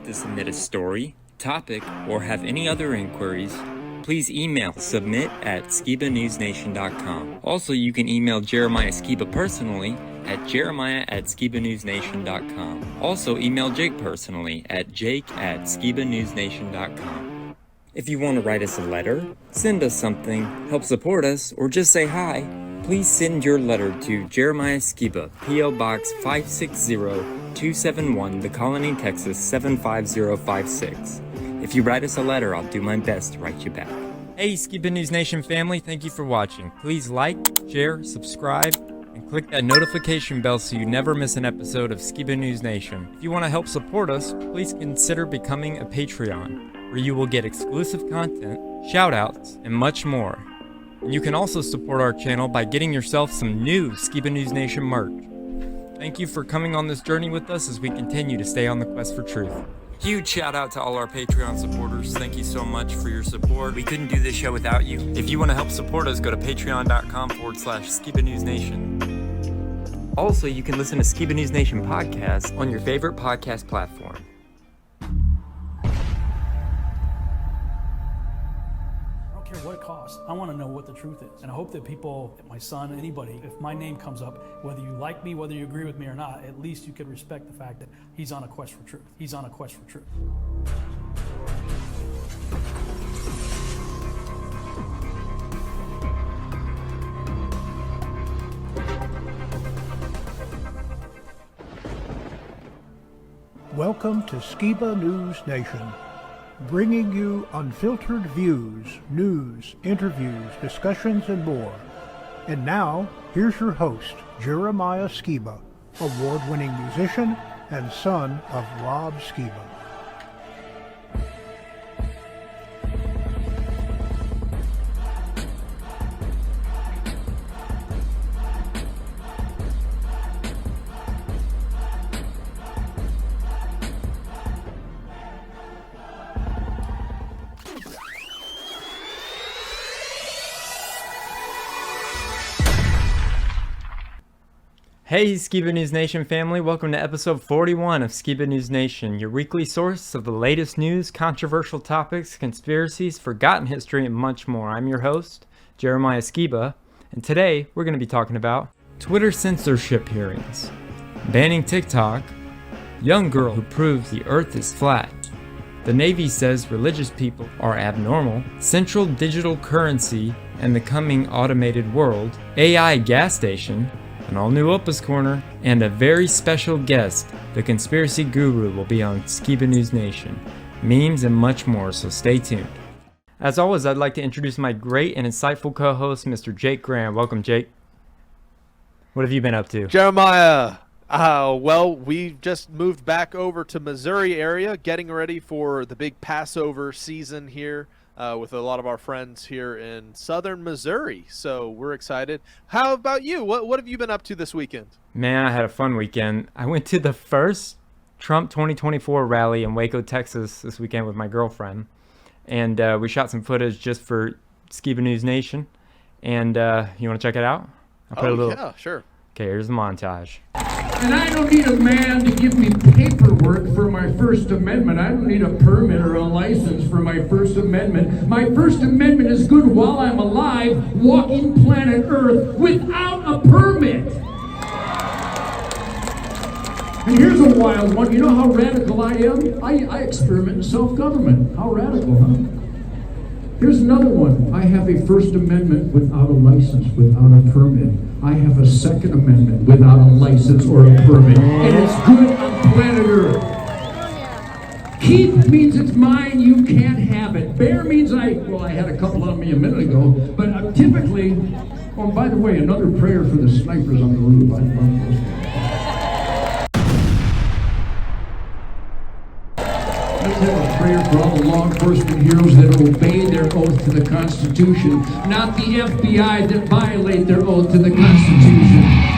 to submit a story, topic, or have any other inquiries, please email submit@skibanewsnation.com. Also, you can email Jeremiah Skiba personally at jeremiah@skibanewsnation.com. Also, email Jake personally at jake@skibanewsnation.com. If you want to write us a letter, send us something, help support us, or just say hi, please send your letter to Jeremiah Skiba, P.O. Box 560-271, The Colony, Texas 75056. If you write us a letter, I'll do my best to write you back. Hey, Skiba News Nation family, thank you for watching. Please like, share, subscribe, and click that notification bell so you never miss an episode of Skiba News Nation. If you want to help support us, please consider becoming a Patreon, where you will get exclusive content, shoutouts, and much more. And you can also support our channel by getting yourself some new Skiba News Nation merch. Thank you for coming on this journey with us as we continue to stay on the quest for truth. Huge shout out to all our Patreon supporters. Thank you so much for your support. We couldn't do this show without you. If you want to help support us, go to patreon.com/Skiba News Nation. Also, you can listen to Skiba News Nation podcast on your favorite podcast platform. What it costs. I want to know what the truth is. And I hope that people, my son, anybody, if my name comes up, whether you like me, whether you agree with me or not, at least you can respect the fact that he's on a quest for truth. He's on a quest for truth. Welcome to Skiba News Nation, bringing you unfiltered views, news, interviews, discussions, and more. And now, here's your host, Jeremiah Skiba, award-winning musician and son of Rob Skiba. Hey Skiba News Nation family, welcome to episode 41 of Skiba News Nation, your weekly source of the latest news, controversial topics, conspiracies, forgotten history, and much more. I'm your host, Jeremiah Skiba, and today we're going to be talking about Twitter censorship hearings, banning TikTok, young girl who proves the earth is flat, the Navy says religious people are abnormal, central digital currency and the coming automated world, AI gas station, an all-new Opus Corner, and a very special guest, the conspiracy guru, will be on Skiba News Nation. Memes and much more, so stay tuned. As always, I'd like to introduce my great and insightful co-host, Mr. Jake Graham. Welcome, Jake. What have you been up to? Jeremiah, well, we just moved back over to Missouri area, getting ready for the big Passover season here. With a lot of our friends here in southern Missouri, so we're excited. How about you? What have you been up to this weekend? Man, I had a fun weekend. I went to the first Trump 2024 rally in Waco, Texas this weekend with my girlfriend, and we shot some footage just for Skiba News Nation, and you want to check it out? Yeah, sure. Okay, here's the montage. And I don't need a man to give me paperwork for my First Amendment. I don't need a permit or a license for my First Amendment. My First Amendment is good while I'm alive, walking planet Earth without a permit. And here's a wild one. You know how radical I am? I experiment in self-government. How radical, huh? Here's another one. I have a First Amendment without a license, without a permit. I have a Second Amendment without a license or a permit. And it's good on planet Earth. Keep means it's mine, you can't have it. Bear means I had a couple on me a minute ago, but typically, oh, by the way, another prayer for the snipers on the roof. I love those. Let's have a prayer for all the law enforcement heroes that obey their oath to the Constitution, not the FBI that violate their oath to the Constitution.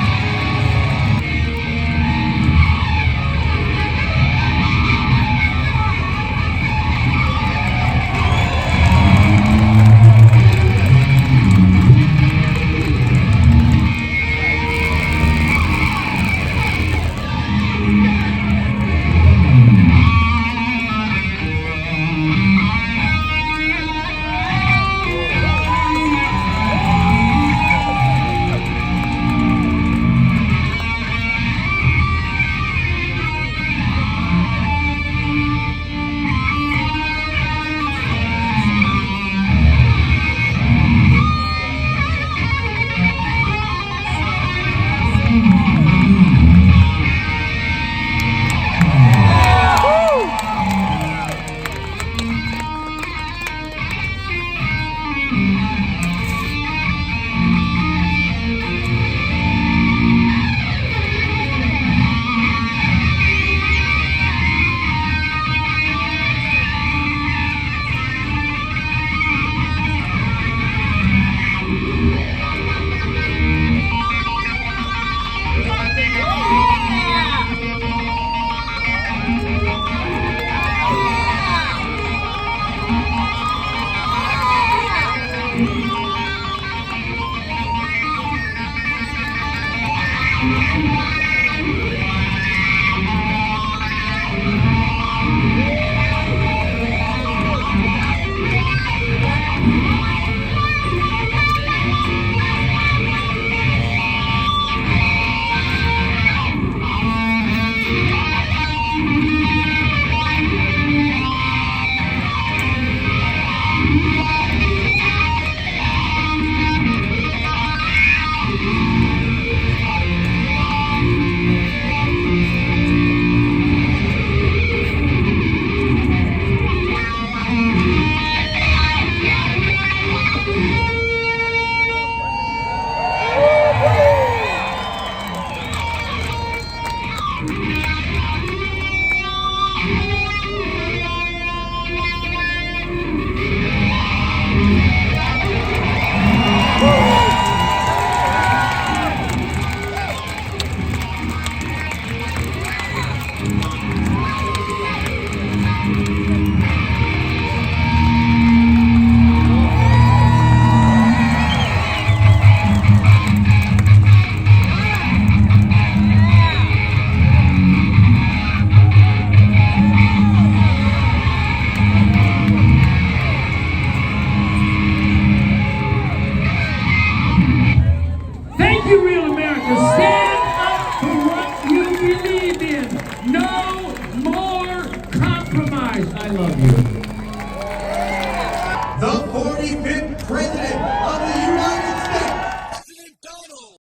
compromise. I love you. The 45th President of the United States, President Donald.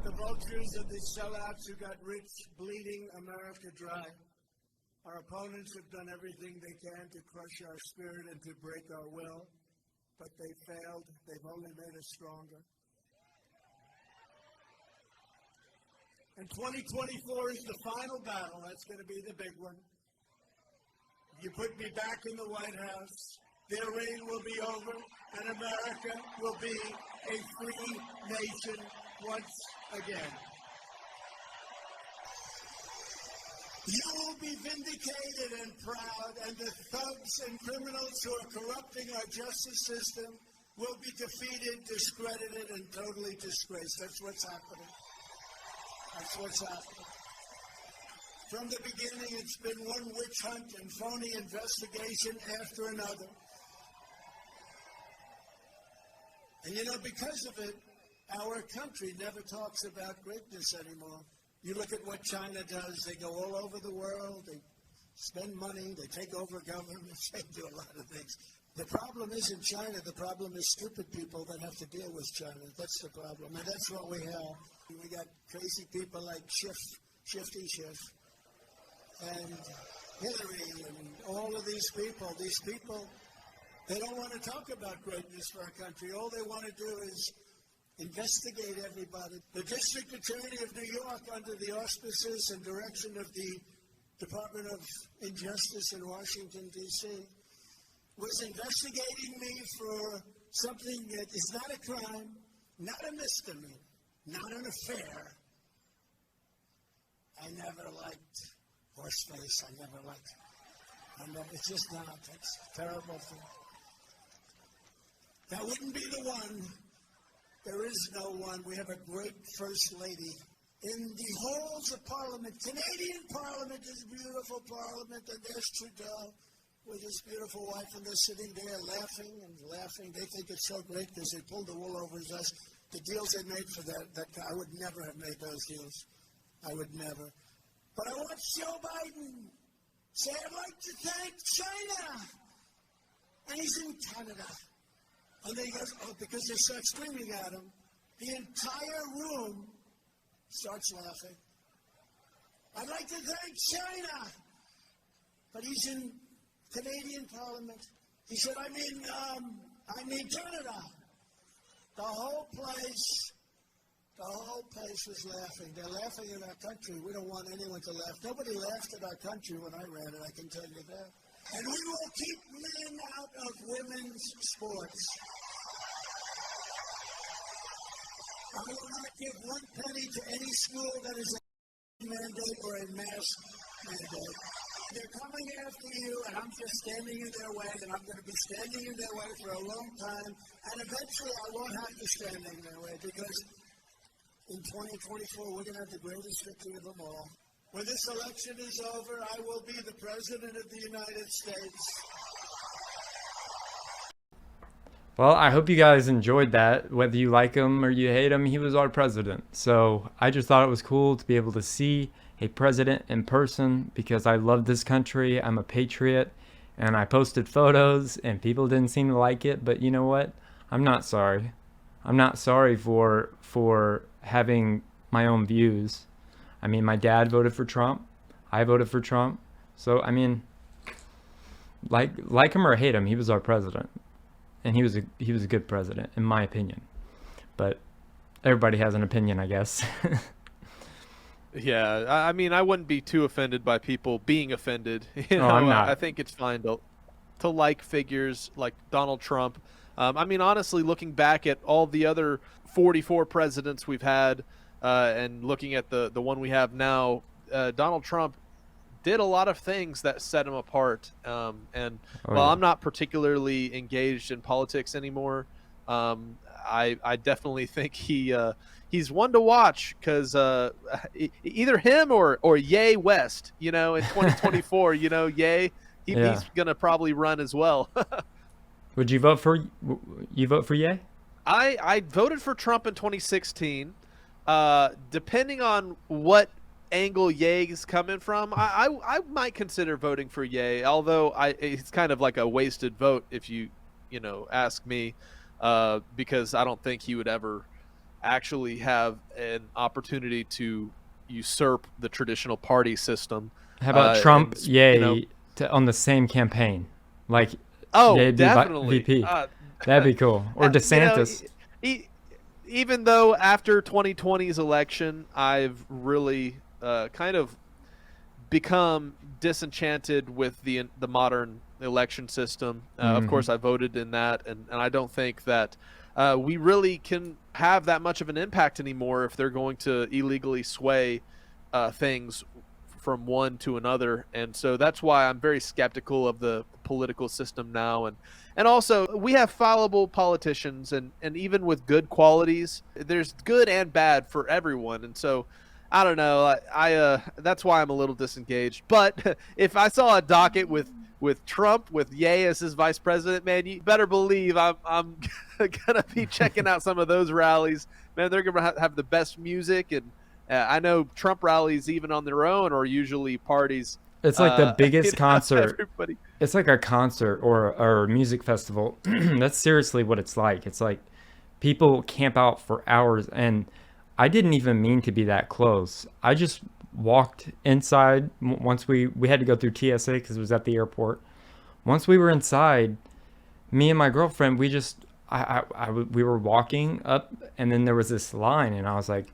The vultures of the sellouts who got rich, bleeding America dry. Our opponents have done everything they can to crush our spirit and to break our will, but they failed. They've only made us stronger. And 2024 is the final battle. That's going to be the big one. If you put me back in the White House, their reign will be over, and America will be a free nation once again. You will be vindicated and proud, and the thugs and criminals who are corrupting our justice system will be defeated, discredited, and totally disgraced. That's what's happening. That's what's happening. From the beginning, it's been one witch hunt and phony investigation after another. And you know, because of it, our country never talks about greatness anymore. You look at what China does. They go all over the world. They spend money. They take over governments. They do a lot of things. The problem isn't China. The problem is stupid people that have to deal with China. That's the problem. And that's what we have. We got crazy people like Shifty Schiff and Hillary and all of these people. These people, they don't want to talk about greatness for our country. All they want to do is investigate everybody. The District Attorney of New York, under the auspices and direction of the Department of Injustice in Washington, D.C., was investigating me for something that is not a crime, not a misdemeanor, not an affair. I never liked horseface. I never liked it. It's just not. It's a terrible thing. That wouldn't be the one. There is no one. We have a great First Lady. In the halls of Parliament, Canadian Parliament is a beautiful Parliament, and there's Trudeau with his beautiful wife, and they're sitting there laughing and laughing. They think it's so great because they pulled the wool over his eyes. The deals they made for that I would never have made those deals. I would never. But I watched Joe Biden say, I'd like to thank China. And he's in Canada. And then he goes, oh, because they start screaming at him, the entire room starts laughing. I'd like to thank China. But he's in Canadian Parliament. He said, I mean Canada. The whole place was laughing. They're laughing at our country. We don't want anyone to laugh. Nobody laughed at our country when I ran it, I can tell you that. And we will keep men out of women's sports. I will not give one penny to any school that is a mandate or a mask mandate. They're coming after you, and I'm just standing in their way, and I'm going to be standing in their way for a long time, and eventually I won't have to stand in their way, because in 2024, we're going to have the greatest victory of them all. When this election is over, I will be the President of the United States. Well, I hope you guys enjoyed that. Whether you like him or you hate him, he was our president. So I just thought it was cool to be able to see a president in person because I love this country. I'm a patriot, and I posted photos and people didn't seem to like it. But you know what? I'm not sorry. I'm not sorry for having my own views. I mean, my dad voted for Trump. I voted for Trump. So, I mean, like him or hate him, he was our president. And he was a good president, in my opinion. But everybody has an opinion, I guess. Yeah, I mean, I wouldn't be too offended by people being offended. You know, I'm not. I think it's fine to like figures like Donald Trump. I mean, honestly, looking back at all the other 44 presidents we've had, and looking at the one we have now, Donald Trump did a lot of things that set him apart. I'm not particularly engaged in politics anymore, I definitely think he's one to watch because either him or Ye West, you know, in 2024, you know, Ye, he's gonna probably run as well. Would you vote for Ye? I voted for Trump in 2016. Depending on what angle Ye's coming from, I might consider voting for Ye, although it's kind of like a wasted vote if you ask me, because I don't think he would ever actually have an opportunity to usurp the traditional party system. How about Trump, Ye, on the same campaign? Like, Ye be definitely. VP. That'd be cool. Or DeSantis. Even though after 2020's election, I've really kind of become disenchanted with the modern election system. Of course, I voted in that, and I don't think that we really can have that much of an impact anymore if they're going to illegally sway things from one to another. And so that's why I'm very skeptical of the political system now. And also, we have fallible politicians, and even with good qualities, there's good and bad for everyone. And so, I don't know. I that's why I'm a little disengaged. But if I saw a docket with Trump, with Ye as his vice president, man, you better believe I'm gonna be checking out some of those rallies. Man, they're gonna have the best music, and I know Trump rallies, even on their own, are usually parties. It's like the biggest concert. Everybody. It's like a concert or a music festival. That's seriously what it's like. It's like people camp out for hours, and I didn't even mean to be that close. I just walked inside once we had to go through TSA because it was at the airport. Once we were inside, me and my girlfriend, we were walking up, and then there was this line, and I was like,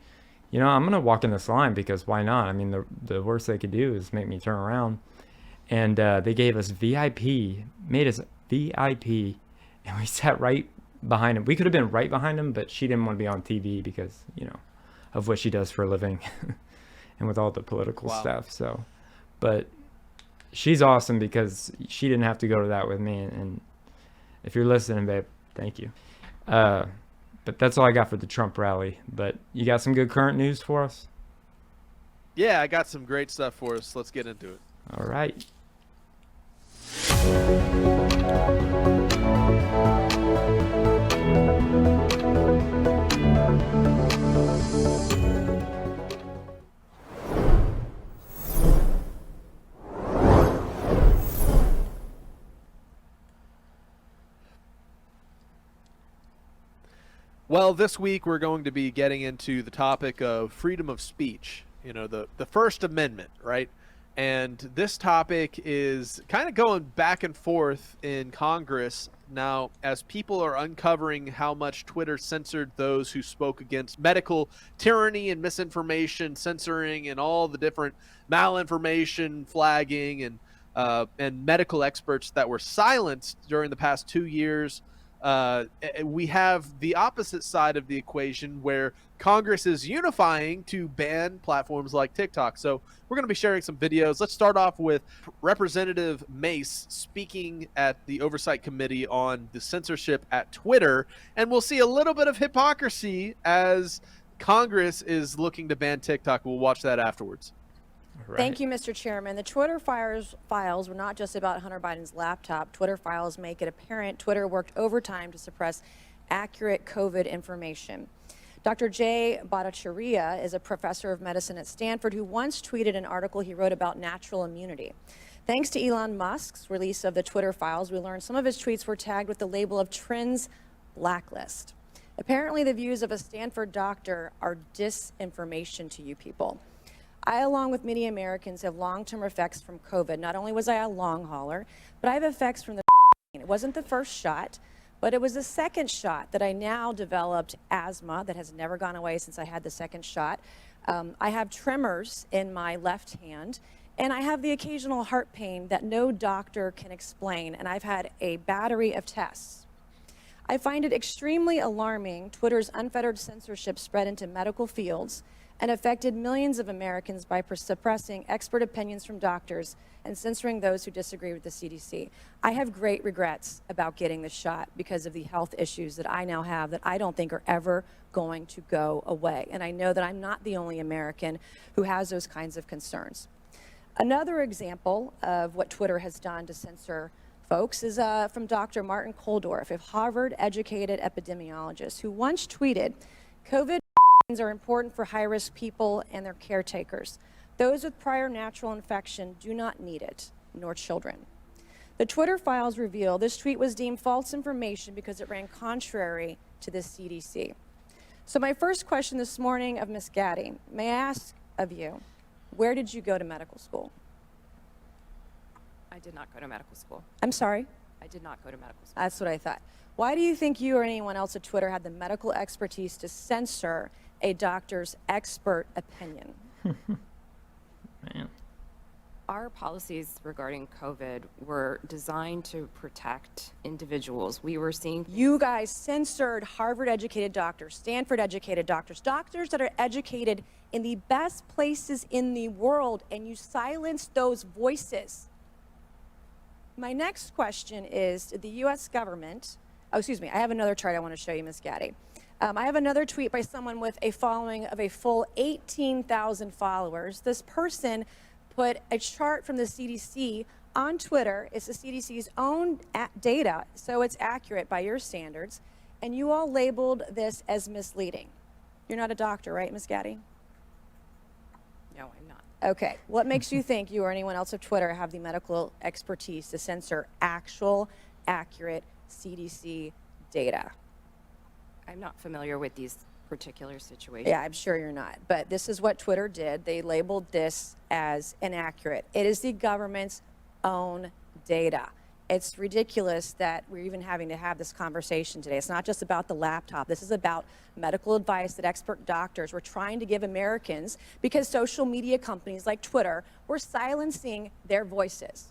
I'm gonna walk in this line because why not? I mean, the worst they could do is make me turn around. And they gave us VIP, made us VIP, and we sat right behind him. We could have been right behind him, but she didn't want to be on TV because of what she does for a living and with all the political stuff. So, but she's awesome because she didn't have to go to that with me. And if you're listening, babe, thank you. But that's all I got for the Trump rally. But you got some good current news for us? Yeah, I got some great stuff for us. Let's get into it. All right. Well, this week we're going to be getting into the topic of freedom of speech, the First Amendment, right? And this topic is kind of going back and forth in Congress now as people are uncovering how much Twitter censored those who spoke against medical tyranny and misinformation, censoring, and all the different malinformation, flagging, and medical experts that were silenced during the past 2 years we have the opposite side of the equation where Congress is unifying to ban platforms like TikTok. So we're going to be sharing some videos. Let's start off with Representative Mace speaking at the Oversight Committee on the censorship at Twitter. And we'll see a little bit of hypocrisy as Congress is looking to ban TikTok. We'll watch that afterwards. Right. Thank you, Mr. Chairman. The Twitter files were not just about Hunter Biden's laptop. Twitter files make it apparent Twitter worked overtime to suppress accurate COVID information. Dr. Jay Bhattacharya is a professor of medicine at Stanford who once tweeted an article he wrote about natural immunity. Thanks to Elon Musk's release of the Twitter files, we learned some of his tweets were tagged with the label of Trends Blacklist. Apparently, the views of a Stanford doctor are disinformation to you people. I, along with many Americans, have long-term effects from COVID. Not only was I a long hauler, but I have effects from the It wasn't the first shot, but it was the second shot that I now developed asthma that has never gone away since I had the second shot. I have tremors in my left hand, and I have the occasional heart pain that no doctor can explain, and I've had a battery of tests. I find it extremely alarming Twitter's unfettered censorship spread into medical fields and affected millions of Americans by suppressing expert opinions from doctors and censoring those who disagree with the CDC. I have great regrets about getting the shot because of the health issues that I now have that I don't think are ever going to go away. And I know that I'm not the only American who has those kinds of concerns. Another example of what Twitter has done to censor folks is from Dr. Martin Koldorf, a Harvard-educated epidemiologist who once tweeted, COVID are important for high-risk people and their caretakers. Those with prior natural infection do not need it, nor children. The Twitter files reveal this tweet was deemed false information because it ran contrary to the CDC. So my first question this morning of Ms. Gaddy, may I ask of you, where did you go to medical school? I did not go to medical school. I'm sorry? I did not go to medical school. That's what I thought. Why do you think you or anyone else at Twitter had the medical expertise to censor a doctor's expert opinion? Man. Our policies regarding COVID were designed to protect individuals. We were seeing You guys censored Harvard-educated doctors, Stanford-educated doctors, doctors that are educated in the best places in the world, and you silenced those voices. My next question is, did the U.S. government, I have another chart I want to show you, Ms. Gaddy. I have another tweet by someone with a following of a full 18,000 followers. This person put a chart from the CDC on Twitter. It's the CDC's own data, so it's accurate by your standards. And you all labeled this as misleading. You're not a doctor, right, Ms. Gaddy? No, I'm not. Okay. What makes you think you or anyone else at Twitter have the medical expertise to censor actual, accurate CDC data? I'm not familiar with these particular situations. Yeah, I'm sure you're not. But this is what Twitter did. They labeled this as inaccurate. It is the government's own data. It's ridiculous that we're even having to have this conversation today. It's not just about the laptop. This is about medical advice that expert doctors were trying to give Americans because social media companies like Twitter were silencing their voices.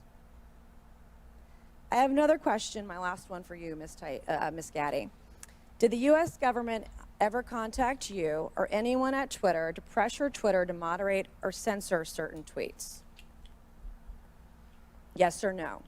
I have another question, my last one for you, Ms. Gaddy. Did the U.S. government ever contact you or anyone at Twitter to pressure Twitter to moderate or censor certain tweets? Yes or no?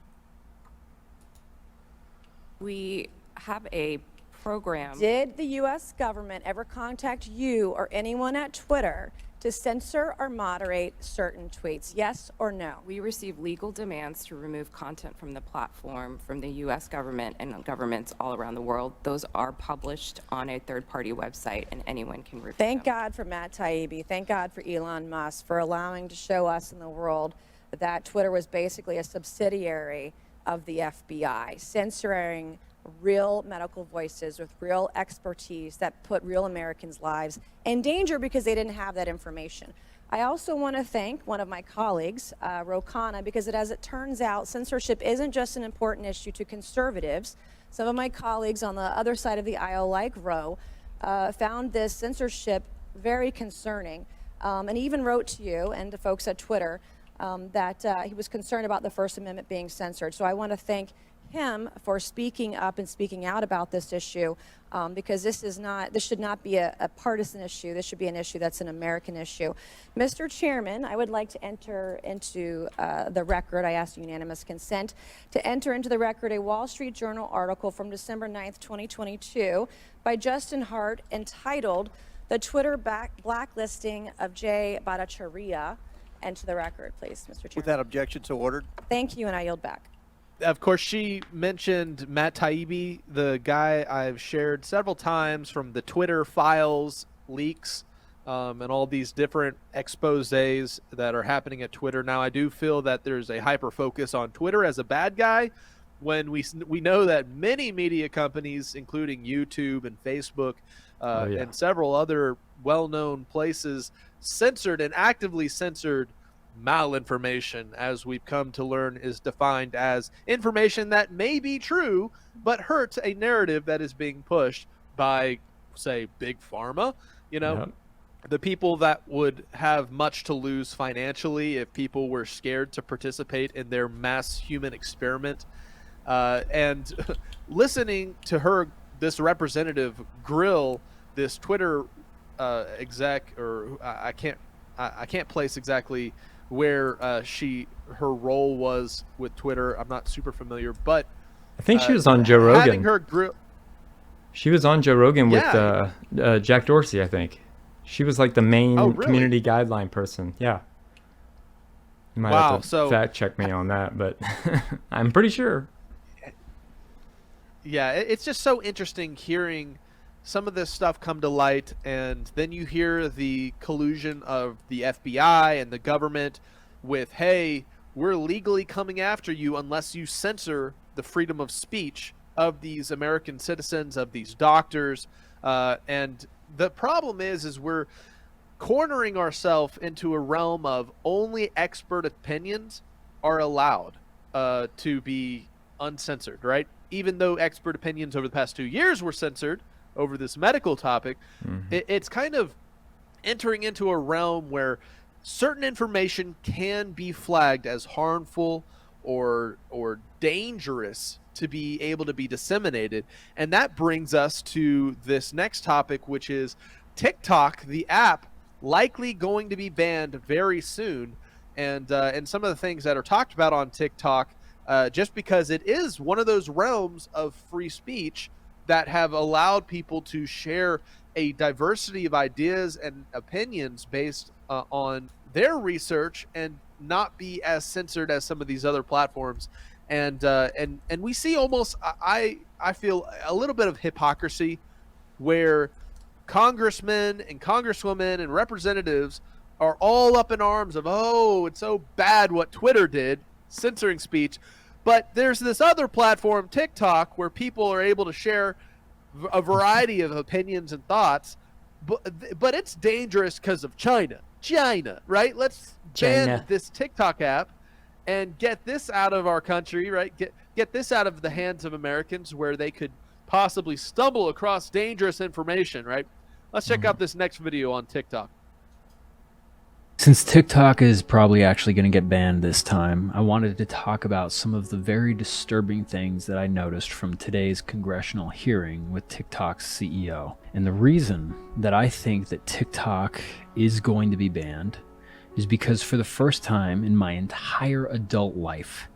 We have a program. Did the U.S. government ever contact you or anyone at Twitter to censor or moderate certain tweets? Yes or no? We receive legal demands to remove content from the platform from the U.S. government and governments all around the world. Those are published on a third-party website, and anyone can review Thank them. God for Matt Taibbi. Thank God for Elon Musk for allowing to show us in the world that Twitter was basically a subsidiary of the FBI, censoring real medical voices with real expertise that put real Americans' lives in danger because they didn't have that information. I also want to thank one of my colleagues, Rokana, because as it turns out, censorship isn't just an important issue to conservatives. Some of my colleagues on the other side of the aisle, like Ro, found this censorship very concerning, and even wrote to you and to folks at Twitter that he was concerned about the First Amendment being censored. So I want to thank him for speaking up and speaking out about this issue, because this should not be a partisan issue. This should be an issue that's an American issue. Mr. Chairman, I would like to enter into the record, I ask unanimous consent, to enter into the record a Wall Street Journal article from December 9th, 2022 by Justin Hart entitled "The Twitter Blacklisting of Jay Bhattacharya." Enter the record, please, Mr. Chairman. With that objection, so ordered. Thank you, and I yield back. Of course, she mentioned Matt Taibbi, the guy I've shared several times from the Twitter files leaks and all these different exposés that are happening at Twitter. Now, I do feel that there's a hyper focus on Twitter as a bad guy when we know that many media companies, including YouTube and Facebook and several other well-known places, censored and actively censored malinformation, as we've come to learn is defined as information that may be true but hurts a narrative that is being pushed by, say, big pharma. The people that would have much to lose financially if people were scared to participate in their mass human experiment. And listening to her, this representative, grill this Twitter exec, or I can't place exactly where her role was with Twitter. I'm not super familiar, but I think she was on Joe Rogan. Having her she was on Joe Rogan with Jack Dorsey, I think. She was like the main community guideline person. Yeah. You might have to fact check me on that, but I'm pretty sure. Yeah, it's just so interesting hearing some of this stuff come to light, and then you hear the collusion of the FBI and the government with, hey, we're legally coming after you unless you censor the freedom of speech of these American citizens, of these doctors. And the problem is we're cornering ourselves into a realm of only expert opinions are allowed to be uncensored, right? Even though expert opinions over the past 2 years were censored over this medical topic, it's kind of entering into a realm where certain information can be flagged as harmful or dangerous to be able to be disseminated. And that brings us to this next topic, which is TikTok, the app, likely going to be banned very soon. And some of the things that are talked about on TikTok, just because it is one of those realms of free speech that have allowed people to share a diversity of ideas and opinions based on their research and not be as censored as some of these other platforms. And we see almost, I feel, a little bit of hypocrisy where congressmen and congresswomen and representatives are all up in arms of, oh, it's so bad what Twitter did, censoring speech. But there's this other platform, TikTok, where people are able to share a variety of opinions and thoughts, but it's dangerous because of China, right? Let's ban this TikTok app and get this out of our country, right? Get this out of the hands of Americans where they could possibly stumble across dangerous information, right? Let's check out this next video on TikTok. Since TikTok is probably actually going to get banned this time, I wanted to talk about some of the very disturbing things that I noticed from today's congressional hearing with TikTok's CEO. And the reason that I think that TikTok is going to be banned is because for the first time in my entire adult life,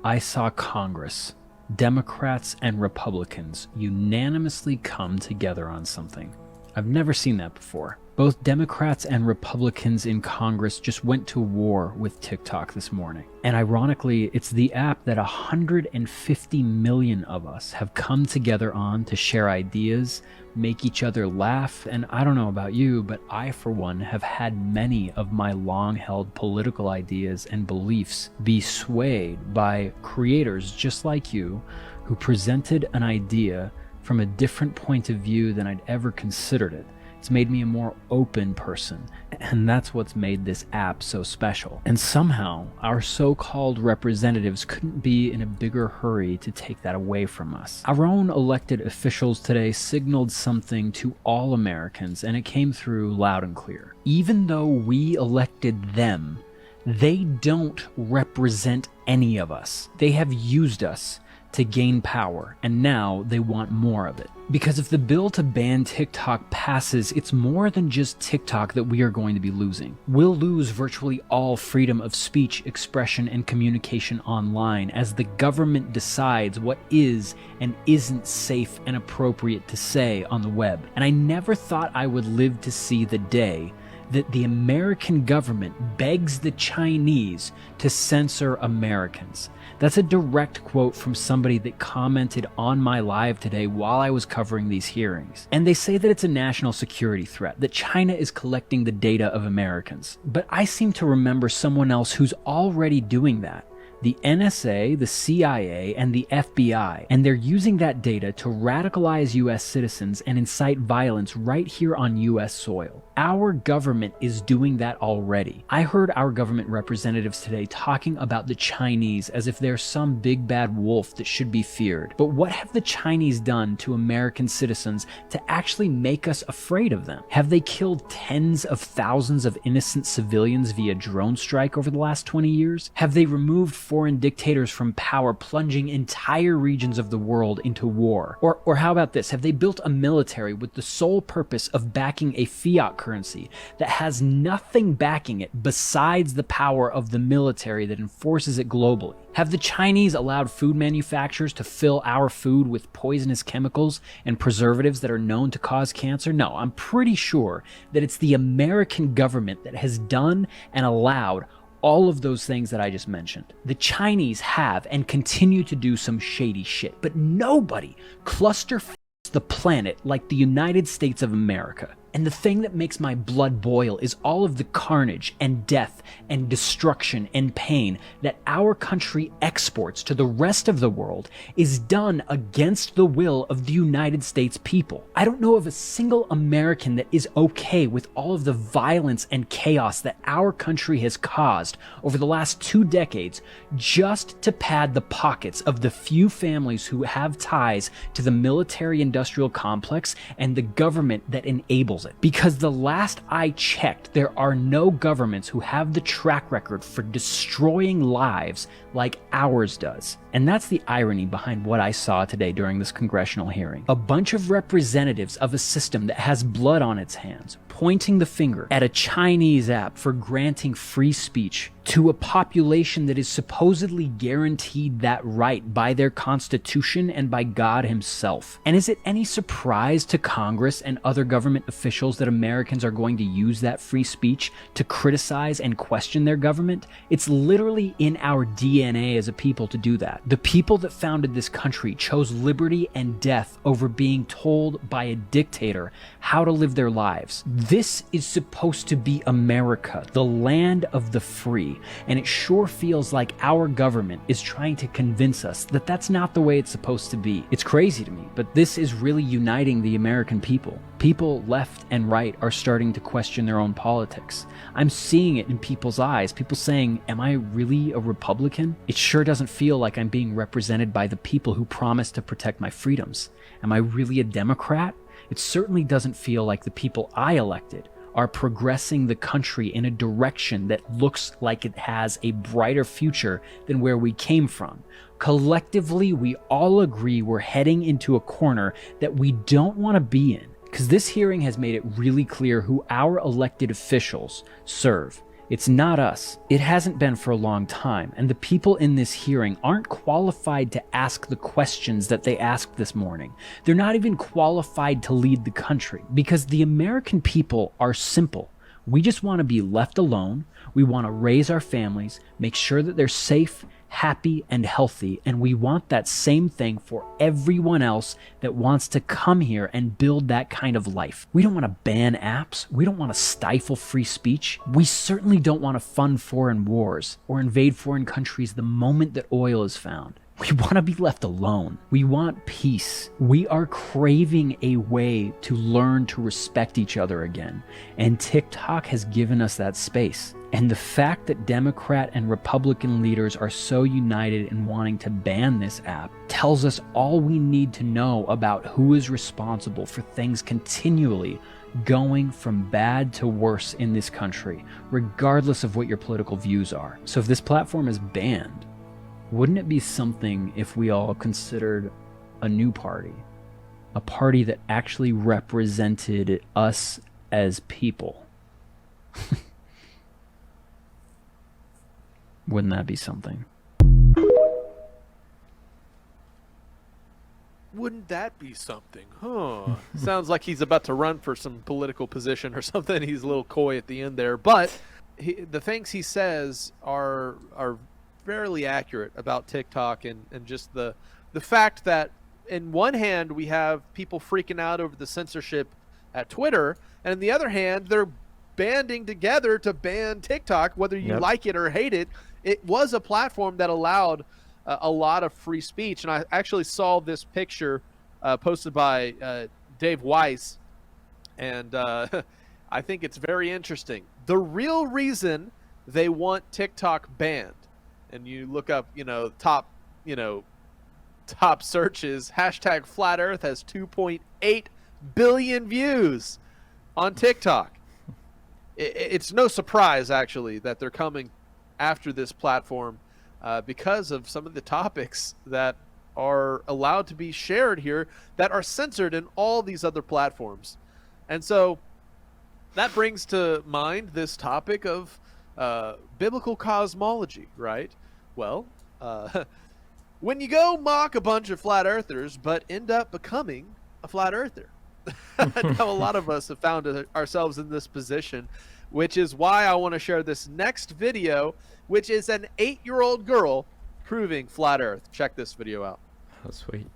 I saw Congress, Democrats and Republicans, unanimously come together on something. I've never seen that before. Both Democrats and Republicans in Congress just went to war with TikTok this morning. And ironically, it's the app that 150 million of us have come together on to share ideas, make each other laugh. And I don't know about you, but I, for one, have had many of my long-held political ideas and beliefs be swayed by creators just like you who presented an idea from a different point of view than I'd ever considered it. It's made me a more open person, and that's what's made this app so special. And somehow, our so-called representatives couldn't be in a bigger hurry to take that away from us. Our own elected officials today signaled something to all Americans, and it came through loud and clear. Even though we elected them, they don't represent any of us. They have used us to gain power, and now they want more of it. Because if the bill to ban TikTok passes, it's more than just TikTok that we are going to be losing. We'll lose virtually all freedom of speech, expression, and communication online as the government decides what is and isn't safe and appropriate to say on the web. And I never thought I would live to see the day that the American government begs the Chinese to censor Americans. That's a direct quote from somebody that commented on my live today while I was covering these hearings. And they say that it's a national security threat, that China is collecting the data of Americans. But I seem to remember someone else who's already doing that. The NSA, the CIA, and the FBI, and they're using that data to radicalize US citizens and incite violence right here on US soil. Our government is doing that already. I heard our government representatives today talking about the Chinese as if they're some big bad wolf that should be feared. But what have the Chinese done to American citizens to actually make us afraid of them? Have they killed tens of thousands of innocent civilians via drone strike over the last 20 years? Have they removed foreign dictators from power, plunging entire regions of the world into war? Or how about this? Have they built a military with the sole purpose of backing a fiat currency that has nothing backing it besides the power of the military that enforces it globally? Have the Chinese allowed food manufacturers to fill our food with poisonous chemicals and preservatives that are known to cause cancer? No, I'm pretty sure that it's the American government that has done and allowed all of those things that I just mentioned. The Chinese have and continue to do some shady shit, but nobody cluster the planet like the United States of America. And the thing that makes my blood boil is all of the carnage and death and destruction and pain that our country exports to the rest of the world is done against the will of the United States people. I don't know of a single American that is okay with all of the violence and chaos that our country has caused over the last 2 decades just to pad the pockets of the few families who have ties to the military-industrial complex and the government that enables it. Because the last I checked, there are no governments who have the track record for destroying lives like ours does. And that's the irony behind what I saw today during this congressional hearing. A bunch of representatives of a system that has blood on its hands, pointing the finger at a Chinese app for granting free speech to a population that is supposedly guaranteed that right by their constitution and by God himself. And is it any surprise to Congress and other government officials that Americans are going to use that free speech to criticize and question their government? It's literally in our DNA as a people to do that. The people that founded this country chose liberty and death over being told by a dictator how to live their lives. This is supposed to be America, the land of the free, and it sure feels like our government is trying to convince us that that's not the way it's supposed to be. It's crazy to me, but this is really uniting the American people. People left and right are starting to question their own politics. I'm seeing it in people's eyes. People saying, am I really a Republican? It sure doesn't feel like I'm being represented by the people who promised to protect my freedoms. Am I really a Democrat? It certainly doesn't feel like the people I elected are progressing the country in a direction that looks like it has a brighter future than where we came from. Collectively, we all agree we're heading into a corner that we don't want to be in. Because this hearing has made it really clear who our elected officials serve. It's not us. It hasn't been for a long time, and the people in this hearing aren't qualified to ask the questions that they asked this morning. They're not even qualified to lead the country, because the American people are simple. We just want to be left alone. We want to raise our families, make sure that they're safe, happy, and healthy, and we want that same thing for everyone else that wants to come here and build that kind of life. We don't want to ban apps. We don't want to stifle free speech. We certainly don't want to fund foreign wars or invade foreign countries the moment that oil is found. We want to be left alone. We want peace. We are craving a way to learn to respect each other again, and TikTok has given us that space. And the fact that Democrat and Republican leaders are so united in wanting to ban this app tells us all we need to know about who is responsible for things continually going from bad to worse in this country, regardless of what your political views are. So if this platform is banned, Wouldn't it be something if we all considered a new party? A party that actually represented us as people? Wouldn't that be something? Wouldn't that be something? Huh. Sounds like he's about to run for some political position or something. He's a little coy at the end there. But the things he says are fairly accurate about TikTok and just the fact that in one hand we have people freaking out over the censorship at Twitter, and on the other hand they're banding together to ban TikTok, whether you like it or hate it. It was a platform that allowed a lot of free speech. And I actually saw this picture posted by Dave Weiss, and I think it's very interesting. The real reason they want TikTok banned, and you look up, top searches, hashtag flat earth has 2.8 billion views on TikTok. It's no surprise, actually, that they're coming after this platform because of some of the topics that are allowed to be shared here that are censored in all these other platforms. And so that brings to mind this topic of biblical cosmology, right? Well, when you go mock a bunch of flat earthers but end up becoming a flat earther. I know a lot of us have found ourselves in this position, which is why I want to share this next video, which is an 8-year-old girl proving flat earth. Check this video out. Oh, sweet.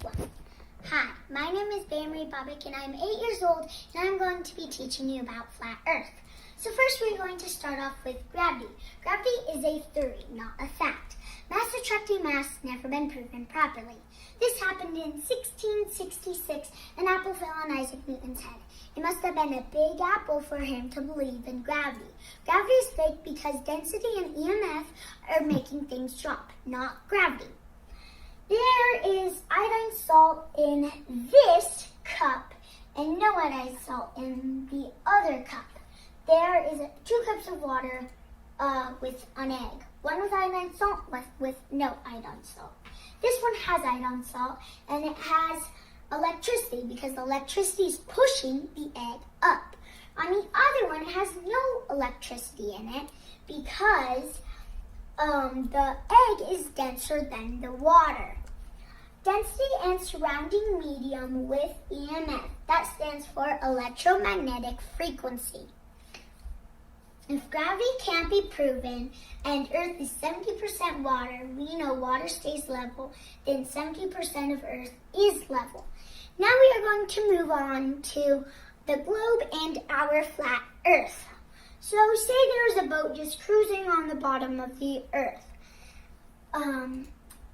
Hi, my name is Bamery Bobbick and I'm 8 years old and I'm going to be teaching you about flat earth. So first we're going to start off with gravity. Gravity is a theory, not a fact. Mass attracting mass has never been proven properly. This happened in 1666. An apple fell on Isaac Newton's head. It must have been a big apple for him to believe in gravity. Gravity is fake because density and EMF are making things drop, not gravity. There is iodine salt in this cup and no iodine salt in the other cup. There is 2 cups of water with an egg. One with iodine salt, with no iodine salt. This one has iodine salt, and it has electricity because the electricity is pushing the egg up. On the other one, it has no electricity in it because the egg is denser than the water. Density and surrounding medium with EMF. That stands for electromagnetic frequency. If gravity can't be proven and Earth is 70% water, we know water stays level, then 70% of Earth is level. Now we are going to move on to the globe and our flat Earth. So say there's a boat just cruising on the bottom of the Earth.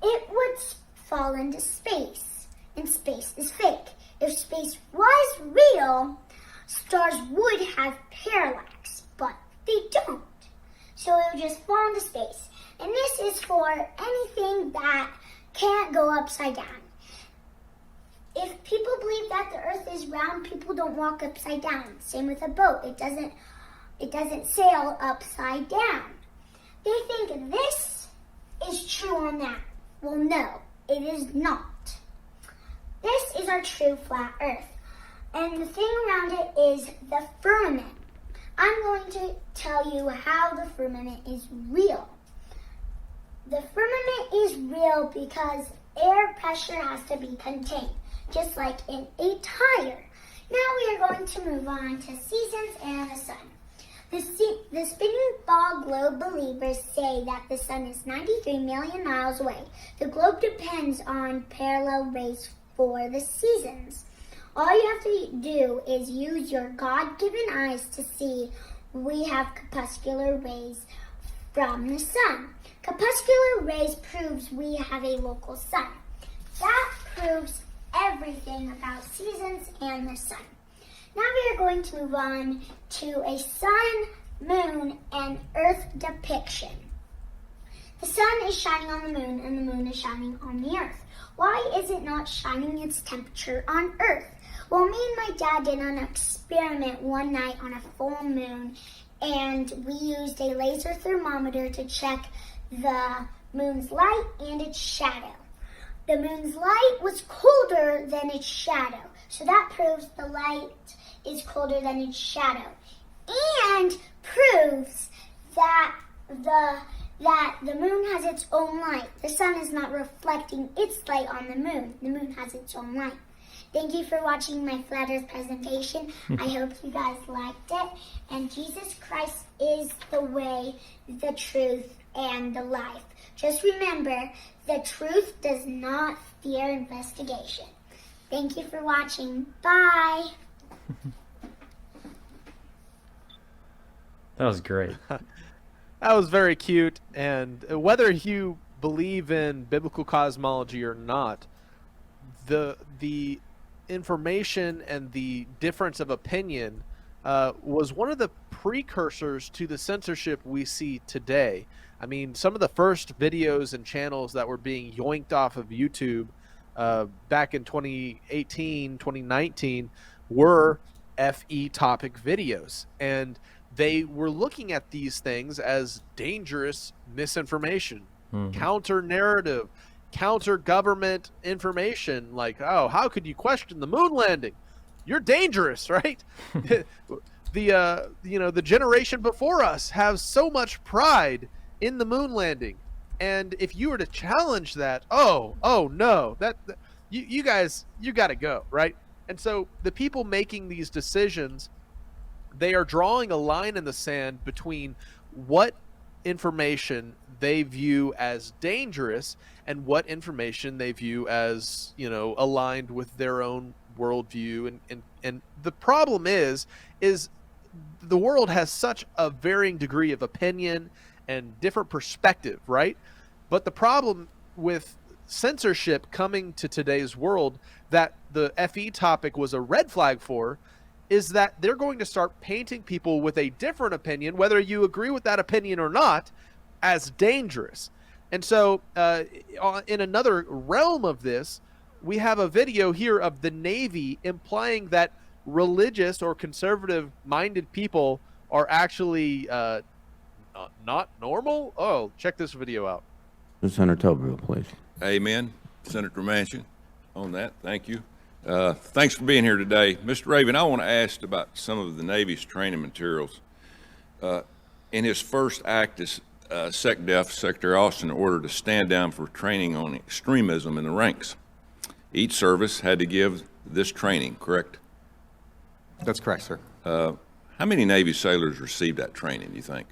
It would fall into space, and space is fake. If space was real, stars would have parallax, but they don't. So it would just fall into space. And this is for anything that can't go upside down. If people believe that the Earth is round, people don't walk upside down. Same with a boat. It doesn't sail upside down. They think this is true on that. Well, no, it is not. This is our true flat Earth. And the thing around it is the firmament. I'm going to tell you how the firmament is real. The firmament is real because air pressure has to be contained, just like in a tire. Now we are going to move on to seasons and the sun. The spinning ball globe believers say that the sun is 93 million miles away. The globe depends on parallel rays for the seasons. All you have to do is use your God-given eyes to see we have corpuscular rays from the sun. Corpuscular rays proves we have a local sun. That proves everything about seasons and the sun. Now we are going to move on to a sun, moon, and earth depiction. The sun is shining on the moon and the moon is shining on the earth. Why is it not shining its temperature on earth? Well, me and my dad did an experiment one night on a full moon, and we used a laser thermometer to check the moon's light and its shadow. The moon's light was colder than its shadow, so that proves the light is colder than its shadow, and proves that the moon has its own light. The sun is not reflecting its light on the moon. The moon has its own light. Thank you for watching my flat earth presentation. I hope you guys liked it. And Jesus Christ is the way, the truth, and the life. Just remember, the truth does not fear investigation. Thank you for watching. Bye. That was great. That was very cute. And whether you believe in biblical cosmology or not, the information and the difference of opinion was one of the precursors to the censorship we see today. I mean, some of the first videos and channels that were being yoinked off of YouTube back in 2018, 2019 were FE topic videos. And they were looking at these things as dangerous misinformation, counter narrative, counter government information, like, oh, how could you question the moon landing? You're dangerous, right? The generation before us has so much pride in the moon landing, and if you were to challenge that, oh no, that you guys, you got to go, right? And so the people making these decisions, they are drawing a line in the sand between what information they view as dangerous and what information they view as, aligned with their own worldview. And the problem is the world has such a varying degree of opinion and different perspective, right? But the problem with censorship coming to today's world that the FE topic was a red flag for is that they're going to start painting people with a different opinion, whether you agree with that opinion or not, as dangerous. And so in another realm of this, we have a video here of the Navy implying that religious or conservative-minded people are actually not normal. Oh, check this video out. Senator Tuberville, please. Amen. Senator Manchin, on that, thank you. Thanks for being here today. Mr. Raven, I want to ask about some of the Navy's training materials. In his first act as SecDef, Secretary Austin ordered to stand down for training on extremism in the ranks. Each service had to give this training, correct? That's correct, sir. How many Navy sailors received that training, do you think?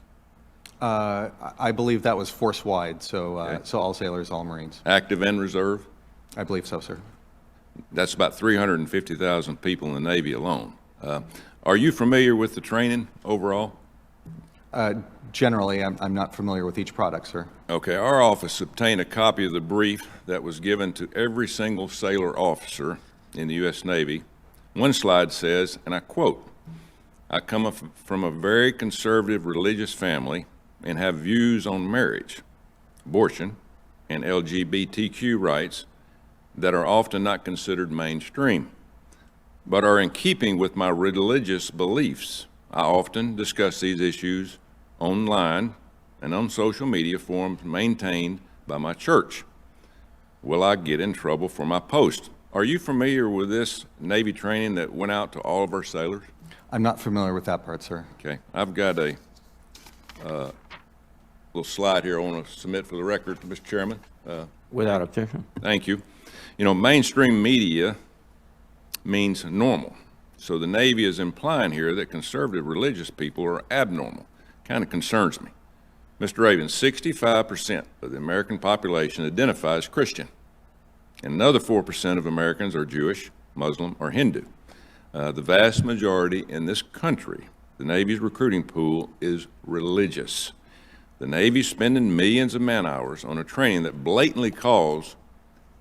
I believe that was force-wide, so Okay. so all sailors, all Marines. Active and reserve? I believe so, sir. That's about 350,000 people in the Navy alone. Are you familiar with the training overall? Generally, I'm not familiar with each product, sir. Okay, our office obtained a copy of the brief that was given to every single sailor officer in the U.S. Navy. One slide says, and I quote, "I come from a very conservative religious family and have views on marriage, abortion, and LGBTQ rights that are often not considered mainstream, but are in keeping with my religious beliefs. I often discuss these issues online and on social media forums maintained by my church. Will I get in trouble for my post?" Are you familiar with this Navy training that went out to all of our sailors? I'm not familiar with that part, sir. Okay, I've got a little slide here I want to submit for the record, Mr. Chairman. Without objection. Thank you. Mainstream media means normal. So the Navy is implying here that conservative religious people are abnormal. Kind of concerns me. Mr. Raven, 65% of the American population identifies Christian, and another 4% of Americans are Jewish, Muslim, or Hindu. The vast majority in this country, the Navy's recruiting pool is religious. The Navy's spending millions of man-hours on a training that blatantly calls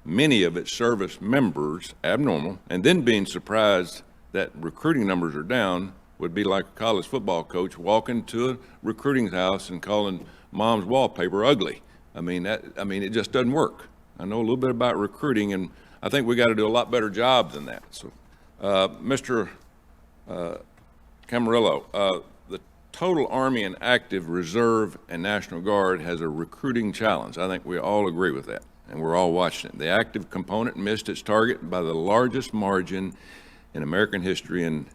many of its service members abnormal, and then being surprised that recruiting numbers are down would be like a college football coach walking to a recruiting house and calling mom's wallpaper ugly. It just doesn't work. I know a little bit about recruiting, and I think we got to do a lot better job than that. So, Mr. Camarillo, the total Army and active Reserve and National Guard has a recruiting challenge. I think we all agree with that, and we're all watching it. The active component missed its target by the largest margin in American history in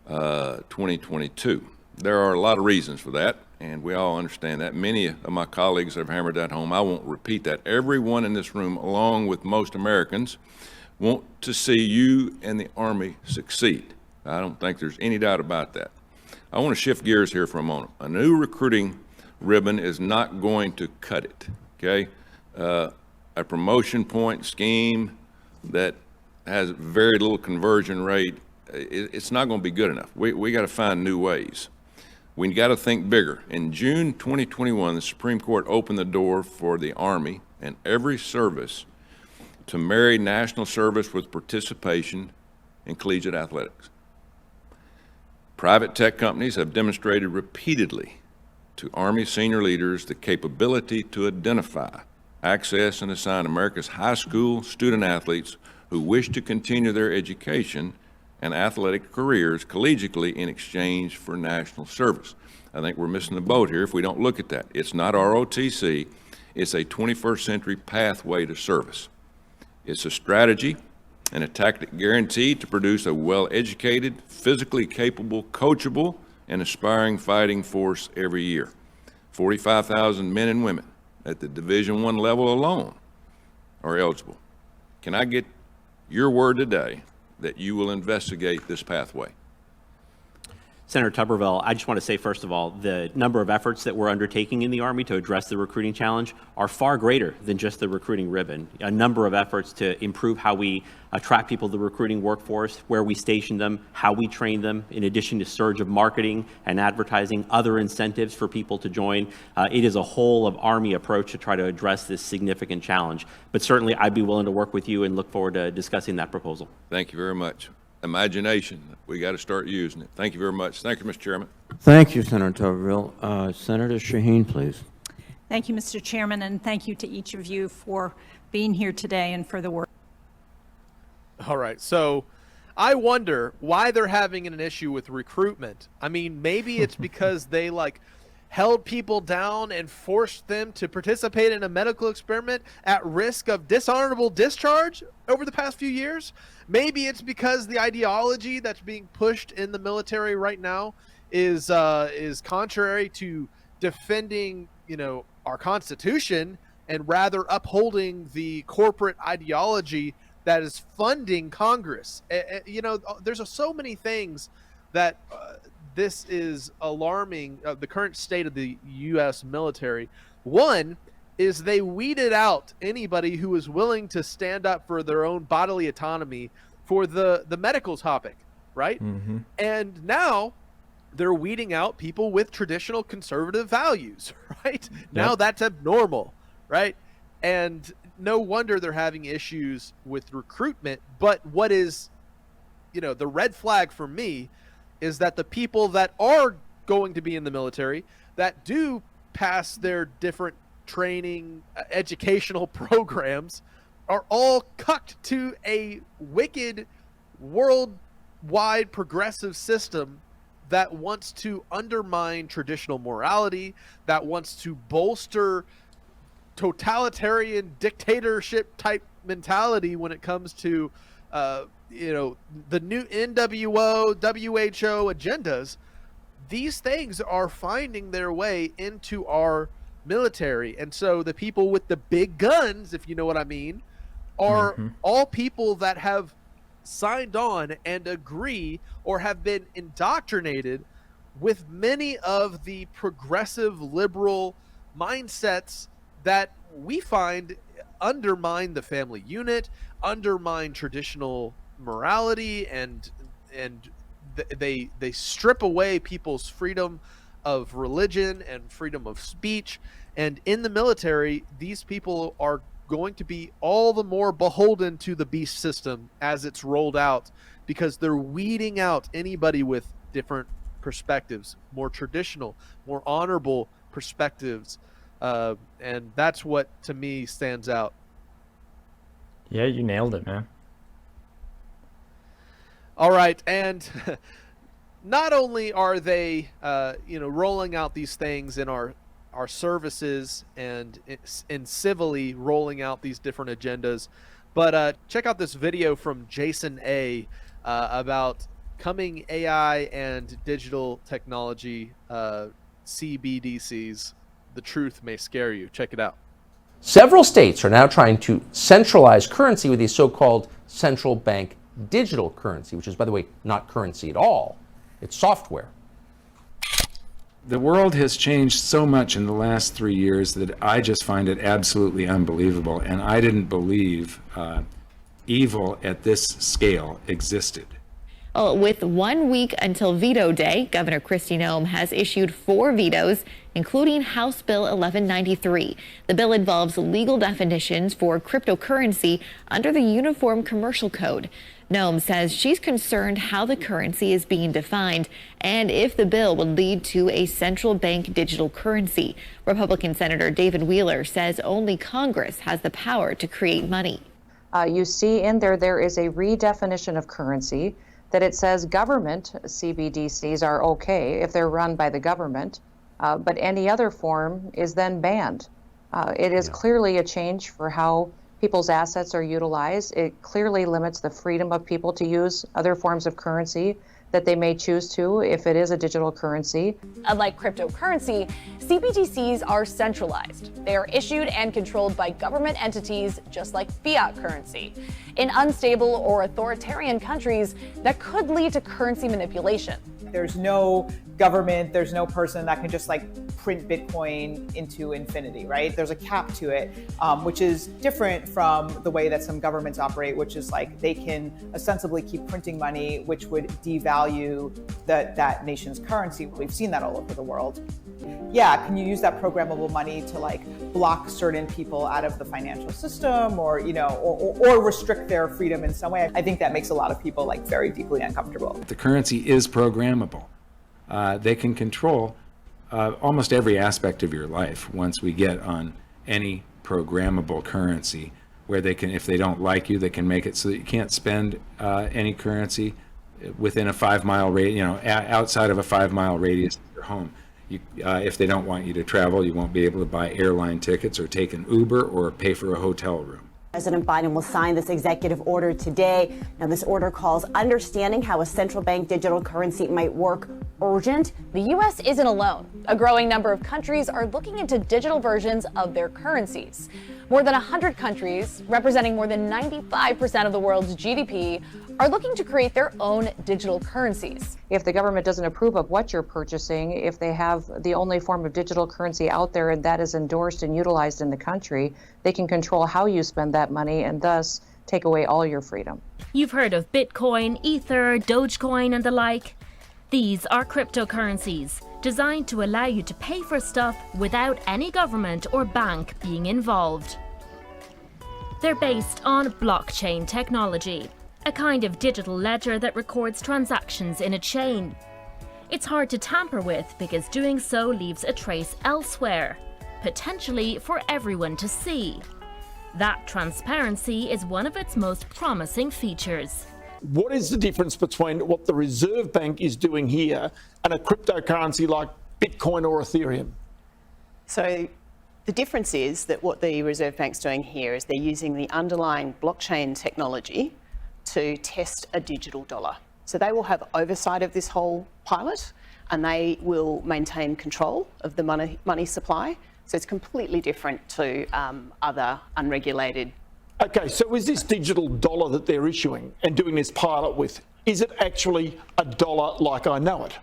2022. There are a lot of reasons for that, and we all understand that. Many of my colleagues have hammered that home. I won't repeat that. Everyone in this room, along with most Americans, want to see you and the Army succeed. I don't think there's any doubt about that. I want to shift gears here for a moment. A new recruiting ribbon is not going to cut it, okay? A promotion point scheme that has very little conversion rate, it's not going to be good enough. We got to find new ways. We got to think bigger. In June 2021, the Supreme Court opened the door for the Army and every service to marry national service with participation in collegiate athletics. Private tech companies have demonstrated repeatedly to Army senior leaders the capability to identify, access, and assign America's high school student athletes who wish to continue their education and athletic careers collegiately in exchange for national service. I think we're missing the boat here if we don't look at that. It's not ROTC, it's a 21st century pathway to service. It's a strategy and a tactic guaranteed to produce a well-educated, physically capable, coachable, and aspiring fighting force every year. 45,000 men and women at the Division I level alone are eligible. Can I get your word today that you will investigate this pathway? Senator Tuberville, I just want to say, first of all, the number of efforts that we're undertaking in the Army to address the recruiting challenge are far greater than just the recruiting ribbon. A number of efforts to improve how we attract people to the recruiting workforce, where we station them, how we train them, in addition to surge of marketing and advertising, other incentives for people to join. It is a whole of Army approach to try to address this significant challenge. But certainly I'd be willing to work with you and look forward to discussing that proposal. Thank you very much. Imagination, we got to start using it. Thank you very much. Thank you, Mr. Chairman. Thank you, Senator Tuberville. Senator Shaheen, please. Thank you, Mr. Chairman, and thank you to each of you for being here today and for the work. All right, so I wonder why they're having an issue with recruitment. I mean, maybe it's because they held people down and forced them to participate in a medical experiment at risk of dishonorable discharge over the past few years. Maybe it's because the ideology that's being pushed in the military right now is contrary to defending, our Constitution, and rather upholding the corporate ideology that is funding Congress. There's so many things that this is alarming, the current state of the U.S. military. One is they weeded out anybody who was willing to stand up for their own bodily autonomy for the medical topic, right? Mm-hmm. And now they're weeding out people with traditional conservative values, right? Yep. Now that's abnormal, right? And no wonder they're having issues with recruitment. But what is, the red flag for me is that the people that are going to be in the military, that do pass their different training, educational programs, are all cucked to a wicked, worldwide progressive system that wants to undermine traditional morality, that wants to bolster totalitarian dictatorship type mentality when it comes to the new NWO, WHO agendas. These things are finding their way into our military. And so the people with the big guns, if you know what I mean, are all people that have signed on and agree or have been indoctrinated with many of the progressive liberal mindsets that we find undermine the family unit, undermine traditional morality, and they strip away people's freedom of religion and freedom of speech. And in the military, these people are going to be all the more beholden to the beast system as it's rolled out, because they're weeding out anybody with different perspectives, more traditional, more honorable perspectives. And that's what, to me, stands out. Yeah, you nailed it, man. All right, and not only are they, rolling out these things in our services and civilly rolling out these different agendas, but check out this video from Jason A. About coming AI and digital technology CBDCs. The truth may scare you. Check it out. Several states are now trying to centralize currency with a so-called central bank digital currency, which is, by the way, not currency at all. It's software. The world has changed so much in the last 3 years that I just find it absolutely unbelievable. And I didn't believe evil at this scale existed. Well, with 1 week until veto day, Governor Kristi Noem has issued 4 vetoes, including House Bill 1193. The bill involves legal definitions for cryptocurrency under the Uniform Commercial Code. Noem says she's concerned how the currency is being defined and if the bill would lead to a central bank digital currency. Republican Senator David Wheeler says only Congress has the power to create money. You see in there is a redefinition of currency, that it says government CBDCs are okay if they're run by the government, but any other form is then banned. It is clearly a change for how people's assets are utilized. It clearly limits the freedom of people to use other forms of currency that they may choose to if it is a digital currency. Unlike cryptocurrency, CBDCs are centralized. They are issued and controlled by government entities just like fiat currency. In unstable or authoritarian countries, that could lead to currency manipulation. There's no government, there's no person that can just like print Bitcoin into infinity, right? There's a cap to it, which is different from the way that some governments operate, which is like they can ostensibly keep printing money, which would devalue that nation's currency. We've seen that all over the world. Yeah, can you use that programmable money to like block certain people out of the financial system or, or restrict their freedom in some way? I think that makes a lot of people like very deeply uncomfortable. The currency is programmable. They can control almost every aspect of your life once we get on any programmable currency where they can, if they don't like you, they can make it so that you can't spend any currency within a 5-mile radius, outside of a 5-mile radius of your home. If they don't want you to travel, you won't be able to buy airline tickets or take an Uber or pay for a hotel room. President Biden will sign this executive order today. Now, this order calls understanding how a central bank digital currency might work urgent. The U.S. isn't alone. A growing number of countries are looking into digital versions of their currencies. More than 100 countries, representing more than 95% of the world's GDP, are looking to create their own digital currencies. If the government doesn't approve of what you're purchasing, if they have the only form of digital currency out there and that is endorsed and utilized in the country, they can control how you spend that money and thus take away all your freedom. You've heard of Bitcoin, Ether, Dogecoin, and the like. These are cryptocurrencies designed to allow you to pay for stuff without any government or bank being involved. They're based on blockchain technology, a kind of digital ledger that records transactions in a chain. It's hard to tamper with because doing so leaves a trace elsewhere, potentially for everyone to see. That transparency is one of its most promising features. What is the difference between what the Reserve Bank is doing here and a cryptocurrency like Bitcoin or Ethereum? So the difference is that what the Reserve Bank's doing here is they're using the underlying blockchain technology to test a digital dollar. So they will have oversight of this whole pilot and they will maintain control of the money supply. So it's completely different to other unregulated. Okay, so is this digital dollar that they're issuing and doing this pilot with, is it actually a dollar like I know it?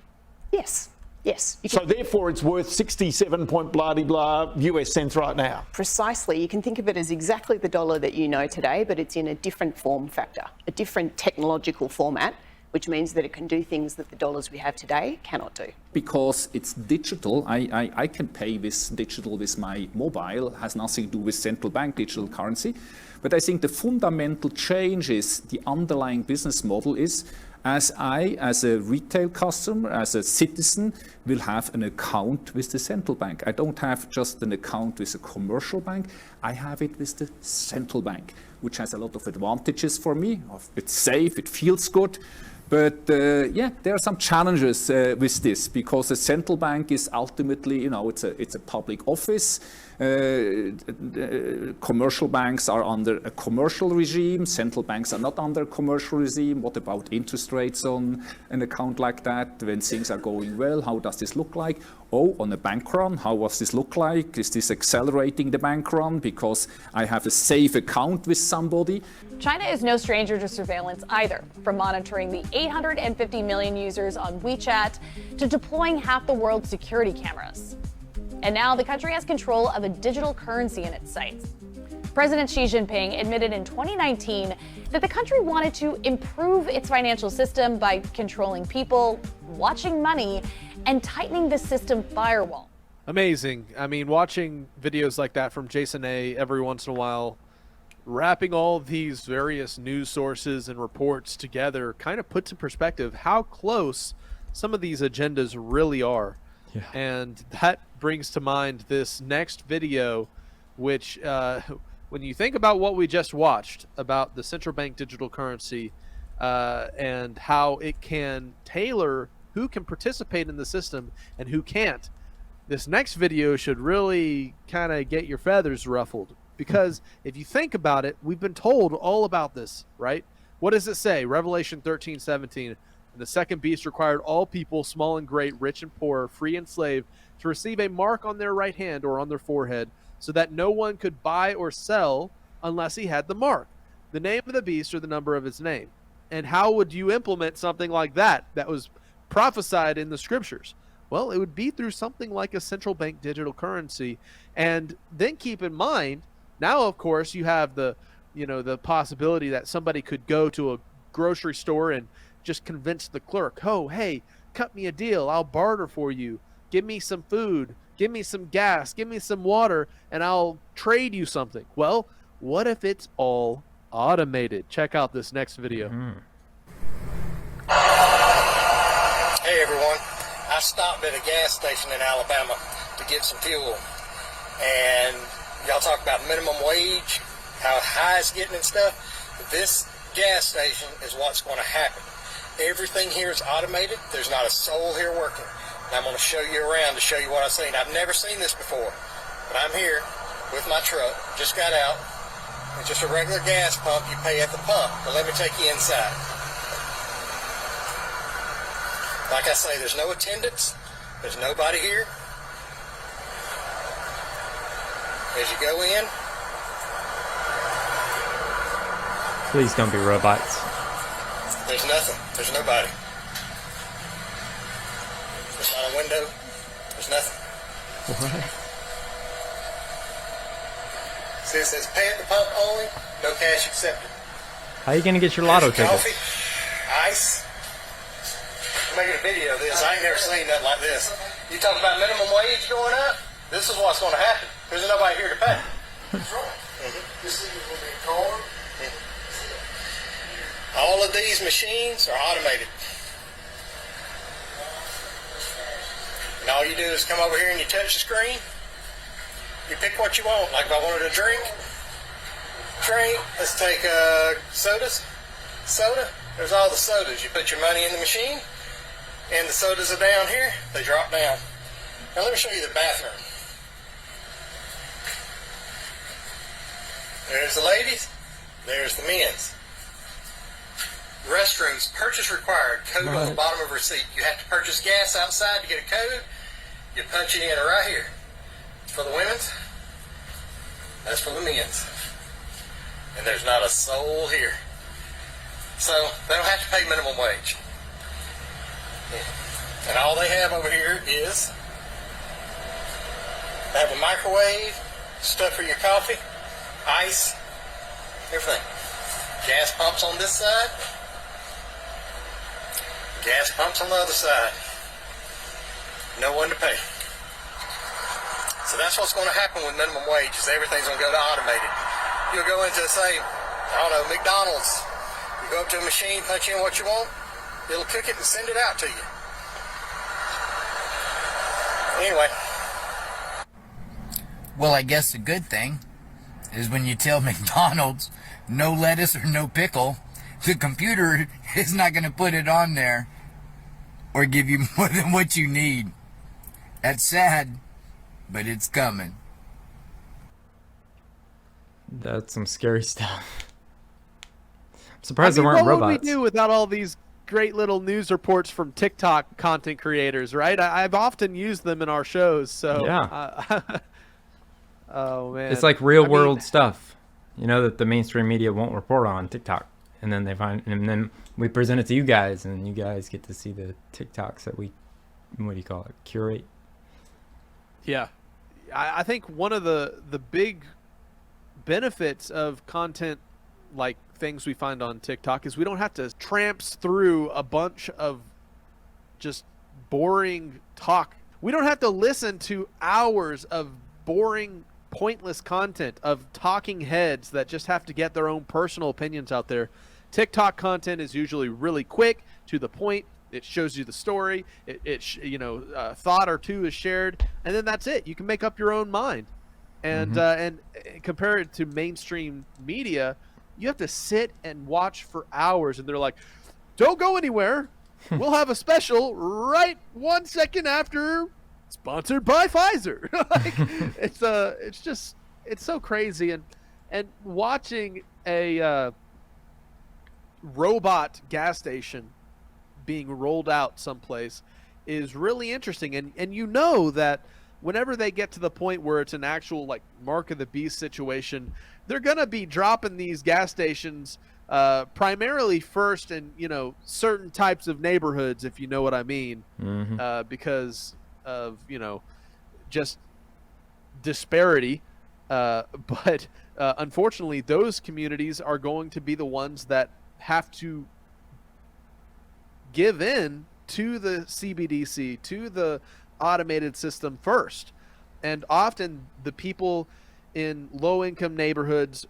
Yes, yes. So therefore it's worth 67 point blah-de-blah US cents right now? Precisely. You can think of it as exactly the dollar that you know today, but it's in a different form factor, a different technological format, which means that it can do things that the dollars we have today cannot do. Because it's digital, I can pay this digital with my mobile, has nothing to do with central bank digital currency. But I think the fundamental change is the underlying business model is as I, as a retail customer, as a citizen, will have an account with the central bank. I don't have just an account with a commercial bank, I have it with the central bank, which has a lot of advantages for me. It's safe, it feels good. But there are some challenges with this, because the central bank is ultimately, it's a public office. Commercial banks are under a commercial regime. Central banks are not under a commercial regime. What about interest rates on an account like that? When things are going well, how does this look like? Oh, on a bank run, how does this look like? Is this accelerating the bank run because I have a safe account with somebody? China is no stranger to surveillance either, from monitoring the 850 million users on WeChat to deploying half the world's security cameras. And now the country has control of a digital currency in its sights. President Xi Jinping admitted in 2019 that the country wanted to improve its financial system by controlling people, watching money, and tightening the system firewall. Amazing. I mean, watching videos like that from Jason A. every once in a while, wrapping all these various news sources and reports together, kind of puts in perspective how close some of these agendas really are. Yeah. And that brings to mind this next video, which when you think about what we just watched about the central bank digital currency and how it can tailor who can participate in the system and who can't, this next video should really kind of get your feathers ruffled. Because if you think about it, we've been told all about this, right? What does it say? Revelation 13:17. And the second beast required all people, small and great, rich and poor, free and slave, to receive a mark on their right hand or on their forehead, so that no one could buy or sell unless he had the mark, the name of the beast or the number of his name. And how would you implement something like that was prophesied in the scriptures? Well, it would be through something like a central bank digital currency. And then keep in mind, now, of course, you have the possibility that somebody could go to a grocery store and just convince the clerk, oh, hey, cut me a deal. I'll barter for you. Give me some food. Give me some gas. Give me some water, and I'll trade you something. Well, what if it's all automated? Check out this next video. Hey, everyone. I stopped at a gas station in Alabama to get some fuel. And y'all talk about minimum wage, how high it's getting and stuff. This gas station is what's going to happen. Everything here is automated. There's not a soul here working. And I'm going to show you around to show you what I've seen. I've never seen this before, but I'm here with my truck. Just got out. It's just a regular gas pump. You pay at the pump. But let me take you inside. Like I say, there's no attendants. There's nobody here. As you go in. Please don't be robots. There's nothing. There's nobody. There's not a window. There's nothing. What? See, it says pay at the pump only, no cash accepted. How are you going to get your lotto tickets? Coffee, ice. I'm making a video of this. I ain't never seen nothing like this. You talk about minimum wage going up? This is what's going to happen. There's nobody here to pay. That's right. This is going to be a card. All of these machines are automated. And all you do is come over here and you touch the screen. You pick what you want. Like if I wanted a drink, let's take soda. There's all the sodas. You put your money in the machine, and the sodas are down here. They drop down. Now let me show you the bathroom. There's the ladies. There's the men's. Restrooms, purchase required, code on the bottom of receipt. You have to purchase gas outside to get a code. You punch it in right here. It's for the women's. That's for the men's. And there's not a soul here. So they don't have to pay minimum wage. And all they have over here is they have a microwave, stuff for your coffee, ice, everything. Gas pumps on this side. Gas pumps on the other side. No one to pay. So that's what's going to happen with minimum wage is everything's going to go to automated. You'll go into, say, I don't know, McDonald's. You go up to a machine, punch in what you want. It'll cook it and send it out to you. Anyway. Well, I guess the good thing is when you tell McDonald's no lettuce or no pickle, the computer is not going to put it on there or give you more than what you need. That's sad, but it's coming. That's some scary stuff. I'm surprised there weren't what robots. would we do without all these great little news reports from TikTok content creators, right? I've often used them in our shows, so Yeah. oh man, It's like real world stuff, you know, that the mainstream media won't report on TikTok, and then then we present it to you guys, and you guys get to see the TikToks that we, what do you call it, curate. Yeah, I think one of the big benefits of content like things we find on TikTok is we don't have to tramps through a bunch of just boring talk. We don't have to listen to hours of boring, pointless content of talking heads that just have to get their own personal opinions out there. TikTok content is usually really quick, to the point. It shows you the story. Thought or two is shared, and then that's it. You can make up your own mind. And and compare it to mainstream media, you have to sit and watch for hours, and they're like, "Don't go anywhere. We'll have a special right 1 second after, sponsored by Pfizer." It's so crazy, and watching a robot gas station being rolled out someplace is really interesting, and you know that whenever they get to the point where it's an actual like mark of the beast situation, they're gonna be dropping these gas stations primarily first in certain types of neighborhoods, if you know what I mean, because of just disparity. But unfortunately, those communities are going to be the ones that have to give in to the CBDC, to the automated system first. And often the people in low-income neighborhoods,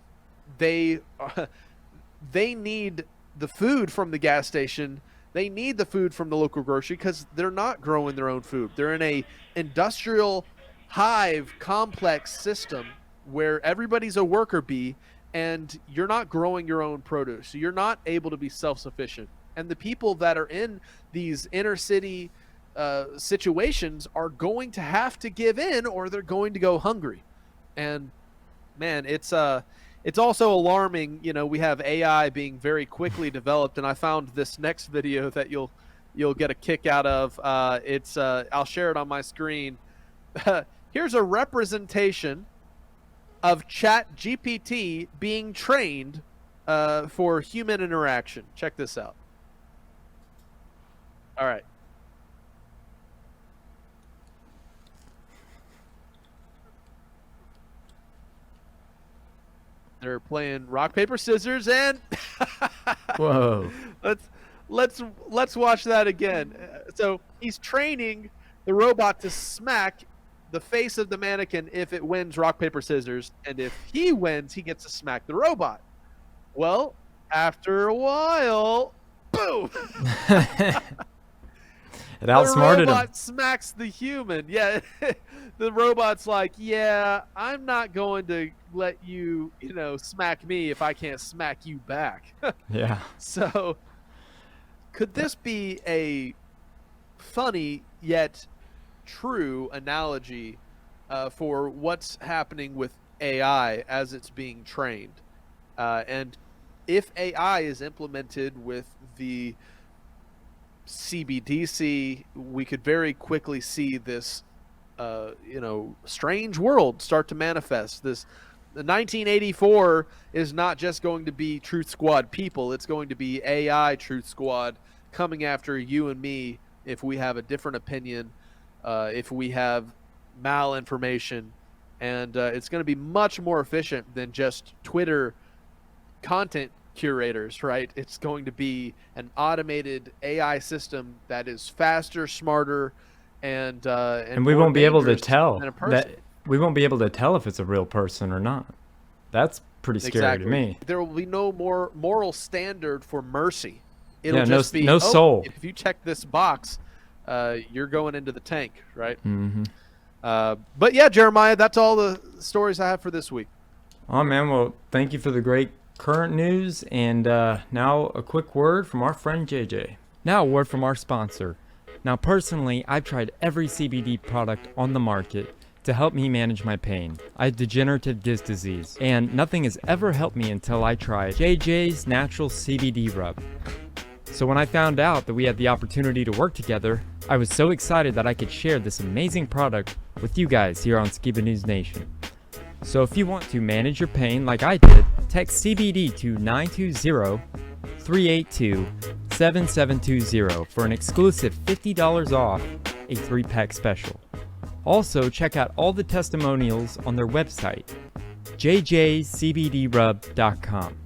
they need the food from the gas station. They need the food from the local grocery because they're not growing their own food. They're in a industrial hive complex system where everybody's a worker bee, and you're not growing your own produce. So you're not able to be self-sufficient. And the people that are in these inner city situations are going to have to give in, or they're going to go hungry. And man, it's also alarming. We have AI being very quickly developed, and I found this next video that you'll get a kick out of. I'll share it on my screen. Here's a representation of ChatGPT being trained for human interaction. Check this out. All right. They're playing rock, paper, scissors, and Whoa. Let's watch that again. So he's training the robot to smack the face of the mannequin if it wins rock, paper, scissors, and if he wins, he gets to smack the robot. Well, after a while, boom! It outsmarted the robot him. smacks the human. Yeah, the robot's like, yeah, I'm not going to let you, smack me if I can't smack you back. Yeah. So, could this be a funny yet true analogy for what's happening with AI as it's being trained? And if AI is implemented with the CBDC, we could very quickly see this, strange world start to manifest. The 1984 is not just going to be Truth Squad people. It's going to be AI Truth Squad coming after you and me if we have a different opinion, if we have malinformation, and it's going to be much more efficient than just Twitter content curators, right? It's going to be an automated AI system that is faster, smarter, and we won't be able to dangerous tell than a person. that. We won't be able to tell if it's a real person or not. That's pretty scary to me. There will be no more moral standard for mercy. It'll Yeah, just be no soul. If you check this box, you're going into the tank, right? Mm-hmm. But yeah, Jeremiah, that's all the stories I have for this week. Oh man, well, thank you for the great current news, and now a quick word from our friend JJ. Now a word from our sponsor. Now personally, I've tried every CBD product on the market to help me manage my pain. I have degenerative disc disease, and nothing has ever helped me until I tried JJ's Natural CBD Rub. So when I found out that we had the opportunity to work together, I was so excited that I could share this amazing product with you guys here on Skiba News Nation. So if you want to manage your pain like I did, text CBD to 920-382-7720 for an exclusive $50 off a 3-pack special. Also, check out all the testimonials on their website, jjcbdrub.com.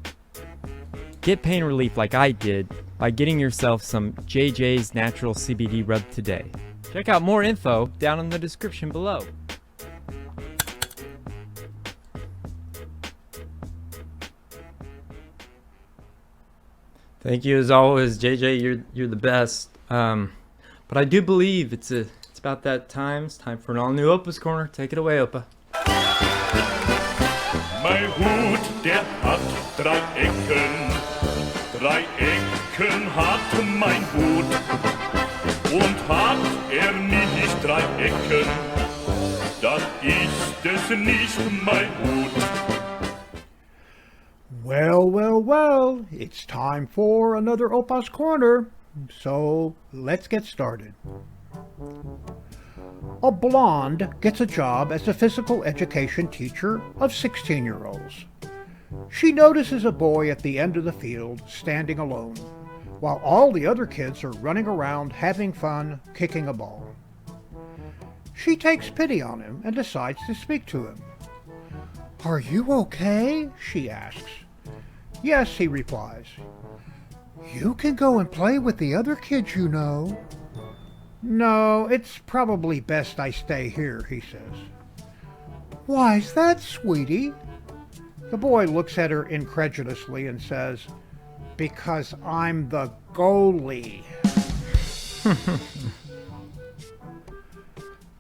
Get pain relief like I did by getting yourself some JJ's Natural CBD Rub today. Check out more info down in the description below. Thank you as always, JJ. You're the best. But I do believe it's about that time. It's time for an all-new Opa's Corner. Take it away, Opa. Mein Hut, der hat 3 Ecken. 3 Ecken hat mein Hut. Und hat nicht 3 Ecken, dann ist es nicht mein Hut. Well, well, well, it's time for another Opa's Corner, so let's get started. A blonde gets a job as a physical education teacher of 16-year-olds. She notices a boy at the end of the field standing alone, while all the other kids are running around having fun kicking a ball. She takes pity on him and decides to speak to him. "Are you okay?" she asks. "Yes," he replies. "You can go and play with the other kids, you know." "No, it's probably best I stay here," he says. "Why's that, sweetie?" The boy looks at her incredulously and says, "Because I'm the goalie."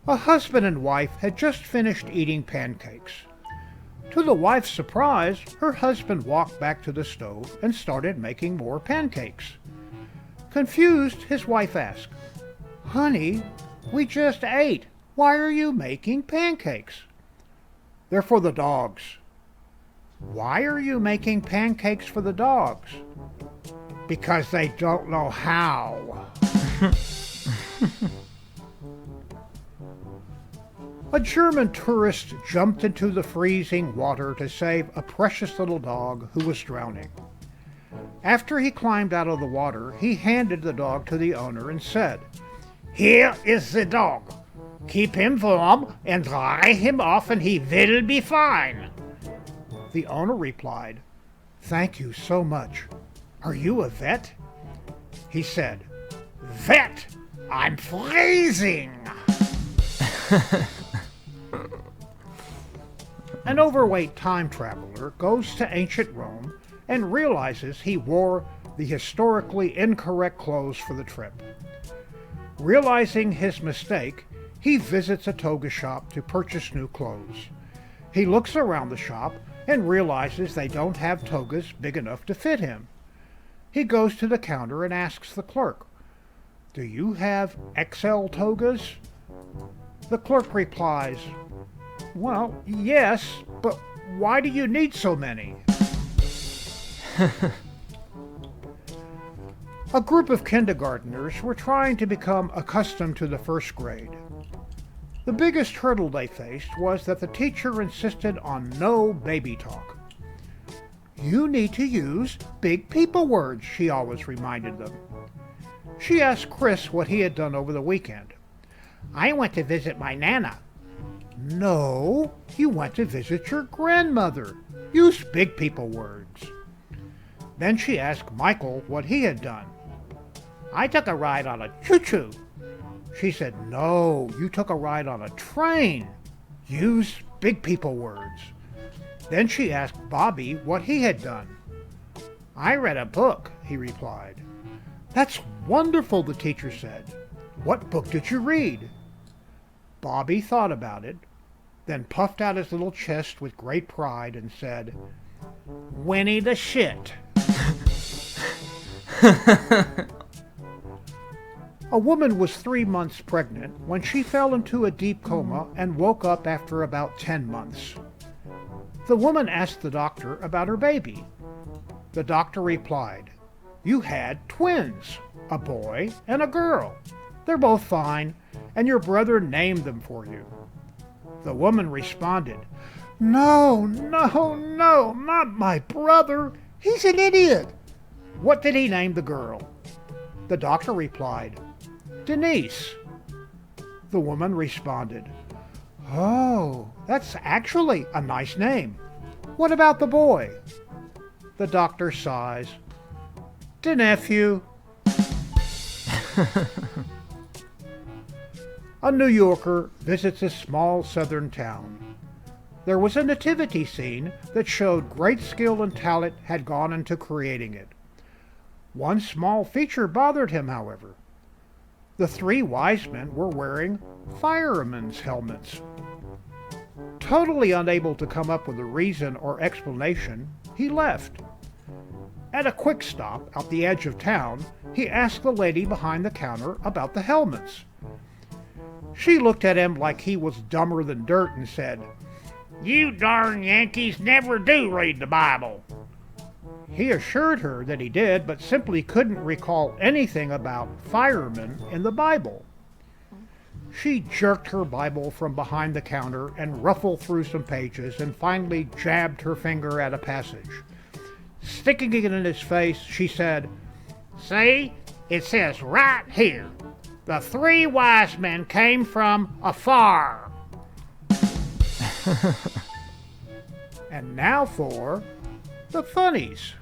A husband and wife had just finished eating pancakes. To the wife's surprise, her husband walked back to the stove and started making more pancakes. Confused, his wife asked, "Honey, we just ate. Why are you making pancakes?" "They're for the dogs." "Why are you making pancakes for the dogs?" "Because they don't know how." A German tourist jumped into the freezing water to save a precious little dog who was drowning. After he climbed out of the water, he handed the dog to the owner and said, "Here is the dog. Keep him warm and dry him off and he will be fine." The owner replied, "Thank you so much. Are you a vet?" He said, "Vet, I'm freezing." An overweight time traveler goes to ancient Rome and realizes he wore the historically incorrect clothes for the trip. Realizing his mistake, he visits a toga shop to purchase new clothes. He looks around the shop and realizes they don't have togas big enough to fit him. He goes to the counter and asks the clerk, "Do you have XL togas?" The clerk replies, "Well, yes, but why do you need so many?" A group of kindergartners were trying to become accustomed to the first grade. The biggest hurdle they faced was that the teacher insisted on no baby talk. "You need to use big people words," she always reminded them. She asked Chris what he had done over the weekend. "I went to visit my Nana." "No, you went to visit your grandmother. Use big people words." Then she asked Michael what he had done. "I took a ride on a choo-choo." She said, "No, you took a ride on a train. Use big people words." Then she asked Bobby what he had done. "I read a book," he replied. "That's wonderful," the teacher said. "What book did you read?" Bobby thought about it, then puffed out his little chest with great pride and said, Winnie the shit. A woman was 3 months pregnant when she fell into a deep coma and woke up after about 10 months. The woman asked the doctor about her baby. The doctor replied, "You had twins, a boy and a girl. They're both fine, and your brother named them for you." The woman responded, "No, not my brother. He's an idiot." "What did he name the girl?" The doctor replied, "Denise." The woman responded, "Oh, that's actually a nice name. What about the boy?" The doctor sighs, "De nephew." A New Yorker visits a small southern town. There was a nativity scene that showed great skill and talent had gone into creating it. One small feature bothered him, however. The 3 wise men were wearing firemen's helmets. Totally unable to come up with a reason or explanation, he left. At a quick stop at the edge of town, he asked the lady behind the counter about the helmets. She looked at him like he was dumber than dirt and said, "You darn Yankees never do read the Bible." He assured her that he did, but simply couldn't recall anything about firemen in the Bible. She jerked her Bible from behind the counter and ruffled through some pages and finally jabbed her finger at a passage. Sticking it in his face, she said, "See, it says right here, the 3 wise men came from afar." And now for the funnies.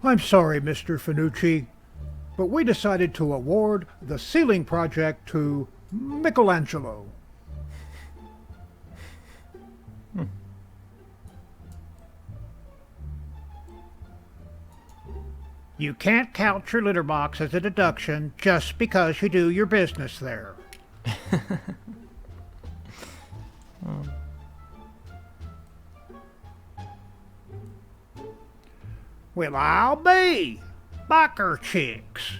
I'm sorry, Mr. Finucci, but we decided to award the ceiling project to Michelangelo. You can't count your litter box as a deduction just because you do your business there. Well, I'll be biker chicks.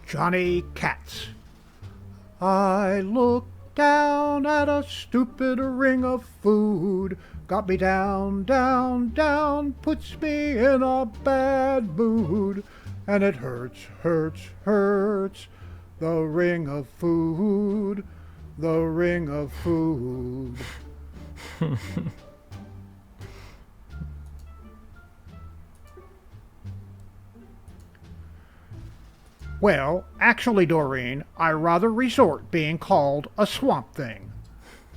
Johnny Katz. I looked down at a stupid ring of food. Got me down, down, down, puts me in a bad mood. And it hurts, hurts, hurts. The ring of food, the ring of food. Well, actually, Doreen, I rather resort being called a swamp thing.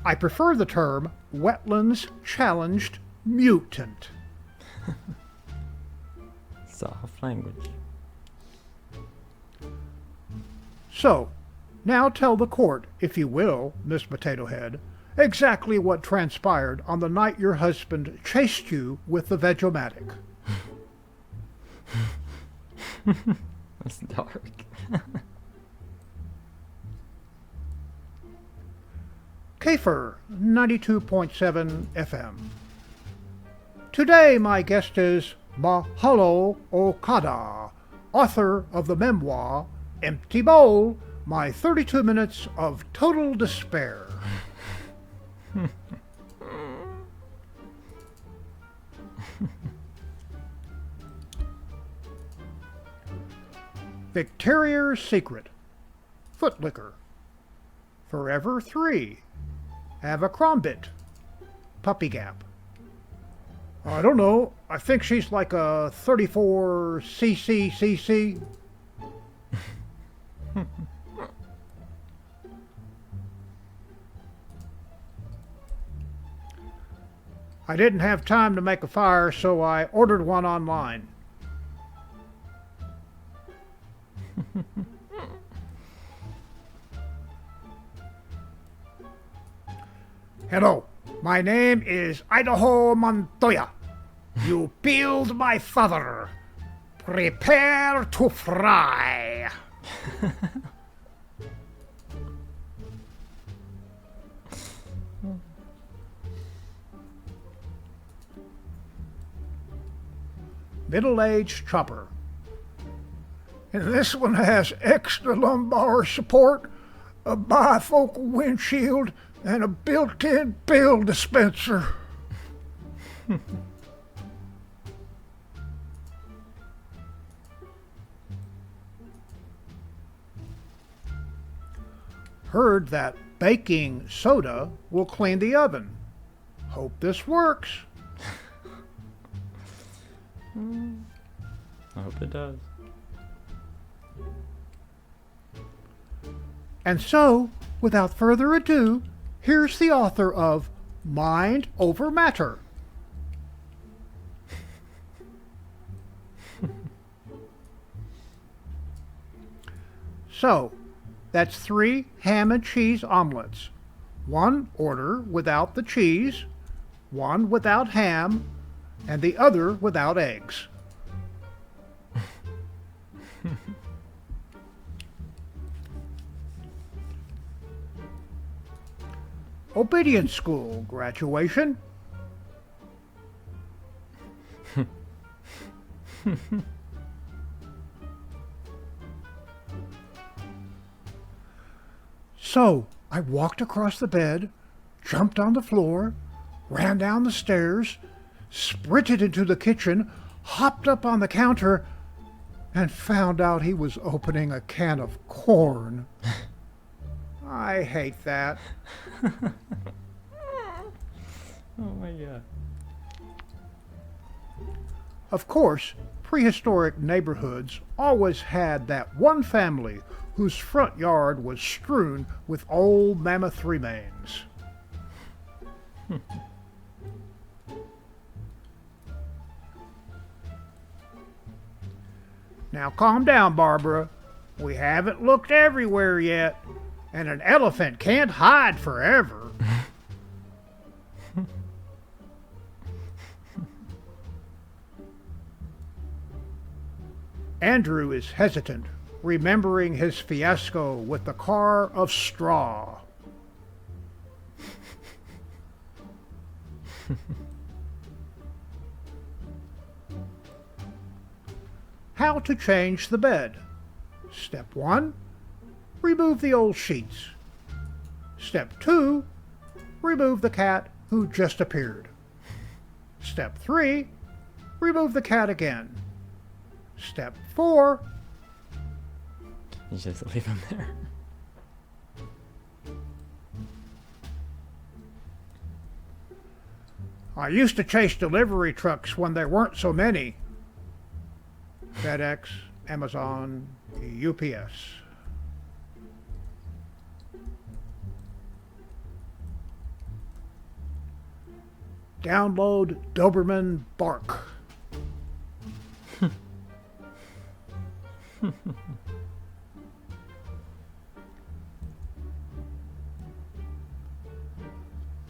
I prefer the term wetlands challenged mutant. Soft language. So, now tell the court, if you will, Miss Potato Head, exactly what transpired on the night your husband chased you with the Veg-O-Matic. That's dark. Kafer, 92.7 FM. Today my guest is Mahalo Okada, author of the memoir Empty Bowl, My 32 Minutes of Total Despair. Victoria's Secret, Footlicker, Forever 3, Abercrombie, Puppy Gap. I don't know, I think she's like a 34 CCCC. I didn't have time to make a fire, so I ordered one online. Hello, my name is Idaho Montoya. You peeled my father. Prepare to fry. Middle-aged chopper. And this one has extra lumbar support, a bifocal windshield, and a built-in pill dispenser. Heard that baking soda will clean the oven. Hope this works. I hope it does. And so, without further ado, here's the author of Mind Over Matter. So, that's 3 ham and cheese omelets. 1 order without the cheese, 1 without ham, and the other without eggs. Obedience school graduation. So I walked across the bed, jumped on the floor, ran down the stairs, sprinted into the kitchen, hopped up on the counter, and found out he was opening a can of corn. I hate that. Oh my God. Of course, prehistoric neighborhoods always had that one family whose front yard was strewn with old mammoth remains. Now calm down, Barbara. We haven't looked everywhere yet, and an elephant can't hide forever. Andrew is hesitant, remembering his fiasco with the car of straw. How to change the bed. Step 1, remove the old sheets. Step 2, remove the cat who just appeared. Step 3, remove the cat again. Step 4, you just leave him there. I used to chase delivery trucks when there weren't so many. FedEx, Amazon, UPS. Download Doberman Bark.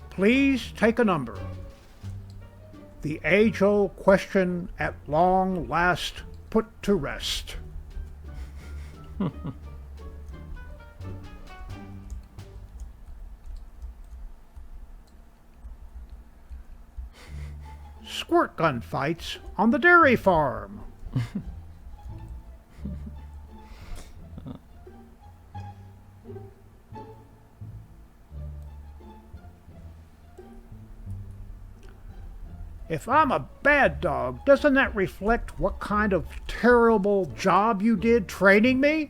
Please take a number. The age-old question at long last put to rest. Squirt gun fights on the dairy farm. If I'm a bad dog, doesn't that reflect what kind of terrible job you did training me?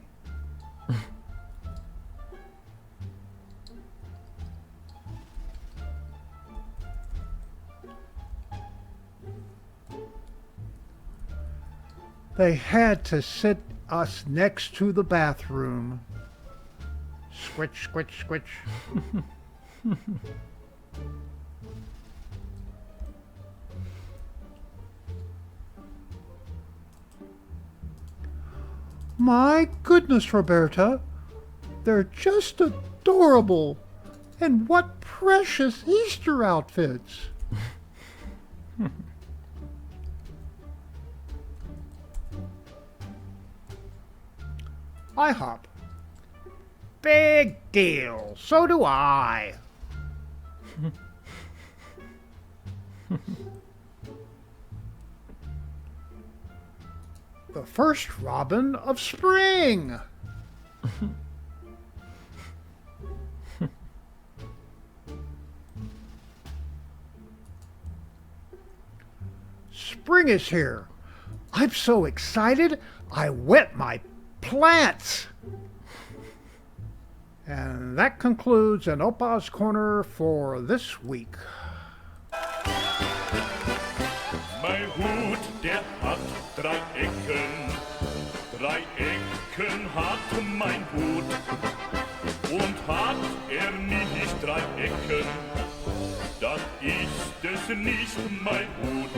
They had to sit us next to the bathroom. Squitch, squitch, squitch. My goodness, Roberta, they're just adorable. And what precious Easter outfits! IHOP. Big deal. So do I. The first robin of spring. Spring is here. I'm so excited, I wet my plants. And that concludes an Opa's Corner for this week. Mein Hut, der hat 3 Ecken. 3 Ecken hat mein Hut. Und hat nicht 3 Ecken, dann ist es nicht mein Hut.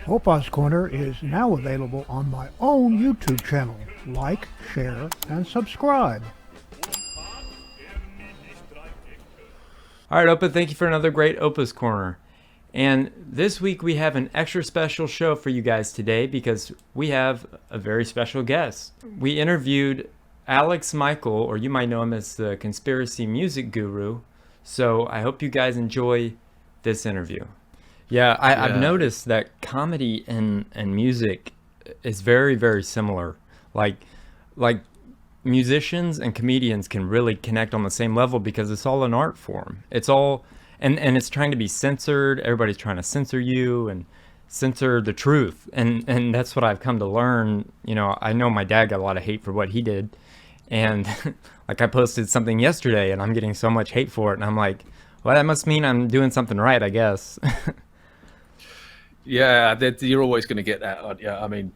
Opa's Corner is now available on my own YouTube channel. Like, share, and subscribe. All right, Opa, thank you for another great Opa's Corner. And this week we have an extra special show for you guys today because we have a very special guest. We interviewed Alex Michael, or you might know him as the conspiracy music guru. So I hope you guys enjoy this interview. Yeah, I've noticed that comedy and music is very, very similar. Like musicians and comedians can really connect on the same level because it's all an art form. It's all, and it's trying to be censored. Everybody's trying to censor you and censor the truth. And that's what I've come to learn. You know, I know my dad got a lot of hate for what he did. And like I posted something yesterday and I'm getting so much hate for it. And I'm like, well, that must mean I'm doing something right, I guess. Yeah, you're always going to get that. Yeah, I mean,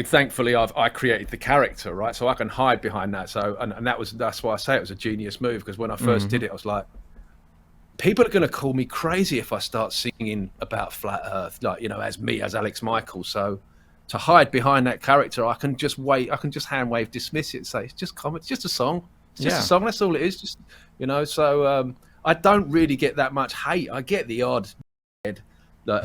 thankfully, I created the character, right? So I can hide behind that. So, and that's why I say it was a genius move, because when I first did it, I was like, people are going to call me crazy if I start singing about flat Earth, like, you know, as Alex Michael. So to hide behind that character, I can just hand wave dismiss it and say it's just comedy, it's just a song, it's just a song. That's all it is. Just, you know. So I don't really get that much hate. I get the odd that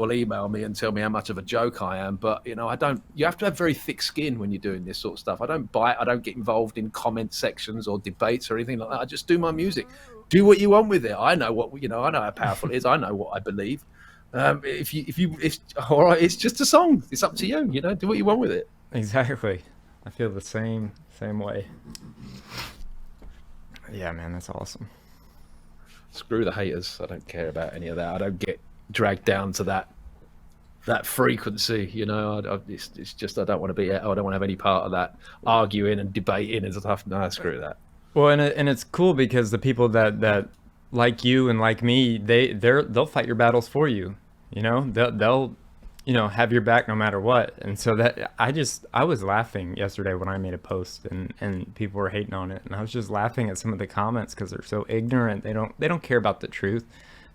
will email me and tell me how much of a joke I am, but you know, I don't. You have to have very thick skin when you're doing this sort of stuff. I don't bite. I don't get involved in comment sections or debates or anything like that. I just do my music. Do what you want with it. I know what, you know. I know how powerful it is. I know what I believe. If all right, it's just a song. It's up to you. You know, do what you want with it. Exactly. I feel the same way. Yeah, man, that's awesome. Screw the haters. I don't care about any of that. I don't get dragged down to that frequency, you know. It's just I don't want to have any part of that arguing and debating and stuff. No, screw that. Well, and it's cool because the people that like you and like me, they'll fight your battles for you. You know, they'll you know, have your back no matter what. And so that I was laughing yesterday when I made a post and people were hating on it, and I was just laughing at some of the comments because they're so ignorant. They don't care about the truth.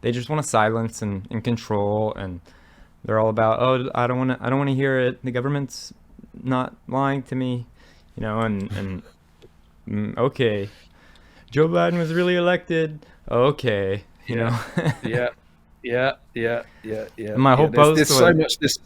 They just want to silence and control, and they're all about, oh, I don't want to hear it. The government's not lying to me, you know. And okay, Joe Biden was really elected. Okay, you know. Yeah. My whole post there's so much this.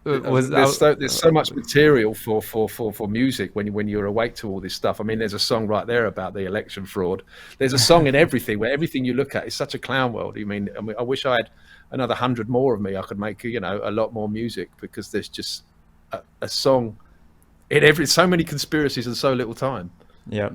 There's so much material for music when you're awake to all this stuff. I mean, there's a song right there about the election fraud. There's a song in everything, where everything you look at is such a clown world. I mean, I wish I had another 100 more of me. I could make, you know, a lot more music, because there's just a song in so many conspiracies in so little time. Yeah.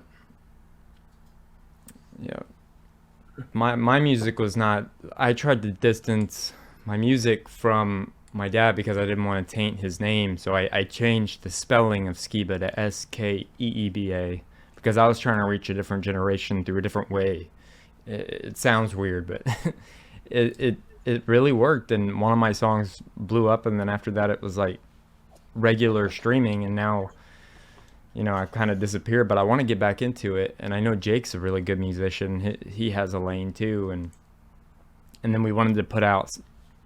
My music was not. I tried to distance my music from my dad because I didn't want to taint his name, so I changed the spelling of Skiba to Skeeba, because I was trying to reach a different generation through a different way. It sounds weird, but it really worked, and one of my songs blew up, and then after that it was like regular streaming, and now, you know, I've kind of disappeared, but I want to get back into it. And I know Jake's a really good musician. He has a lane too, and then we wanted to put out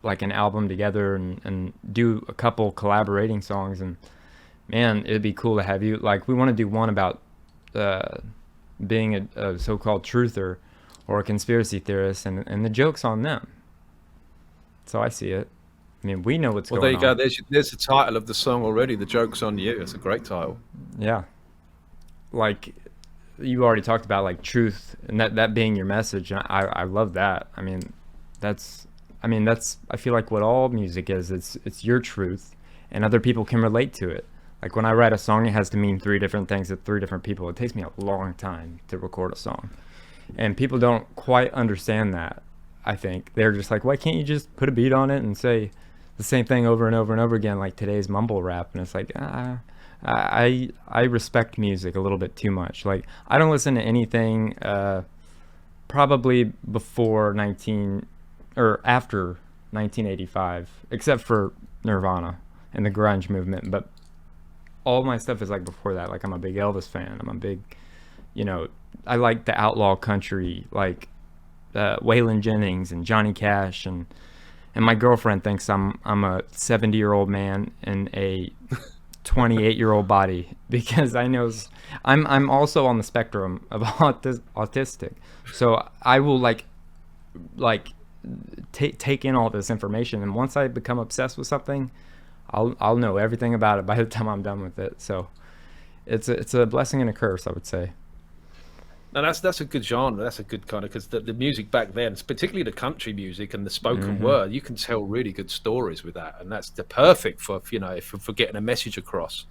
like an album together and do a couple collaborating songs. And man, it'd be cool to have you. Like, we want to do one about being a so-called truther or a conspiracy theorist, and the joke's on them. So I see it. I mean, we know what's Well, going there you on. go. There's the title of the song already. The joke's on you. It's a great title. Yeah. Like, you already talked about, like, truth and that being your message. And I love that. I mean, that's I feel like what all music is. It's your truth, and other people can relate to it. Like, when I write a song, it has to mean 3 different things to 3 different people. It takes me a long time to record a song, and people don't quite understand that. I think they're just like, why can't you just put a beat on it and say the same thing over and over and over again, like today's mumble rap? And it's like, I respect music a little bit too much. Like, I don't listen to anything probably before after 1985, except for Nirvana and the grunge movement. But all my stuff is like before that. Like, I'm a big Elvis fan. I'm a big, I like the outlaw country, like Waylon Jennings and Johnny Cash, and my girlfriend thinks I'm a 70-year-old man in a 28-year-old body, because I know I'm also on the spectrum of autistic. So I will like take in all this information, and once I become obsessed with something, I'll know everything about it by the time I'm done with it. So it's a blessing and a curse, I would say. And that's a good genre. That's a good kind of, because the music back then, particularly the country music and the spoken word, you can tell really good stories with that, and that's the perfect for for getting a message across.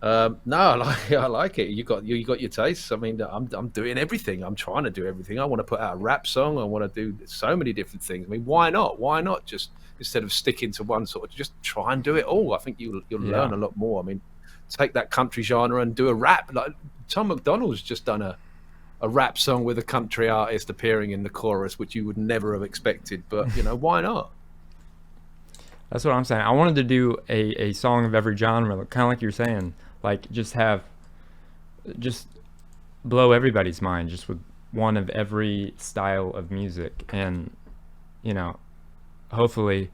No, I like it. You got your tastes. I mean, I'm doing everything. I'm trying to do everything. I want to put out a rap song. I want to do so many different things. I mean, why not? Why not just, instead of sticking to one sort of, just try and do it all? I think you'll learn a lot more. I mean, take that country genre and do a rap. Like Tom McDonald's just done a rap song with a country artist appearing in the chorus, which you would never have expected. But why not? That's what I'm saying. I wanted to do a song of every genre, kind of like you're saying, like just blow everybody's mind just with one of every style of music. And hopefully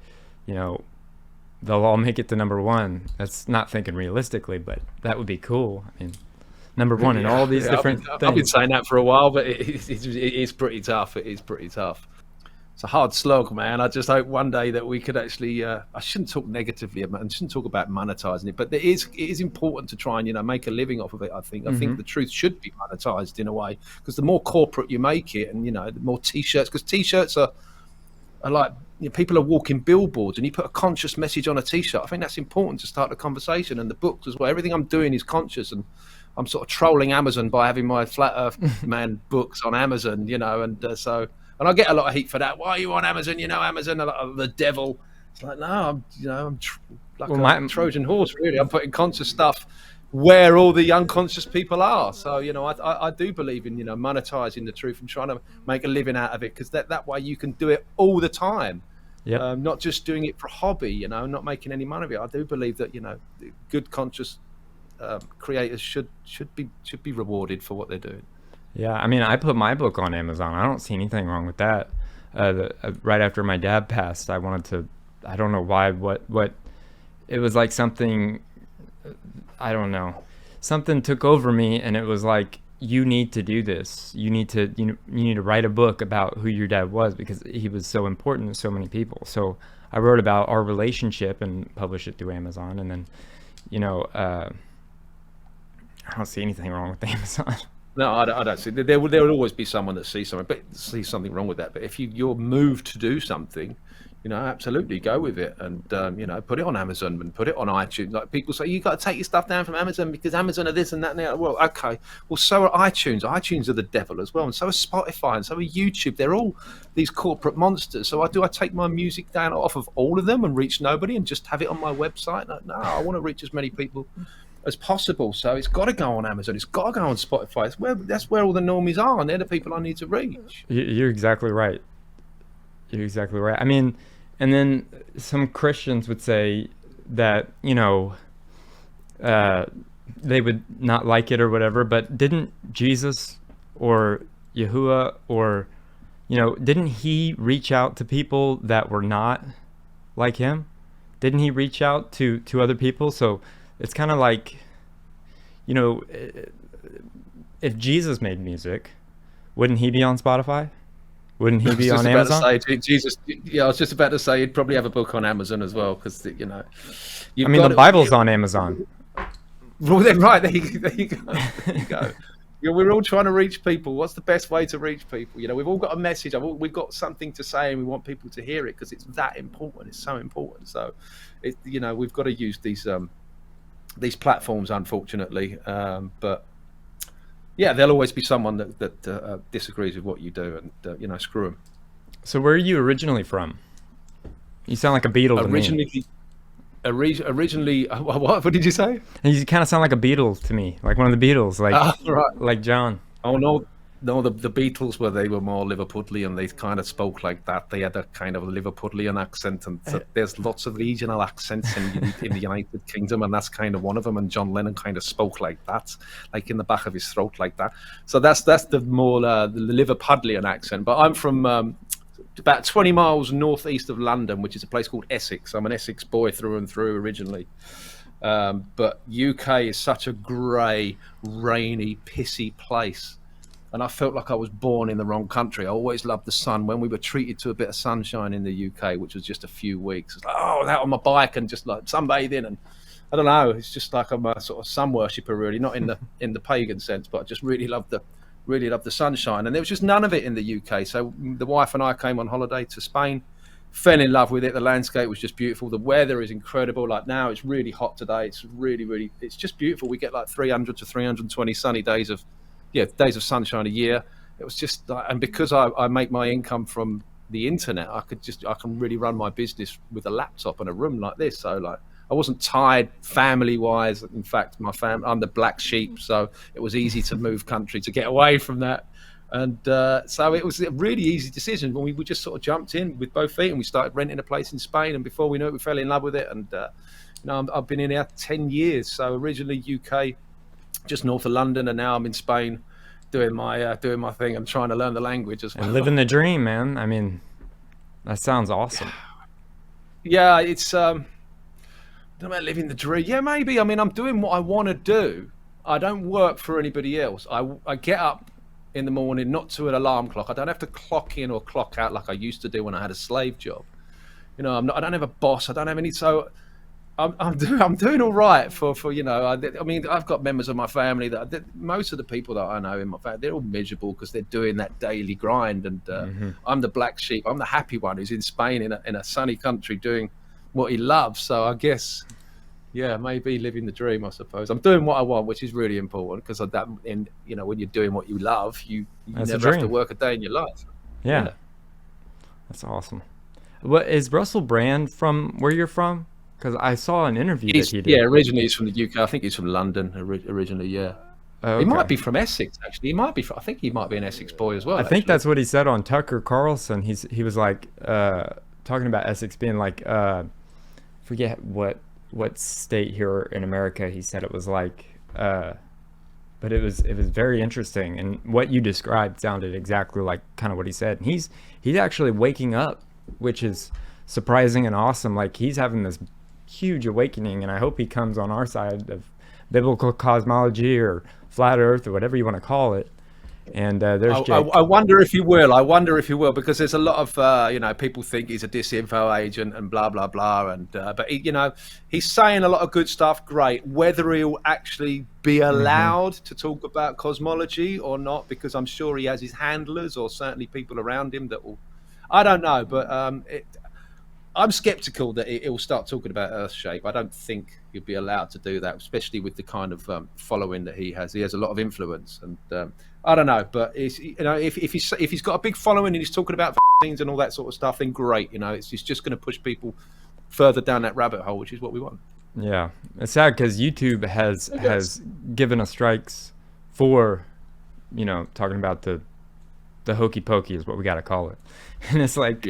they'll all make it to #1. That's not thinking realistically, but that would be cool. I mean, #1 in all these different things. I've been saying that for a while, but it is pretty tough. It is pretty tough. It's a hard slog, man. I just hope one day that we could actually, I shouldn't talk negatively and shouldn't talk about monetizing it, but it is important to try and, make a living off of it, I think. I think the truth should be monetized in a way, because the more corporate you make it, and, the more T-shirts, because T-shirts are like, people are walking billboards, and you put a conscious message on a T-shirt. I think that's important to start the conversation, and the books as well. Everything I'm doing is conscious, and I'm sort of trolling Amazon by having my Flat Earth Man books on Amazon, and I get a lot of heat for that. Why are you on Amazon? Amazon are like the devil. It's like, no, I'm like a Trojan horse, really. I'm putting conscious stuff where all the unconscious people are. So, I do believe in, monetizing the truth and trying to make a living out of it, because that way you can do it all the time. Yep. Not just doing it for a hobby, not making any money of it. I do believe that, good conscious creators should be rewarded for what they're doing. Yeah, I mean, I put my book on Amazon. I don't see anything wrong with that. Right after my dad passed, I wanted to, I don't know why, what it was like something, I don't know, something took over me, and it was like, you need to do this. You need to write a book about who your dad was, because he was so important to so many people. So I wrote about our relationship and published it through Amazon, and then, I don't see anything wrong with Amazon. No, I don't see. There will always be someone that sees something wrong with that. But if you're moved to do something, absolutely go with it, and put it on Amazon and put it on iTunes. Like, people say, you got to take your stuff down from Amazon because Amazon are this and that and that. Well, okay. Well, so are iTunes. iTunes are the devil as well, and so are Spotify, and so are YouTube. They're all these corporate monsters. So I take my music down off of all of them and reach nobody and just have it on my website? No, I want to reach as many people as possible. So it's got to go on Amazon. It's got to go on Spotify. That's where all the normies are, and they're the people I need to reach. You're exactly right. You're exactly right. I mean, and then some Christians would say that, they would not like it or whatever, but didn't Jesus or Yahuwah or, didn't he reach out to people that were not like him? Didn't he reach out to other people? So it's kind of like, if Jesus made music, wouldn't he be on Spotify? Wouldn't he be on I Amazon? was just about to say he'd probably have a book on Amazon as well, because I mean, the Bible's on Amazon. Well, then, right, there you go. There you go. We're all trying to reach people. What's the best way to reach people? We've all got a message. We've got something to say, and we want people to hear it because it's that important. It's so important. So, we've got to use these platforms, unfortunately. But yeah, there'll always be someone that disagrees with what you do, and screw them. So, where are you originally from? You sound like a Beatle to me. Originally, what did you say? You kind of sound like a Beatle to me, like one of the Beatles, like John. Oh no, the Beatles they were more Liverpudlian. They kind of spoke like that. They had a kind of Liverpudlian accent, and so there's lots of regional accents in the United Kingdom, and that's kind of one of them. And John Lennon kind of spoke like that, like in the back of his throat, like that. So that's the more the Liverpudlian accent. But I'm from about 20 miles northeast of London, which is a place called Essex. I'm an Essex boy through and through originally. But UK is such a grey, rainy, pissy place. And I felt like I was born in the wrong country. I always loved the sun. When we were treated to a bit of sunshine in the UK, which was just a few weeks, out on my bike and just like sunbathing. And I don't know, it's just like I'm a sort of sun worshipper, really, not in the pagan sense, but I just really loved the sunshine, and there was just none of it in the UK. So the wife and I came on holiday to Spain, fell in love with it. The landscape was just beautiful. The weather is incredible. Like now it's really hot today. It's really, it's just beautiful. We get like 300 to 320 sunny days of sunshine a year. It was just, and because I make my income from the internet, I can really run my business with a laptop and a room like this. So like, I wasn't tied family-wise. In fact, I'm the black sheep, so it was easy to move country to get away from that. And so it was a really easy decision. When we just sort of jumped in with both feet, and we started renting a place in Spain. And before we knew it, we fell in love with it. And I've been in here 10 years. So originally UK, just north of London, and now I'm in Spain, doing my thing. I'm trying to learn the language as well. And living the dream, man. I mean, that sounds awesome. Yeah, it's. About living the dream. Yeah, maybe. I mean, I'm doing what I want to do. I don't work for anybody else. I get up in the morning, not to an alarm clock. I don't have to clock in or clock out like I used to do when I had a slave job. I don't have a boss. I don't have any. So I'm doing all right for I mean, I've got members of my family that most of the people that I know in my family, they're all miserable because they're doing that daily grind. And I'm the black sheep. I'm the happy one who's in Spain in a sunny country doing what he loves. So I guess, yeah, maybe living the dream, I suppose. I'm doing what I want, which is really important, because when you're doing what you love, you never have to work a day in your life. Yeah. That's awesome. What is Russell Brand from where you're from? Because I saw an interview that he did. Yeah, originally he's from the UK. I think he's from London originally, yeah. Oh, okay. He might be from Essex, actually. I think he might be an Essex boy as well. I think that's what he said on Tucker Carlson. He was like talking about Essex being like forget what state here in America he said it was like, but it was very interesting, and what you described sounded exactly like kind of what he said. And he's actually waking up, which is surprising and awesome. Like he's having this huge awakening, and I hope he comes on our side of biblical cosmology or flat earth or whatever you want to call it. And there's Jake. I wonder if he will, because there's a lot of people think he's a disinfo agent and blah blah blah, and but he's saying a lot of good stuff. Great. Whether he'll actually be allowed to talk about cosmology or not, because I'm sure he has his handlers or certainly people around him that will. I don't know, but I'm skeptical that he'll start talking about Earth shape. I don't think he'll be allowed to do that, especially with the kind of following that he has. He has a lot of influence, and I don't know. But if he's got a big following and he's talking about vaccines and all that sort of stuff, then great. It's just going to push people further down that rabbit hole, which is what we want. Yeah, it's sad because YouTube has given us strikes for talking about the hokey pokey is what we got to call it, and it's like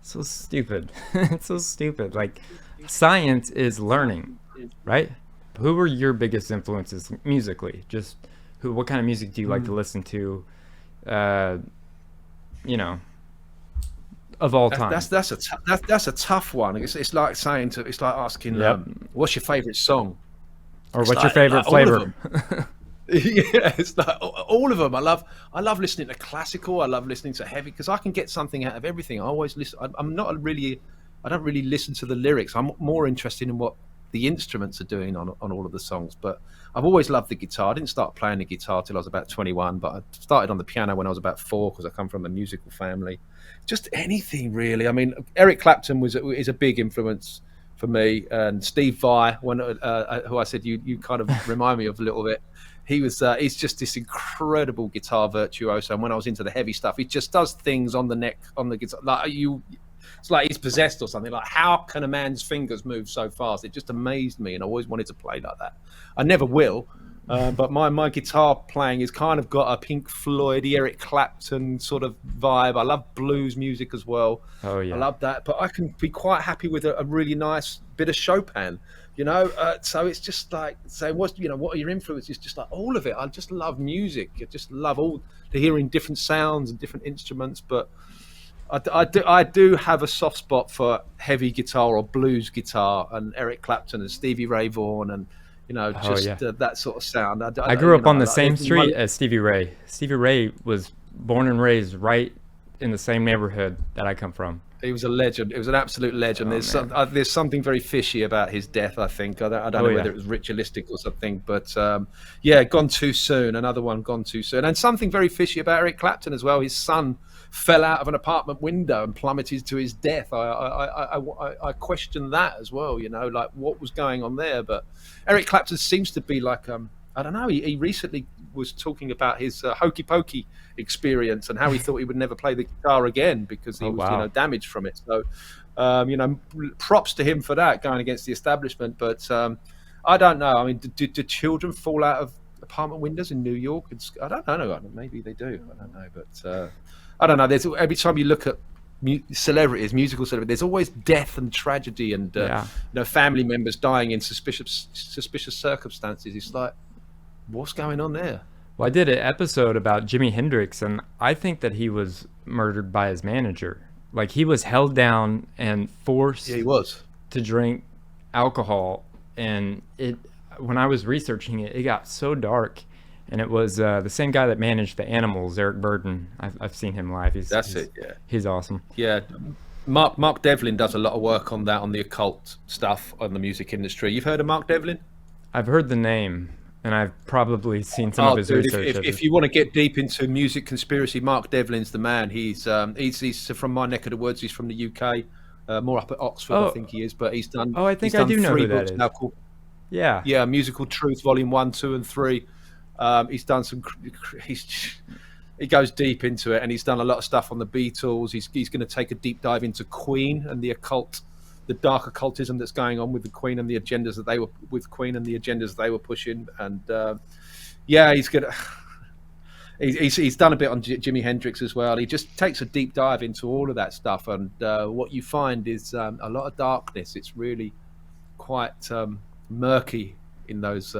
so stupid. It's so stupid. Like science is learning, right? Who were your biggest influences musically? Just what kind of music do you like to listen to? Of all time. That's a tough one. It's like asking, what's your favorite song? Or what's your favorite flavor? Yeah, it's like all of them. I love listening to classical. I love listening to heavy because I can get something out of everything. I always listen. I don't really listen to the lyrics. I'm more interested in what the instruments are doing on all of the songs. But I've always loved the guitar. I didn't start playing the guitar till I was about 21, but I started on the piano when I was about 4 because I come from a musical family. Just anything really. I mean, Eric Clapton is a big influence for me, and Steve Vai, who I said you kind of remind me of a little bit. He's just this incredible guitar virtuoso. And when I was into the heavy stuff, he just does things on the neck, on the guitar. It's like he's possessed or something. Like, how can a man's fingers move so fast? It just amazed me, and I always wanted to play like that. I never will, but my guitar playing has kind of got a Pink Floyd, Eric Clapton sort of vibe. I love blues music as well. Oh yeah, I love that. But I can be quite happy with a really nice bit of Chopin. So it's just like, so what are your influences? Just like all of it. I just love music. I just love all the hearing different sounds and different instruments. But I do have a soft spot for heavy guitar or blues guitar and Eric Clapton and Stevie Ray Vaughan and that sort of sound. I grew up on the same street as Stevie Ray. Stevie Ray was born and raised right in the same neighborhood that I come from. He was a legend. It was an absolute legend. There's something very fishy about his death, I think. I don't know whether it was ritualistic or something, but gone too soon. Another one gone too soon. And something very fishy about Eric Clapton as well. His son fell out of an apartment window and plummeted to his death. I question that as well, like what was going on there. But Eric Clapton seems to be like, I don't know, he recently was talking about his hokey pokey experience and how he thought he would never play the guitar again because he was damaged from it. So props to him for that, going against the establishment. But I don't know, I mean, do children fall out of apartment windows in New York? I don't know, maybe they do, I don't know. But I don't know, there's every time you look at celebrities, musical celebrities, there's always death and tragedy and family members dying in suspicious circumstances. It's like, what's going on there? Well, I did an episode about Jimi Hendrix, and I think that he was murdered by his manager. Like, he was held down and forced to drink alcohol. And when I was researching it, it got so dark. And it was the same guy that managed the Animals, Eric Burden. I've seen him live. He's awesome. Yeah. Mark Devlin does a lot of work on that, on the occult stuff, on the music industry. You've heard of Mark Devlin? I've heard the name. And I've probably seen some of his research. If you want to get deep into music conspiracy, Mark Devlin's the man. He's from my neck of the woods. He's from the UK, more up at Oxford, I think he is. But he's done. Oh, I think I do know who that is. Now called, yeah, Musical Truth, Volume 1, 2, and 3. He's done some. He goes deep into it, and he's done a lot of stuff on the Beatles. He's going to take a deep dive into Queen and the occult. The dark occultism that's going on with the Queen and the agendas that they were pushing, and he's done a bit on Jimi Hendrix as well. He just takes a deep dive into all of that stuff, and what you find is a lot of darkness. It's really quite murky in those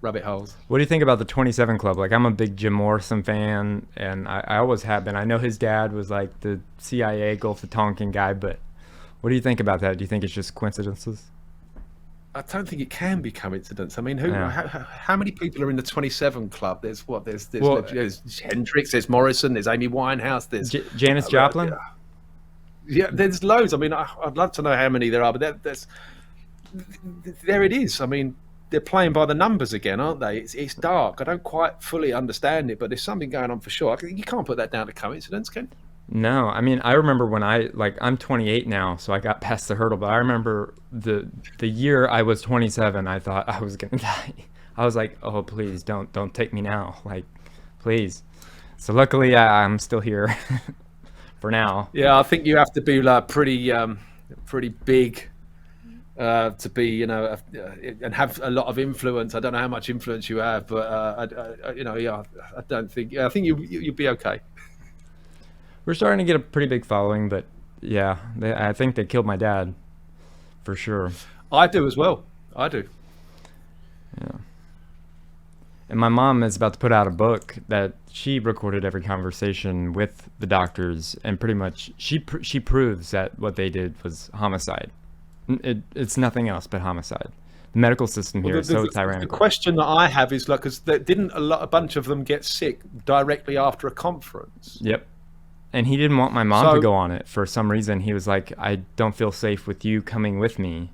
rabbit holes. What do you think about the 27 Club? Like, I'm a big Jim Morrison fan, and I always have been. I know his dad was like the CIA Gulf of Tonkin guy, but what do you think about that? Do you think it's just coincidences? I don't think it can be coincidence. I mean, how many people are in the 27 Club? There's Hendrix, there's Morrison, there's Amy Winehouse, there's Janis Joplin. Yeah, there's loads. I mean, I'd love to know how many there are, but there it is. I mean, they're playing by the numbers again, aren't they? It's dark. I don't quite fully understand it, but there's something going on for sure. You can't put that down to coincidence, can you? No, I mean, I remember when I'm 28 now, so I got past the hurdle, but I remember the year I was 27, I thought I was gonna die. I was like, oh, please don't take me now, like, please. So luckily I'm still here for now. Yeah, I think you have to be like pretty big to be, and have a lot of influence. I don't know how much influence you have, but I don't think. I think you'll be okay. We're starting to get a pretty big following, but yeah, I think they killed my dad, for sure. I do as well. I do. Yeah. And my mom is about to put out a book that she recorded every conversation with the doctors, and pretty much she proves that what they did was homicide. It's nothing else but homicide. the medical system here is so The tyrannical. question that I have is like, because didn't a bunch of them get sick directly after a conference? Yep. And he didn't want my mom to So- go on it for some reason. He was like, I don't feel safe with you coming with me.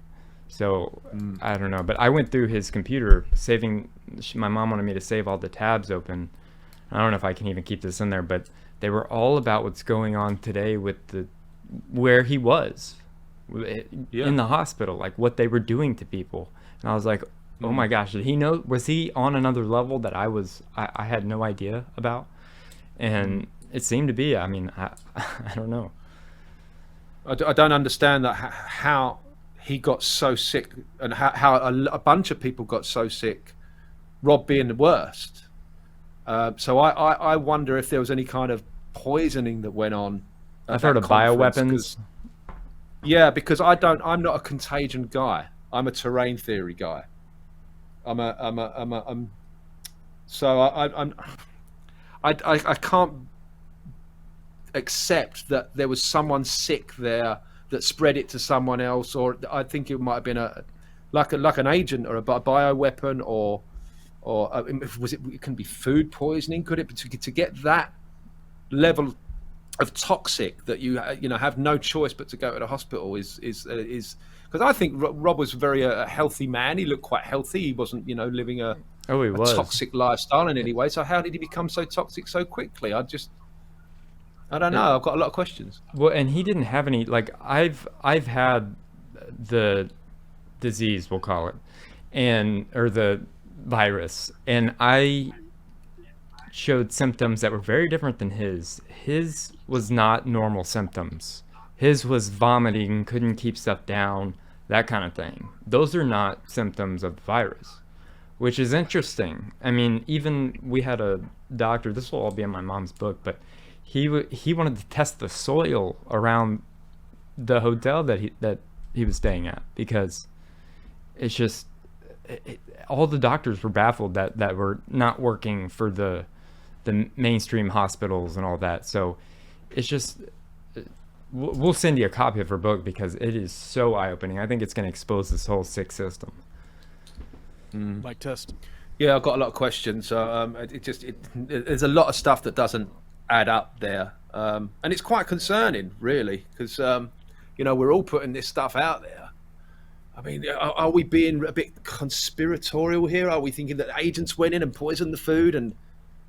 So I don't know. But I went through his computer my mom wanted me to save all the tabs open. I don't know if I can even keep this in there, but they were all about what's going on today with where he was in the hospital, like what they were doing to people. And I was like, oh my gosh, did he know? Was he on another level that I had no idea about? And it seemed to be. I mean, I don't know. I don't understand that how he got so sick, and how a bunch of people got so sick, Rob being the worst. So I wonder if there was any kind of poisoning that went on. I've heard of bioweapons. Yeah, because I'm not a contagion guy. I'm a terrain theory guy. So I can't accept that there was someone sick there that spread it to someone else, or I think it might have been like an agent or a bioweapon, or was it? It can be food poisoning. Could it to get that level of toxic that you have no choice but to go to the hospital is because I think Rob was very a healthy man. He looked quite healthy. He wasn't living a toxic lifestyle in any way. So how did he become so toxic so quickly? I don't know. I've got a lot of questions. Well, and he didn't have any, like, I've had the disease, we'll call it, or the virus, and I showed symptoms that were very different than his. His was not normal symptoms. His was vomiting, couldn't keep stuff down, that kind of thing. Those are not symptoms of the virus, which is interesting. I mean, even we had a doctor, this will all be in my mom's book, but he wanted to test the soil around the hotel that he was staying at, because it's just all the doctors were baffled that were not working for the mainstream hospitals and all that. So it's just, we'll send you a copy of her book because it is so eye-opening. I think it's going to expose this whole sick system. Mic test. Yeah, I've got a lot of questions. There's a lot of stuff that doesn't add up there, and it's quite concerning, really, because we're all putting this stuff out there. I mean, are we being a bit conspiratorial here? Are we thinking that agents went in and poisoned the food? And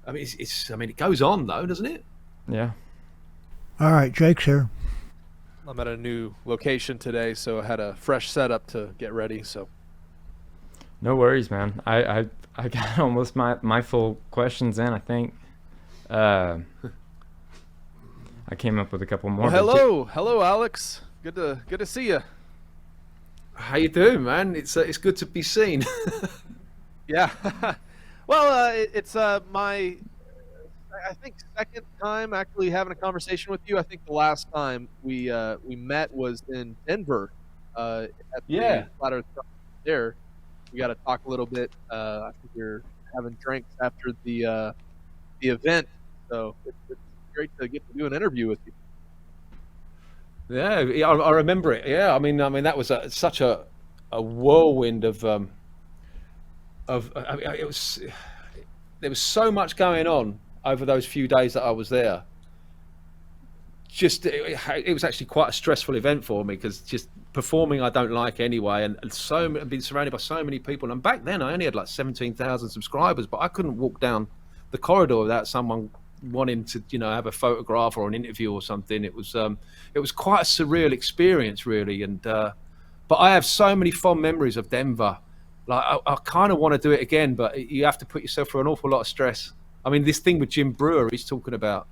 I mean, it goes on though, doesn't it? Yeah. All right, Jake's here. I'm at a new location today, so I had a fresh setup to get ready. So no worries, man. I got almost my full questions in, I think. I came up with a couple more. Well, hello, Alex. Good to see you. How you doing, man? It's good to be seen. Yeah. Well, it's my, I think, second time actually having a conversation with you. I think the last time we met was in Denver at the Flat Earth Summit there. We got to talk a little bit. I think you're having drinks after the event, so it's great to get to do an interview with you. Yeah, I remember it. Yeah, I mean that was such a whirlwind of it was. There was so much going on over those few days that I was there. It was actually quite a stressful event for me, because just performing I don't like anyway, and I've been surrounded by so many people. And back then I only had like 17,000 subscribers, but I couldn't walk down the corridor without someone wanting to have a photograph or an interview or something. It was quite a surreal experience, really. And but I have so many fond memories of Denver. Like I kind of want to do it again, but you have to put yourself through an awful lot of stress. I mean, this thing with Jim Brewer, he's talking about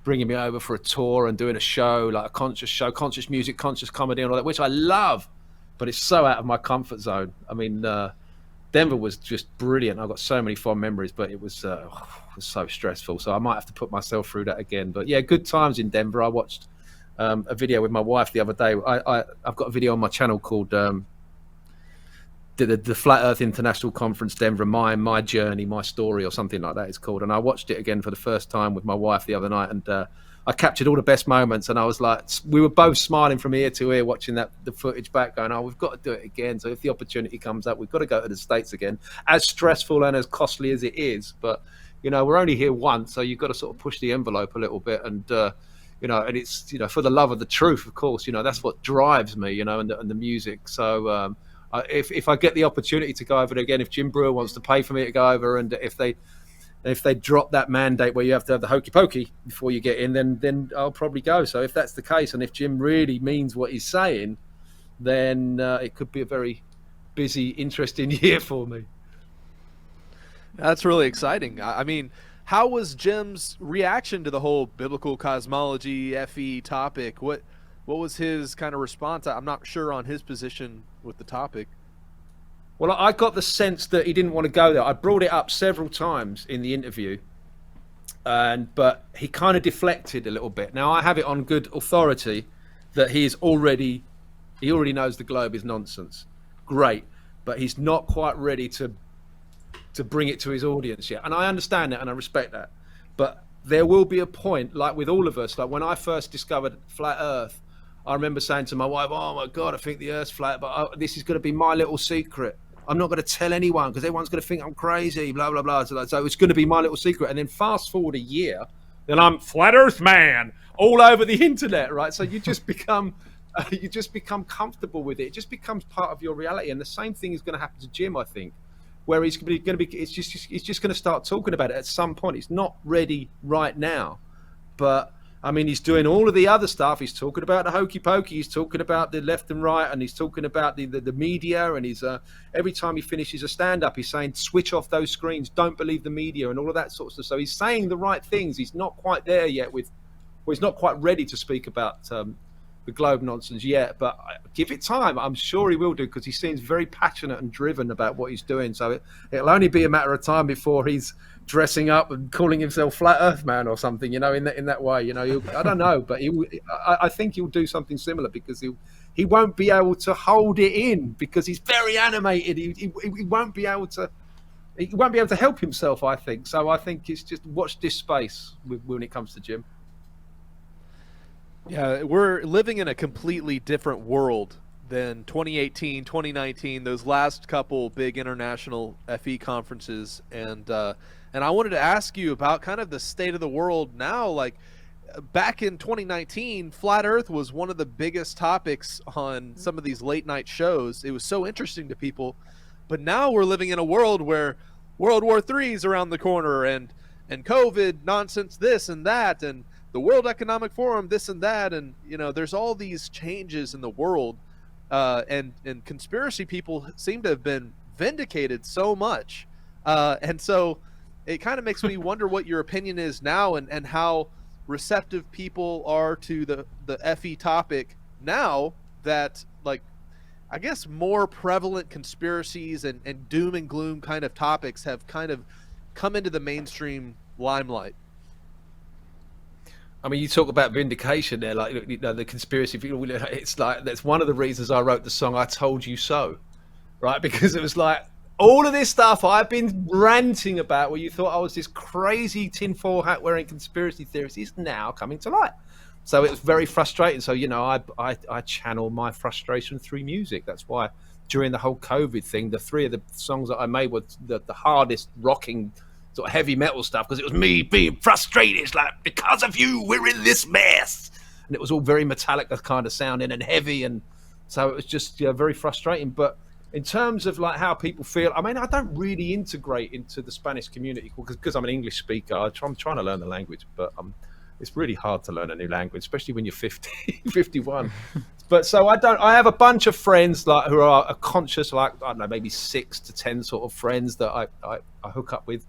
bringing me over for a tour and doing a show, like a conscious show, conscious music, conscious comedy and all that, which I love, but it's so out of my comfort zone. I mean, Denver was just brilliant. I've got so many fond memories, but it was so stressful. So I might have to put myself through that again. But yeah, good times in Denver. I watched a video with my wife the other day. I've got a video on my channel called the Flat Earth International Conference Denver, my journey, my story, or something like that it's called. And I watched it again for the first time with my wife the other night, and I captured all the best moments, and I was like, we were both smiling from ear to ear watching the footage back, going, oh, we've got to do it again. So if the opportunity comes up, we've got to go to the States again, as stressful and as costly as it is. But, you know, we're only here once, so you've got to sort of push the envelope a little bit. And, you know, and it's, you know, for the love of the truth, of course, you know, that's what drives me, you know, and the music. So if I get the opportunity to go over there again, if Jim Brewer wants to pay for me to go over, and if they drop that mandate where you have to have the hokey pokey before you get in, then I'll probably go. So if that's the case, and if Jim really means what he's saying, then it could be a very busy, interesting year for me. That's really exciting. I mean, how was Jim's reaction to the whole biblical cosmology FE topic? What was his kind of response? I'm not sure on his position with the topic. Well, I got the sense that he didn't want to go there. I brought it up several times in the interview, but he kind of deflected a little bit. Now, I have it on good authority that he already knows the globe is nonsense. Great, but he's not quite ready to bring it to his audience yet. And I understand that and I respect that. But there will be a point, like with all of us, like when I first discovered flat Earth, I remember saying to my wife, oh my God, I think the Earth's flat, but this is going to be my little secret. I'm not going to tell anyone because everyone's going to think I'm crazy, blah, blah, blah. So it's going to be my little secret. And then fast forward a year, then I'm flat Earth man all over the internet, right? So you just become comfortable with it. It just becomes part of your reality. And the same thing is going to happen to Jim, I think, where he's going to be, he's just going to start talking about it at some point. He's not ready right now, but I mean, he's doing all of the other stuff. He's talking about the hokey pokey. He's talking about the left and right, and he's talking about the media. And he's every time he finishes a stand-up, he's saying, switch off those screens. Don't believe the media and all of that sort of stuff. So he's saying the right things. He's not quite there yet he's not quite ready to speak about the globe nonsense yet. But give it time. I'm sure he will do, because he seems very passionate and driven about what he's doing. So it'll only be a matter of time before he's dressing up and calling himself Flat Earth Man or something, you know, in that way, you know. I don't know, but I think he'll do something similar, because he won't be able to hold it in, because he's very animated. He won't be able to help himself, I think. So I think it's just watch this space when it comes to Jim. Yeah, we're living in a completely different world than 2018, 2019, those last couple big international FE conferences. And I wanted to ask you about kind of the state of the world now. Like back in 2019, Flat Earth was one of the biggest topics on some of these late night shows. It was so interesting to people. But now we're living in a world where World War III is around the corner, and COVID nonsense, this and that, and the World Economic Forum, this and that. And, you know, there's all these changes in the world. And conspiracy people seem to have been vindicated so much. And so it kind of makes me wonder what your opinion is now, and how receptive people are to the FE topic now that, like, I guess more prevalent conspiracies and doom and gloom kind of topics have kind of come into the mainstream limelight. I mean, you talk about vindication there, like, you know, the conspiracy people. It's like, that's one of the reasons I wrote the song "I Told You So," right? Because it was like, all of this stuff I've been ranting about, where you thought I was this crazy tinfoil hat wearing conspiracy theorist, is now coming to light. So it was very frustrating. So, you know, I channel my frustration through music. That's why during the whole COVID thing, the three of the songs that I made were the hardest rocking sort of heavy metal stuff, because it was me being frustrated. It's like, because of you, we're in this mess. And it was all very metallic kind of sounding and heavy. And so it was just, very frustrating. But in terms of like how people feel, I mean, I don't really integrate into the Spanish community because I'm an English speaker. I'm trying to learn the language, but it's really hard to learn a new language, especially when you're 50, 51. But so I have a bunch of friends like who are conscious, like, I don't know, maybe 6 to 10 sort of friends that I hook up with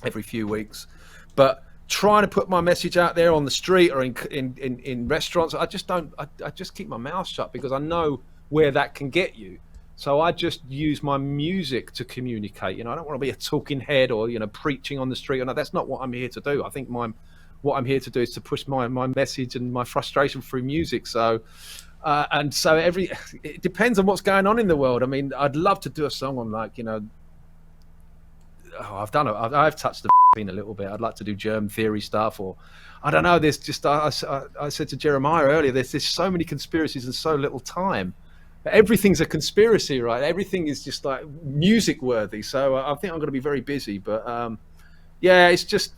every few weeks. But trying to put my message out there on the street or in restaurants, I just keep my mouth shut, because I know where that can get you. So I just use my music to communicate. You know, I don't want to be a talking head or, you know, preaching on the street. No, that's not what I'm here to do. I think what I'm here to do is to push my message and my frustration through music. So, and so it depends on what's going on in the world. I mean, I'd love to do a song on, like, you know, I've touched the a little bit. I'd like to do germ theory stuff, or I don't know. There's just I said to Jeremiah earlier, there's so many conspiracies and so little time. Everything's a conspiracy, right? Everything is just like music worthy. So I think I'm going to be very busy. But yeah, it's just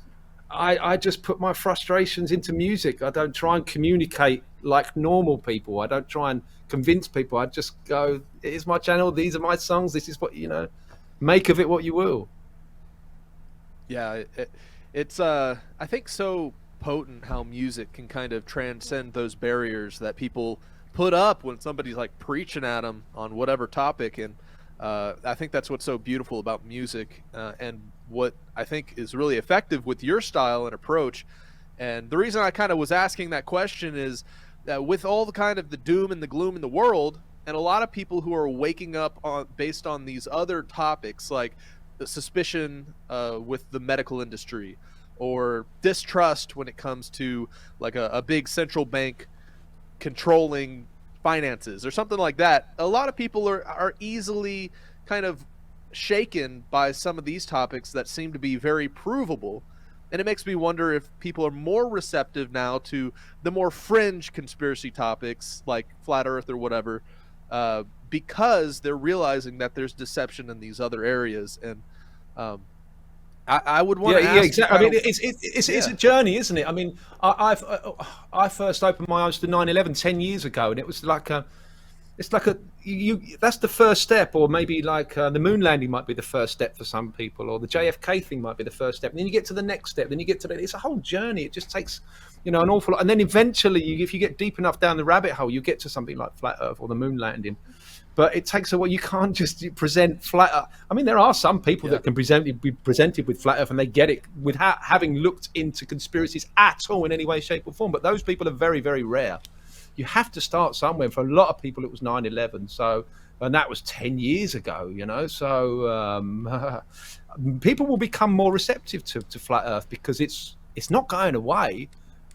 I just put my frustrations into music. I don't try and communicate like normal people. I don't try and convince people. I just go, here's my channel. These are my songs. This is what, make of it what you will. Yeah, it's I think so potent how music can kind of transcend those barriers that people put up when somebody's like preaching at them on whatever topic. And I think that's what's so beautiful about music, and what I think is really effective with your style and approach. And the reason I kind of was asking that question is that with all the kind of the doom and the gloom in the world, and a lot of people who are waking up based on these other topics, like the suspicion with the medical industry, or distrust when it comes to like a big central bank controlling finances or something like that. A lot of people are easily kind of shaken by some of these topics that seem to be very provable. And it makes me wonder if people are more receptive now to the more fringe conspiracy topics like flat earth or whatever, because they're realizing that there's deception in these other areas. And I would want to ask. Yeah, exactly. I mean, it's a journey, isn't it? I mean, I first opened my eyes to 9/11 10 years ago, and it was like that's the first step, or maybe like the moon landing might be the first step for some people, or the JFK thing might be the first step. And then you get to the next step, then you get to it's a whole journey. It just takes, an awful lot. And then eventually, if you get deep enough down the rabbit hole, you get to something like flat Earth or the moon landing. But it takes a while. You can't just present flat Earth. I mean, there are some people that can be presented with flat Earth and they get it without having looked into conspiracies at all in any way, shape, or form. But those people are very, very rare. You have to start somewhere. For a lot of people, it was 9/11. So, and that was 10 years ago, So people will become more receptive to flat Earth because it's not going away,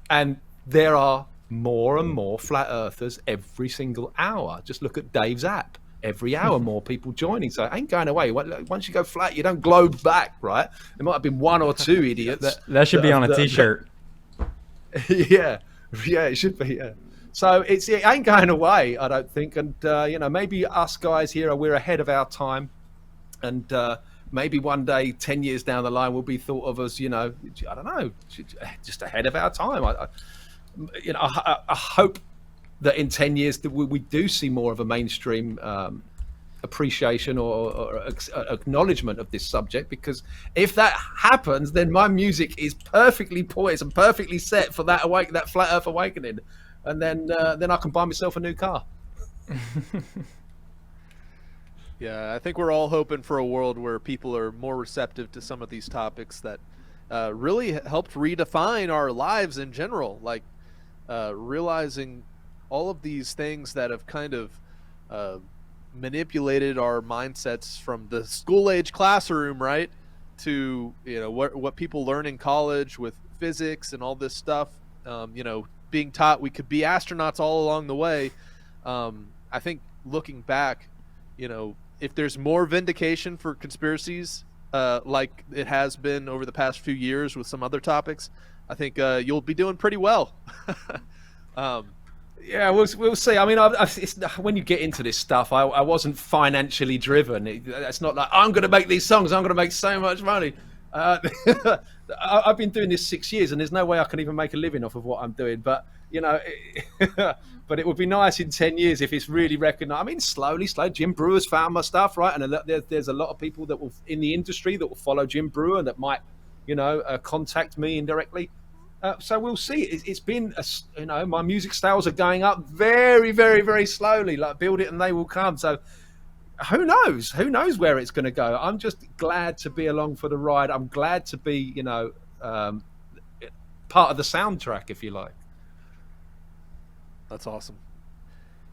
and there are more and more flat earthers every single hour. Just look at Dave's app. Every hour, more people joining. So it ain't going away. Once you go flat, you don't globe back, right? There might have been one or two idiots. That should be on a t-shirt. Yeah, it should be. Yeah. So it ain't going away, I don't think. And maybe us guys here we're ahead of our time, and maybe one day, 10 years down the line, we'll be thought of as I don't know, just ahead of our time. I hope that in 10 years that we do see more of a mainstream appreciation or acknowledgement of this subject, because if that happens, then my music is perfectly poised and perfectly set for that flat Earth awakening, and then I can buy myself a new car. Yeah, I think we're all hoping for a world where people are more receptive to some of these topics that really helped redefine our lives in general, like realizing all of these things that have kind of manipulated our mindsets from the school-age classroom, right, to what people learn in college with physics and all this stuff. Being taught we could be astronauts all along the way. I think looking back, if there's more vindication for conspiracies like it has been over the past few years with some other topics, I think you'll be doing pretty well. Yeah, we'll see. I mean, when you get into this stuff, I wasn't financially driven. It's not like I'm going to make these songs, I'm going to make so much money. I've been doing this 6 years, and there's no way I can even make a living off of what I'm doing. But but it would be nice in 10 years if it's really recognized. I mean, slowly. Jim Brewer's found my stuff, right? And there's a lot of people that will in the industry that will follow Jim Brewer and that might, contact me indirectly. So we'll see. It's been, my music sales are going up very, very, very slowly. Like, build it and they will come. So who knows? Who knows where it's going to go? I'm just glad to be along for the ride. I'm glad to be, part of the soundtrack, if you like. That's awesome.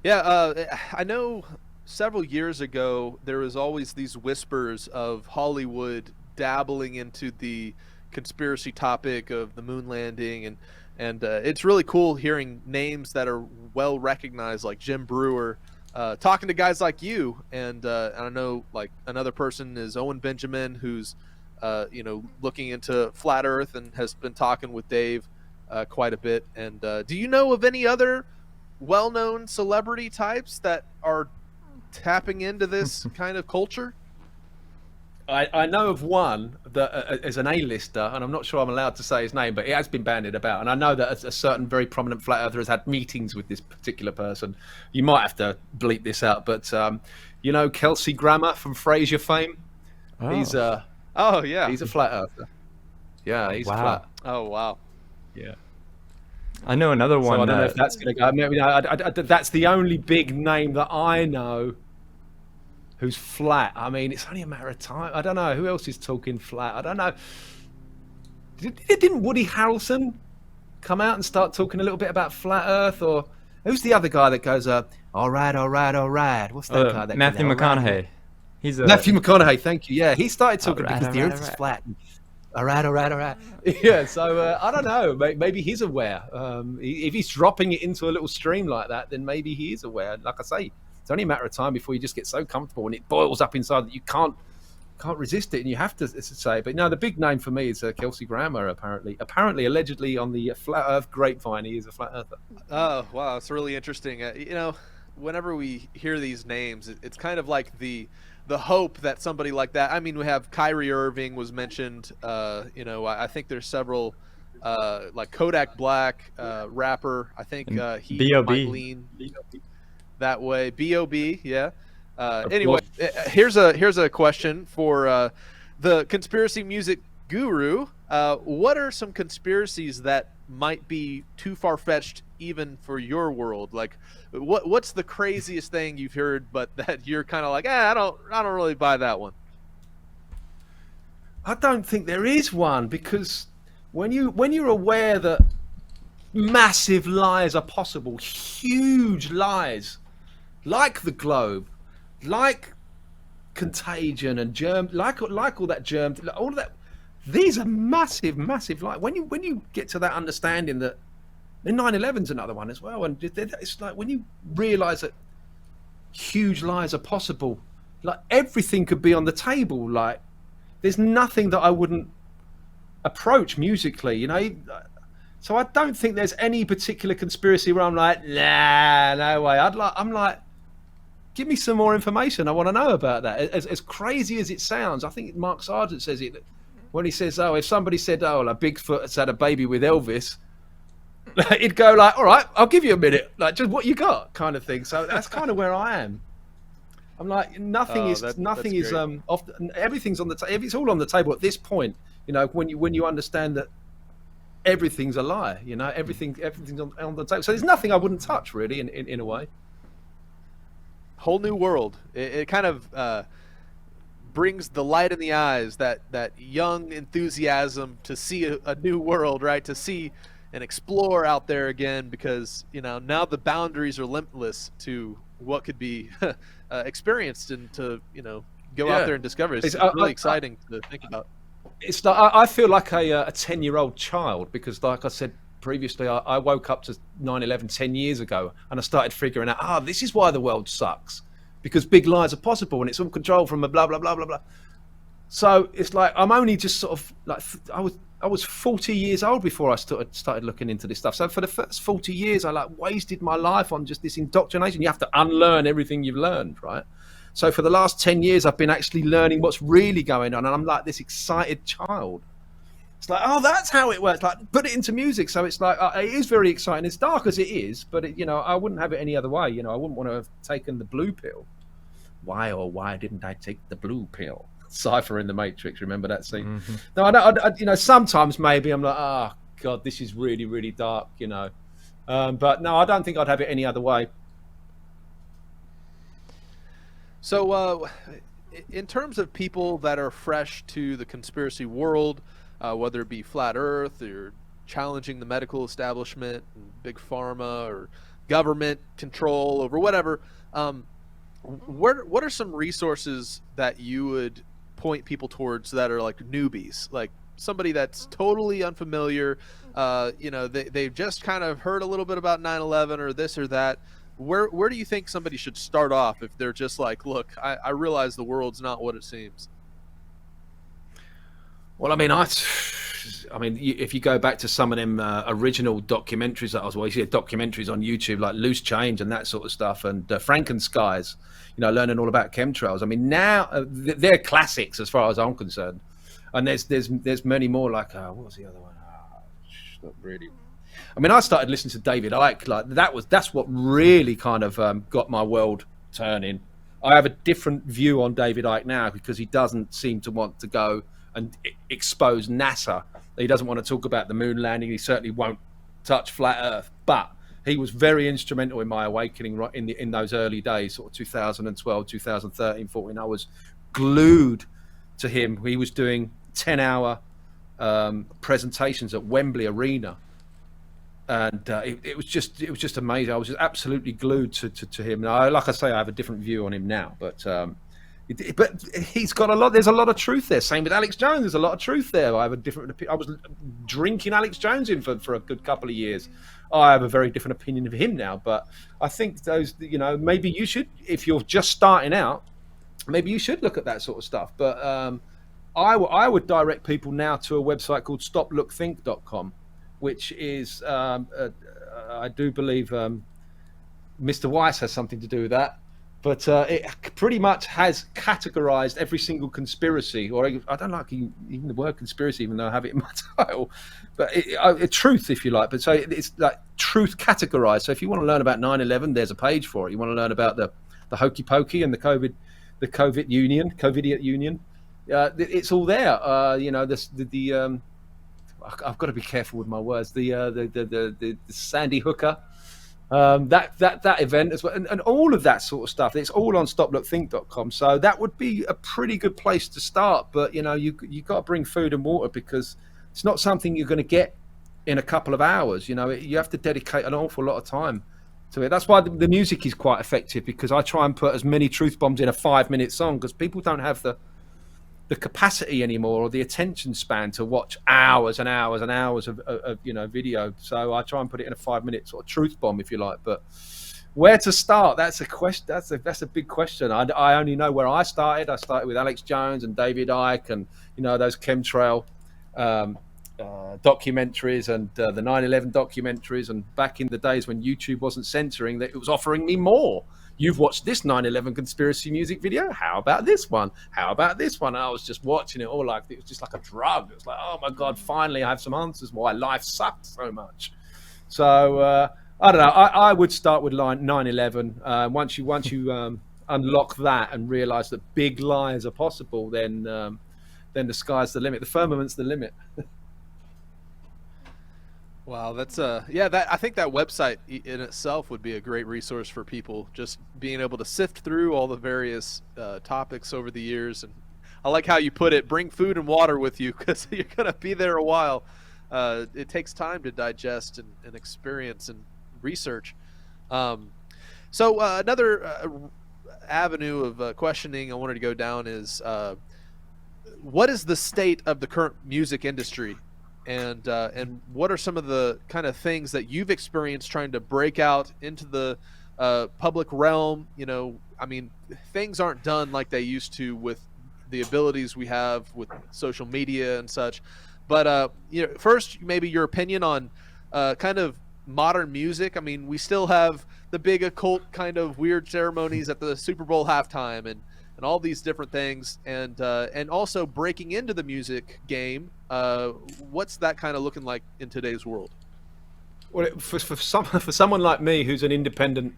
Yeah, I know several years ago there was always these whispers of Hollywood dabbling into the conspiracy topic of the moon landing, and it's really cool hearing names that are well recognized, like Jim Brewer, talking to guys like you, and I know like another person is Owen Benjamin, who's looking into flat Earth and has been talking with Dave quite a bit. And do you know of any other well-known celebrity types that are tapping into this kind of culture? I know of one that is an A-lister, and I'm not sure I'm allowed to say his name, but it has been bandied about. And I know that a certain very prominent flat earther has had meetings with this particular person. You might have to bleep this out, but Kelsey Grammer from Frasier fame. Oh. He's he's a flat earther. Yeah, he's flat. Oh wow. Yeah. I know another one. So I don't know if that's going to go. Maybe that's the only big name that I know who's flat. I mean, it's only a matter of time. I don't know who else is talking flat. I don't know. Didn't Woody Harrelson come out and start talking a little bit about flat Earth? Or who's the other guy that goes, all right, all right, all right? What's that guy? That Matthew goes, McConaughey. Right? Matthew McConaughey. Thank you. Yeah, he started talking All right, because the all right, Earth is all right. flat. All right, all right, all right. Yeah, so I don't know. Maybe he's aware. If he's dropping it into a little stream like that, then maybe he is aware. Like I say, it's only a matter of time before you just get so comfortable and it boils up inside that you can't resist it and you have to say it. But no, the big name for me is Kelsey Grammer, apparently, allegedly on the flat Earth grapevine, he is a flat earther. Oh, wow. It's really interesting. Whenever we hear these names, it's kind of like the hope that somebody like that. I mean, we have Kyrie Irving was mentioned. I think there's several, like Kodak Black, rapper. I think he B.O.B. might lean that way. B.O.B. Yeah. Anyway, here's a question for the conspiracy music guru. What are some conspiracies that might be too far-fetched even for your world? Like, what's the craziest thing you've heard, but that you're kind of like, I don't really buy that one? I don't think there is one, because when you're aware that massive lies are possible, huge lies, like the globe, like contagion and germ, like all that germ, all of that, these are massive lies. When you get to that understanding that, and 9/11's another one as well, and it's like when you realise that huge lies are possible, like everything could be on the table. Like there's nothing that I wouldn't approach musically, So I don't think there's any particular conspiracy where I'm like, nah, no way. I'm like, give me some more information. I want to know about that. As crazy as it sounds, I think Mark Sargent says it when he says, if somebody said, like Bigfoot has had a baby with Elvis, he'd go like, all right, I'll give you a minute, like just what you got, kind of thing. So that's kind of where I am. I'm like, nothing is everything's on the table. It's all on the table at this point. When you understand that everything's a lie, everything's on the table. So there's nothing I wouldn't touch, really, in a way. Whole new world. It kind of brings the light in the eyes, that young enthusiasm to see a new world, right? To see and explore out there again, because now the boundaries are limitless to what could be experienced, and to go out there and discover. It's really exciting to think about. It's like I feel like a 10-year-old child, because like I said previously, I woke up to 9/11 10 years ago, and I started figuring out, this is why the world sucks, because big lies are possible and it's all controlled from a blah blah blah blah blah. So it's like I'm only just sort of like I was 40 years old before I started looking into this stuff. So for the first 40 years, I wasted my life on just this indoctrination. You have to unlearn everything you've learned, right? So for the last 10 years, I've been actually learning what's really going on, and I'm like this excited child. It's like, that's how it works. Like, put it into music. So it's like, it is very exciting. As dark as it is, but I wouldn't have it any other way. I wouldn't want to have taken the blue pill. Why didn't I take the blue pill? Cypher in the Matrix, remember that scene? Mm-hmm. No, I sometimes maybe I'm like, God, this is really, really dark, but no, I don't think I'd have it any other way. So in terms of people that are fresh to the conspiracy world, whether it be flat earth or challenging the medical establishment, big pharma, or government control over whatever, what are some resources that you would point people towards that are like newbies, like somebody that's totally unfamiliar, they've just kind of heard a little bit about 9/11 or this or that? Where do you think somebody should start off if they're just like, look, I realize the world's not what it seems? Well, I mean, if you go back to some of them original documentaries that I was watching, documentaries on YouTube like Loose Change and that sort of stuff, and Frankenskies, learning all about chemtrails. I mean, now they're classics as far as I'm concerned, and there's many more. Like what was the other one? Not really. I mean, I started listening to David Icke. Like that's what really kind of got my world turning. I have a different view on David Icke now because he doesn't seem to want to go and expose NASA. He doesn't want to talk about the moon landing. He certainly won't touch flat Earth. But he was very instrumental in my awakening right in those early days, sort of 2012, 2013, 14. I was glued to him. He was doing 10-hour presentations at Wembley Arena. And it was just amazing. I was just absolutely glued to him. Now, like I say, I have a different view on him now, but he's got a lot. There's a lot of truth there. Same with Alex Jones. There's a lot of truth there. I have a different. I was drinking Alex Jones in for a good couple of years. I have a very different opinion of him now. But I think those, maybe you should, if you're just starting out, maybe you should look at that sort of stuff. But I would direct people now to a website called stoplookthink.com. Which is, I do believe Mr. Weiss has something to do with that, but it pretty much has categorized every single conspiracy, or I don't like even the word conspiracy, even though I have it in my title, but truth, if you like. But so it's like truth categorized. So if you want to learn about 9/11, there's a page for it. You want to learn about the hokey pokey and the COVID union, it's all there. I've got to be careful with my words. The Sandy Hooker, that event as well, and all of that sort of stuff. It's all on stoplookthink.com. So that would be a pretty good place to start. But you got to bring food and water because it's not something you're going to get in a couple of hours. You have to dedicate an awful lot of time to it. That's why the music is quite effective, because I try and put as many truth bombs in a 5-minute song, because people don't have the capacity anymore or the attention span to watch hours and hours and hours of video. So I try and put it in a 5-minute sort of truth bomb, if you like. But where to start? That's a question. That's a big question. I only know where I started. I started with Alex Jones and David Icke and those chemtrail documentaries and the 9/11 documentaries. And back in the days when YouTube wasn't censoring, that it was offering me more. You've watched this 9/11 conspiracy music video. How about this one? How about this one? And I was just watching it all like it was just like a drug. It was like, oh my God, finally I have some answers why life sucks so much. So I don't know. I would start with 9/11. Once you unlock that and realize that big lies are possible, then the sky's the limit. The firmament's the limit. Wow, that's I think that website in itself would be a great resource for people, just being able to sift through all the various topics over the years. And I like how you put it, bring food and water with you, because you're going to be there a while. It takes time to digest and experience and research. So another avenue of questioning I wanted to go down is what is the state of the current music industry? And what are some of the kind of things that you've experienced trying to break out into the public realm? I mean, things aren't done like they used to with the abilities we have with social media and such. But first, maybe your opinion on kind of modern music. I mean, we still have the big occult kind of weird ceremonies at the Super Bowl halftime and all these different things, and also breaking into the music game. What's that kind of looking like in today's world? Well, for someone like me, who's an independent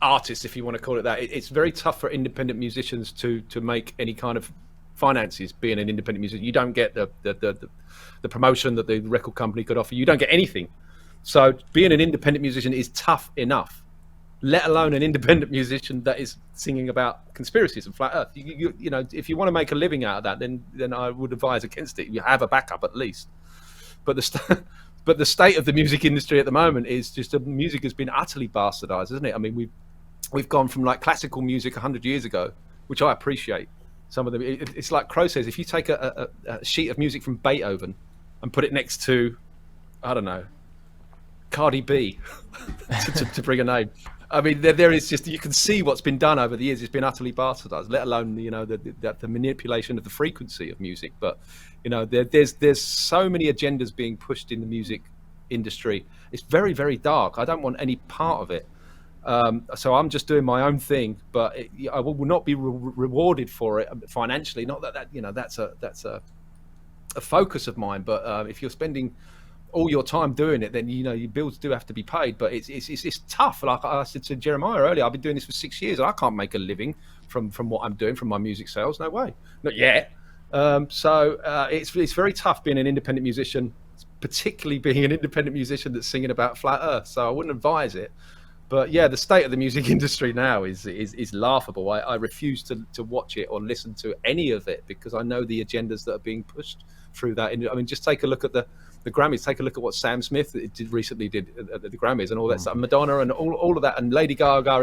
artist, if you want to call it that, it's very tough for independent musicians to make any kind of finances. Being an independent musician, you don't get the promotion that the record company could offer. You don't get anything. So being an independent musician is tough enough, let alone an independent musician that is singing about conspiracies and flat Earth. You know, if you want to make a living out of that, then I would advise against it. You have a backup at least. But the state of the music industry at the moment is just music has been utterly bastardized, isn't it? I mean, we've gone from like classical music 100 years ago, which I appreciate. Some of them, it's like Crow says, if you take a sheet of music from Beethoven and put it next to, I don't know, Cardi B, to bring a name, I mean, there is just, you can see what's been done over the years. It's been utterly bastardized, let alone, you know, the manipulation of the frequency of music. But, you know, there's so many agendas being pushed in the music industry. It's very, very dark. I don't want any part of it. So I'm just doing my own thing, but I will not be rewarded for it financially. Not that you know, that's a focus of mine. But if you're spending all your time doing it, then you know your bills do have to be paid. But it's tough. Like I said to Jeremiah earlier, I've been doing this for 6 years, and I can't make a living from what I'm doing from my music sales. No way, not yet. So it's very tough being an independent musician, particularly being an independent musician that's singing about flat Earth. So I wouldn't advise it. But yeah, the state of the music industry now is laughable. I refuse to watch it or listen to any of it because I know the agendas that are being pushed through that. I mean, just take a look at the Grammys. Take a look at what Sam Smith recently did at the Grammys and all that stuff. Madonna and all of that, and Lady Gaga.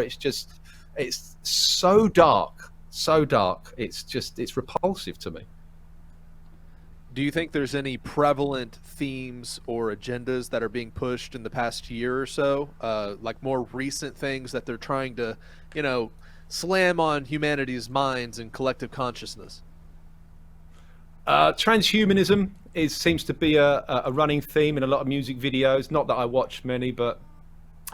It's so dark, so dark. It's repulsive to me. Do you think there's any prevalent themes or agendas that are being pushed in the past year or so, like more recent things that they're trying to, you know, slam on humanity's minds and collective consciousness? Transhumanism seems to be a running theme in a lot of music videos. Not that I watch many,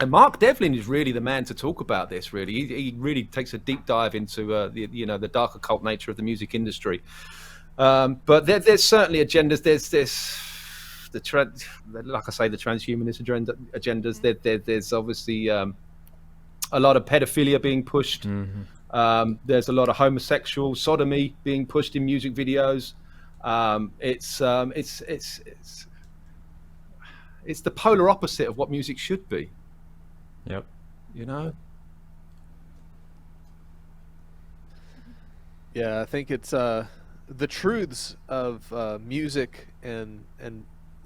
and Mark Devlin is really the man to talk about this. Really, he really takes a deep dive into the dark occult nature of the music industry. But there's certainly agendas. There's like I say, the transhumanist agendas. There's obviously a lot of pedophilia being pushed. Mm-hmm. There's a lot of homosexual sodomy being pushed in music videos. It's the polar opposite of what music should be. Yep. You know. Yeah, I think it's the truths of music and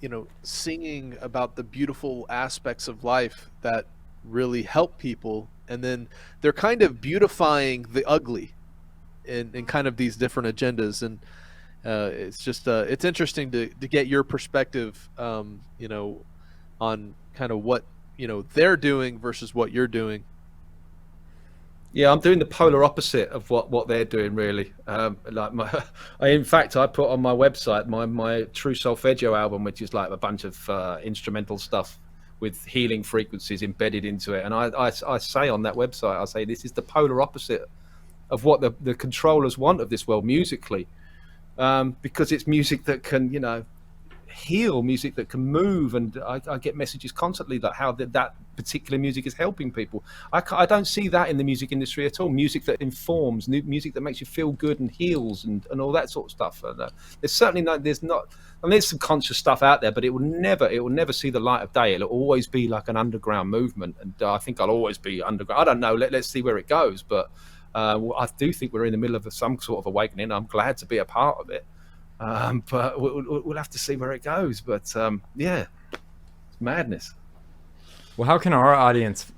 you know, singing about the beautiful aspects of life that really help people, and then they're kind of beautifying the ugly in kind of these different agendas. And it's just it's interesting to get your perspective, you know, on kind of what, you know, they're doing versus what you're doing. Yeah, I'm doing the polar opposite of what they're doing, really. In fact, I put on my website my True Solfeggio album, which is like a bunch of instrumental stuff with healing frequencies embedded into it. And I say on that website, I say this is the polar opposite of what the controllers want of this world musically, because it's music that can, you know, heal, music that can move, and I get messages constantly that how that particular music is helping people. I don't see that in the music industry at all. Music that informs, music that makes you feel good and heals and all that sort of stuff. And there's certainly there's some conscious stuff out there, but it will never see the light of day. It'll always be like an underground movement, and I think I'll always be underground. I don't know. Let's see where it goes, but I do think we're in the middle of some sort of awakening. I'm glad to be a part of it. But we'll have to see where it goes. But yeah, it's madness. Well, how can our audience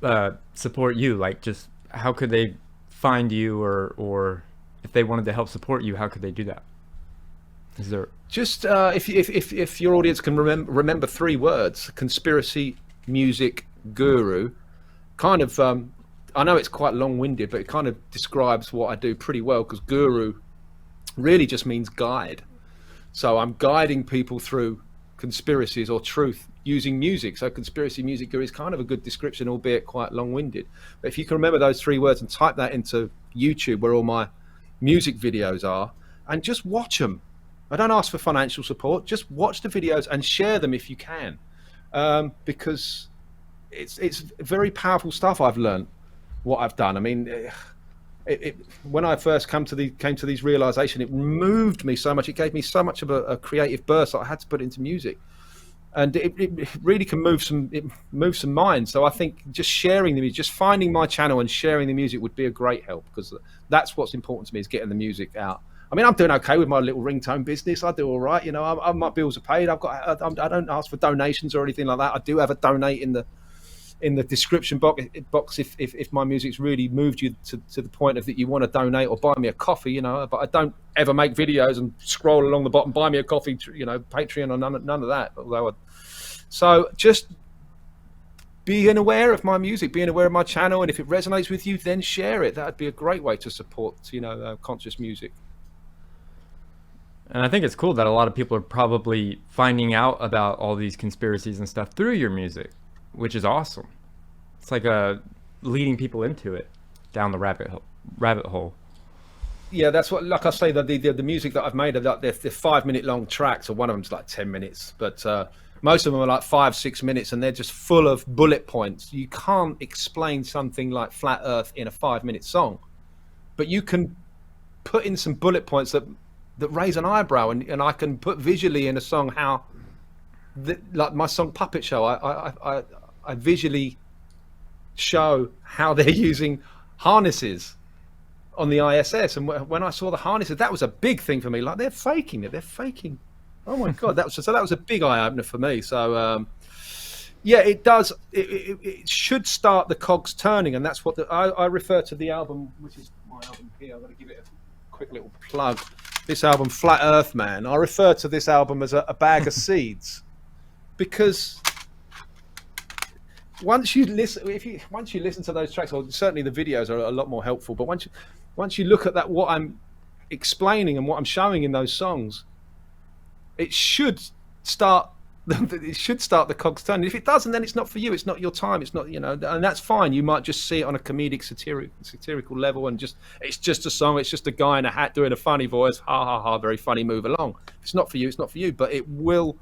support you? Like, just how could they find you, or if they wanted to help support you, how could they do that? Is there just if your audience can remember 3 words: conspiracy, music, guru. Kind of, I know it's quite long-winded, but it kind of describes what I do pretty well, because guru really just means guide. So I'm guiding people through conspiracies or truth using music. So conspiracy music is kind of a good description, albeit quite long-winded. But if you can remember those 3 words and type that into YouTube, where all my music videos are, and just watch them. I don't ask for financial support. Just watch the videos and share them if you can, because it's very powerful stuff. I've learned what I've done. I mean, when I first came to these realization, it moved me so much. It gave me so much of a creative burst that I had to put into music, and it really can move some minds. So I think just sharing the music, just finding my channel and sharing the music would be a great help, because that's what's important to me, is getting the music out. I mean, I'm doing okay with my little ringtone business. I do all right, you know. My bills are paid. I don't ask for donations or anything like that. I do have a donate in the description box if my music's really moved you to the point of that you want to donate or buy me a coffee, you know. But I don't ever make videos and scroll along the bottom, buy me a coffee, you know, Patreon or none of that. So just being aware of my music, being aware of my channel, and if it resonates with you, then share it. That'd be a great way to support, conscious music. And I think it's cool that a lot of people are probably finding out about all these conspiracies and stuff through your music, which is awesome. It's like leading people into it, down the rabbit hole. Yeah, that's what, like I say, the music that I've made, they're 5-minute long tracks, or one of them's like 10 minutes, but most of them are like 5-6 minutes, and they're just full of bullet points. You can't explain something like flat Earth in a 5-minute song, but you can put in some bullet points that raise an eyebrow, and I can put visually in a song how, like my song Puppet Show, I visually show how they're using harnesses on the ISS, and when I saw the harnesses, that was a big thing for me. Like, they're faking it. Oh my God, that was a big eye opener for me. So yeah, it does. It should start the cogs turning, and that's what I refer to the album, which is my album here. I'm going to give it a quick little plug. This album, Flat Earth Man. I refer to this album as a bag of seeds, because once you listen to those tracks, or certainly the videos are a lot more helpful. But once you look at that, what I'm explaining and what I'm showing in those songs, it should start the cogs turning. If it doesn't, then it's not for you. It's not your time. It's not, and that's fine. You might just see it on a comedic, satirical level, and it's just a song. It's just a guy in a hat doing a funny voice. Ha ha ha! Very funny. Move along. If it's not for you, it's not for you. But it will,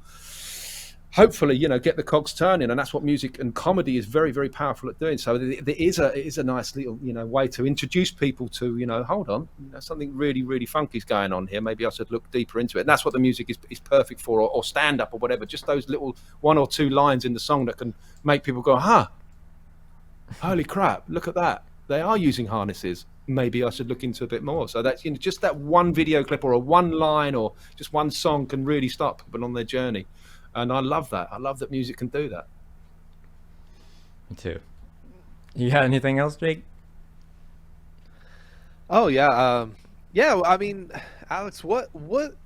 hopefully, get the cogs turning, and that's what music and comedy is very, very powerful at doing. So it is a nice little, way to introduce people to, hold on, something really, really funky is going on here. Maybe I should look deeper into it. And that's what the music is perfect for, or stand up or whatever. Just those little 1 or 2 lines in the song that can make people go, holy crap, look at that. They are using harnesses. Maybe I should look into a bit more. So that's, just that one video clip or a one line or just one song can really start people on their journey. And I love that. I love that music can do that. Me too. You got anything else, Jake? Oh yeah, yeah. I mean, Alex, what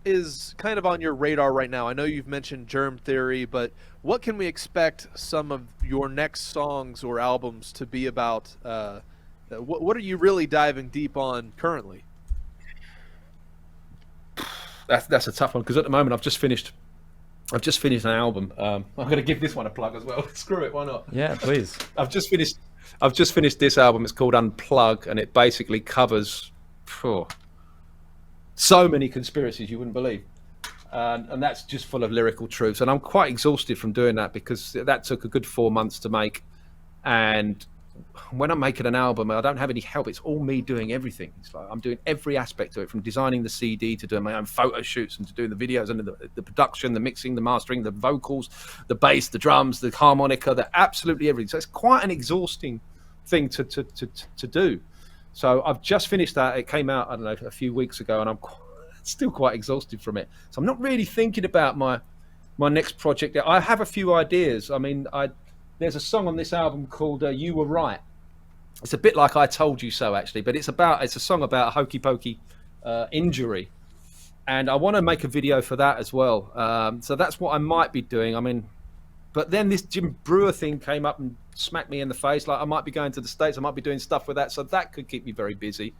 is kind of on your radar right now? I know you've mentioned germ theory, but what can we expect some of your next songs or albums to be about? What are you really diving deep on currently? That's a tough one, because at the moment I've just finished an album. I'm going to give this one a plug as well. Screw it, why not? Yeah, please. I've just finished this album. It's called Unplug, and it basically covers so many conspiracies you wouldn't believe, and that's just full of lyrical truths. And I'm quite exhausted from doing that, because that took a good 4 months to make. And when I'm making an album, I don't have any help. It's all me doing everything. It's like I'm doing every aspect of it, from designing the CD to doing my own photo shoots and to doing the videos and the production, the mixing, the mastering, the vocals, the bass, the drums, the harmonica, absolutely everything. So it's quite an exhausting thing to do. So I've just finished that. It came out, I don't know, a few weeks ago, and I'm still quite exhausted from it. So I'm not really thinking about my next project. I have a few ideas. I mean, there's a song on this album called You Were Right. It's a bit like I Told You So, actually, but it's a song about a hokey pokey injury. And I want to make a video for that as well. So that's what I might be doing. I mean, but then this Jim Brewer thing came up and smacked me in the face. Like, I might be going to the States. I might be doing stuff with that. So that could keep me very busy.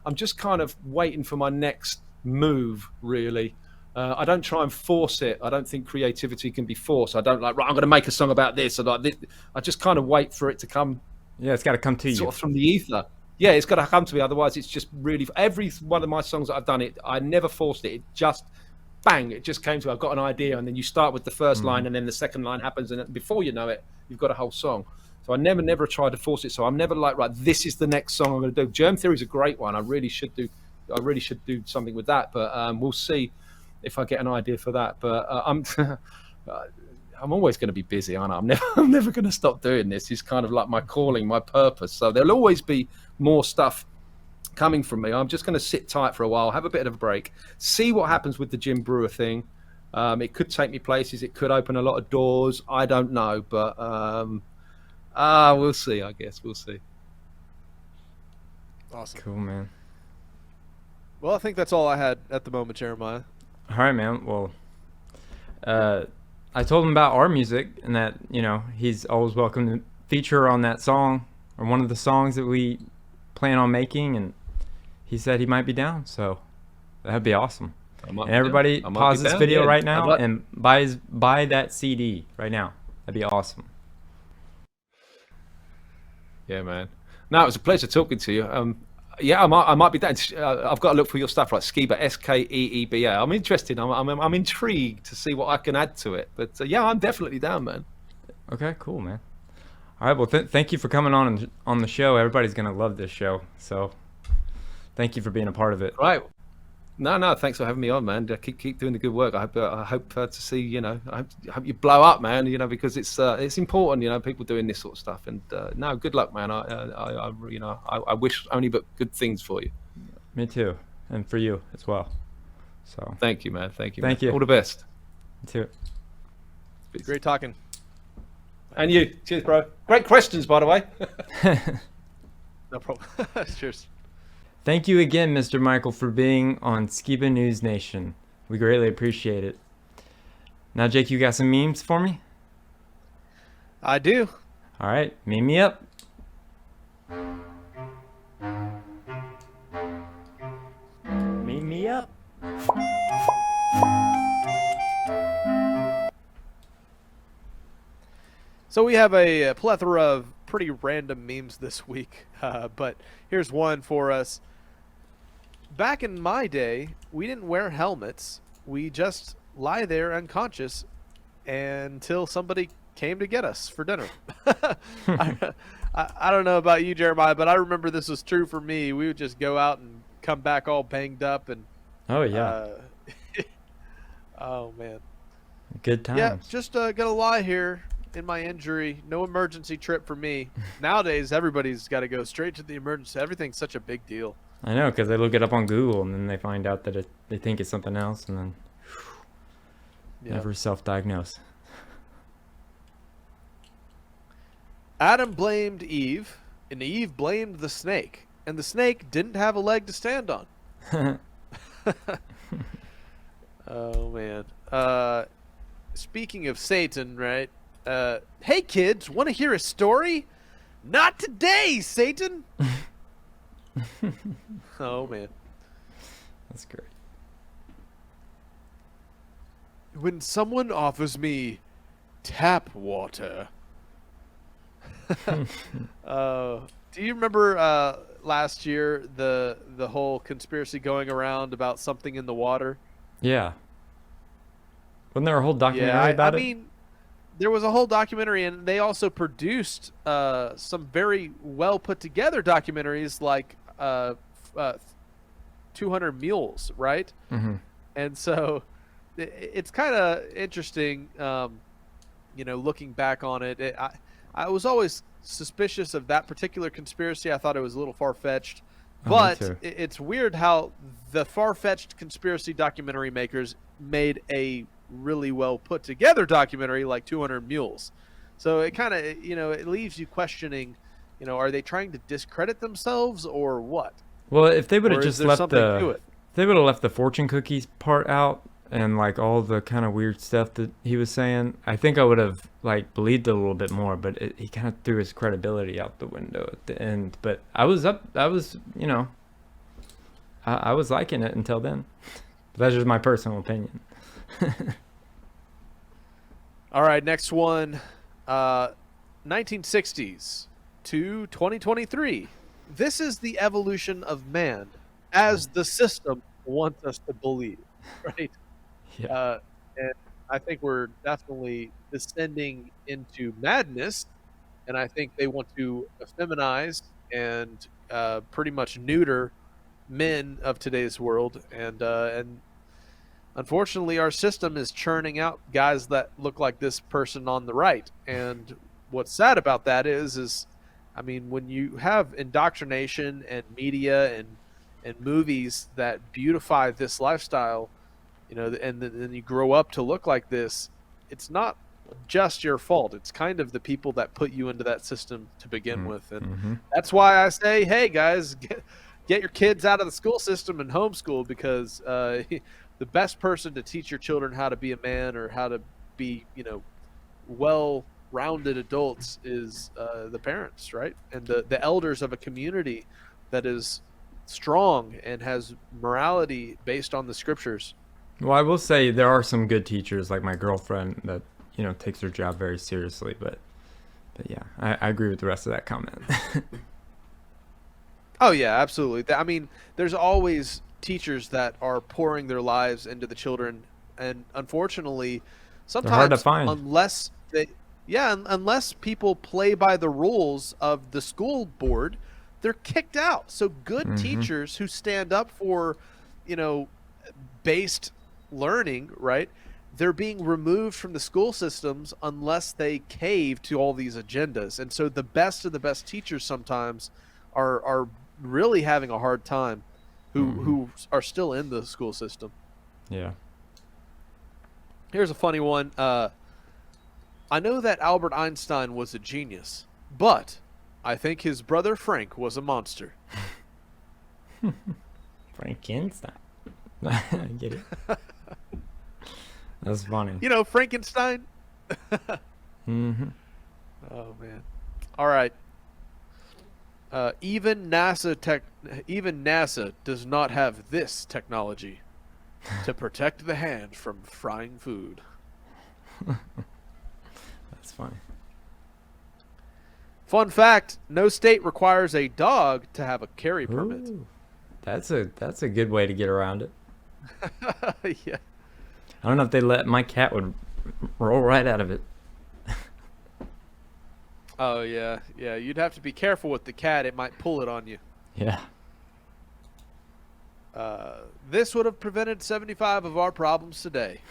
I'm just kind of waiting for my next move, really. I don't try and force it. I don't think creativity can be forced. I don't I'm going to make a song about this. Or like this. I just kind of wait for it to come. Yeah, it's got to come to you. Sort of from the ether. Yeah, it's got to come to me. Otherwise, it's just really... Every one of my songs that I've done, I never forced it. It just, bang, it just came to me. I've got an idea, and then you start with the first line, and then the second line happens, and before you know it, you've got a whole song. So I never tried to force it. So I'm never like, right, this is the next song I'm going to do. Germ Theory is a great one. I really should do something with that. But we'll see if I get an idea for that. But I'm always going to be busy, aren't I? I'm never going to stop doing this. It's kind of like my calling, my purpose. So there'll always be more stuff coming from me. I'm just going to sit tight for a while, have a bit of a break, see what happens with the Jim Brewer thing. It could take me places. It could open a lot of doors. I don't know, but we'll see. I guess we'll see. Awesome. Cool, man. Well, I think that's all I had at the moment, Jeremiah. All right, man. Well, I told him about our music and that, he's always welcome feature on that song, or one of the songs that we plan on making, and he said he might be down, so that'd be awesome. And everybody pause this video right now and buy that CD right now. That'd be awesome. Yeah, man. No, it was a pleasure talking to you. Yeah, I might be down. I've got to look for your stuff, like Skiba, Skeeba. I'm interested. I'm intrigued to see what I can add to it. But yeah, I'm definitely down, man. Okay, cool, man. All right, well, thank you for coming on the show. Everybody's gonna love this show, so thank you for being a part of it. Right. No, thanks for having me on, man. Keep doing the good work. I hope to see, I hope you blow up, man. Because it's important, people doing this sort of stuff. And no, good luck, man. I wish only but good things for you. Me too, and for you as well. So thank you, man. Thank you. Thank you. All the best. Me too. Great talking. And you. Cheers, bro. Great questions, by the way. No problem. Cheers. Thank you again, Mr. Michael, for being on Skiba News Nation. We greatly appreciate it. Now, Jake, you got some memes for me? I do. All right, meme me up. Meme me up. So we have a plethora of pretty random memes this week, but here's one for us. Back in my day, we didn't wear helmets. We just lie there unconscious until somebody came to get us for dinner. I don't know about you, Jeremiah, but I remember this was true for me. We would just go out and come back all banged up and. Oh yeah. Oh man. Good times. Yeah, just gonna lie here. In my injury, no emergency trip for me. Nowadays, everybody's got to go straight to the emergency. Everything's such a big deal. I know, because they look it up on Google and then they find out that they think it's something else, and then never self-diagnose. Adam blamed Eve, and Eve blamed the snake, and the snake didn't have a leg to stand on. Oh man. Speaking of Satan, right? Hey kids, want to hear a story? Not today, Satan. Oh man, that's great. When someone offers me tap water, do you remember last year the whole conspiracy going around about something in the water? Yeah. Wasn't there a whole documentary about it? I mean, there was a whole documentary, and they also produced some very well put together documentaries, like 200 Mules, right? Mm-hmm. And so it's kind of interesting, looking back on it. I was always suspicious of that particular conspiracy. I thought it was a little far-fetched. But it's weird how the far-fetched conspiracy documentary makers made a really well put together documentary like 200 Mules. So it kind of, it leaves you questioning, are they trying to discredit themselves or what? Well, if they would have just left if they would have left the fortune cookies part out and like all the kind of weird stuff that he was saying, I think I would have like believed it a little bit more, but he kind of threw his credibility out the window at the end. But I was liking it until then. But that's just my personal opinion. All right, next one. 1960s to 2023. This is the evolution of man as the system wants us to believe, right? Yeah. And I think we're definitely descending into madness, and I think they want to feminize and pretty much neuter men of today's world, and unfortunately, our system is churning out guys that look like this person on the right. And what's sad about that is I mean, when you have indoctrination and media and movies that beautify this lifestyle, and then you grow up to look like this, it's not just your fault. It's kind of the people that put you into that system to begin with. And that's why I say, hey, guys, get your kids out of the school system and homeschool, because the best person to teach your children how to be a man or how to be, well rounded adults is the parents, right? And the elders of a community that is strong and has morality based on the scriptures. Well, I will say there are some good teachers, like my girlfriend, that takes their job very seriously. But yeah, I agree with the rest of that comment. Oh yeah, absolutely. I mean, there's always teachers that are pouring their lives into the children, and unfortunately, sometimes hard to find. unless people play by the rules of the school board, they're kicked out. So good teachers who stand up for, based learning, right? They're being removed from the school systems unless they cave to all these agendas. And so the best of the best teachers sometimes are really having a hard time who are still in the school system. Yeah. Here's a funny one. I know that Albert Einstein was a genius, but I think his brother Frank was a monster. Frankenstein. I get it. That's funny. Frankenstein. Mm-hmm. Oh man. All right. Even NASA does not have this technology to protect the hand from frying food. That's funny. Fun fact, no state requires a dog to have a carry permit. Ooh, that's a good way to get around it. Yeah. I don't know if they let my cat would roll right out of it. Oh yeah. Yeah, you'd have to be careful with the cat. It might pull it on you. Yeah. This would have prevented 75 of our problems today.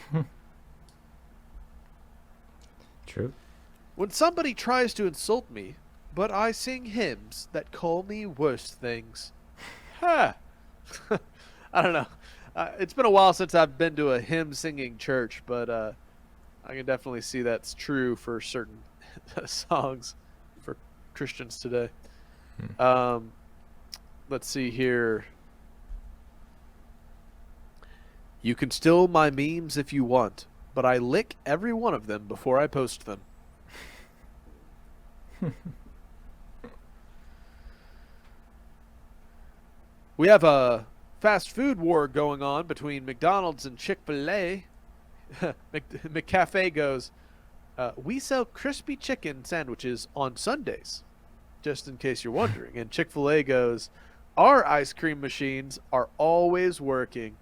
True. When somebody tries to insult me, but I sing hymns that call me worse things. Ha! I don't know. It's been a while since I've been to a hymn singing church, but I can definitely see that's true for certain songs for Christians today. Let's see here. You can steal my memes if you want, but I lick every one of them before I post them. We have a fast food war going on between McDonald's and Chick-fil-A. McCafe goes, we sell crispy chicken sandwiches on Sundays, just in case you're wondering. And Chick-fil-A goes, our ice cream machines are always working.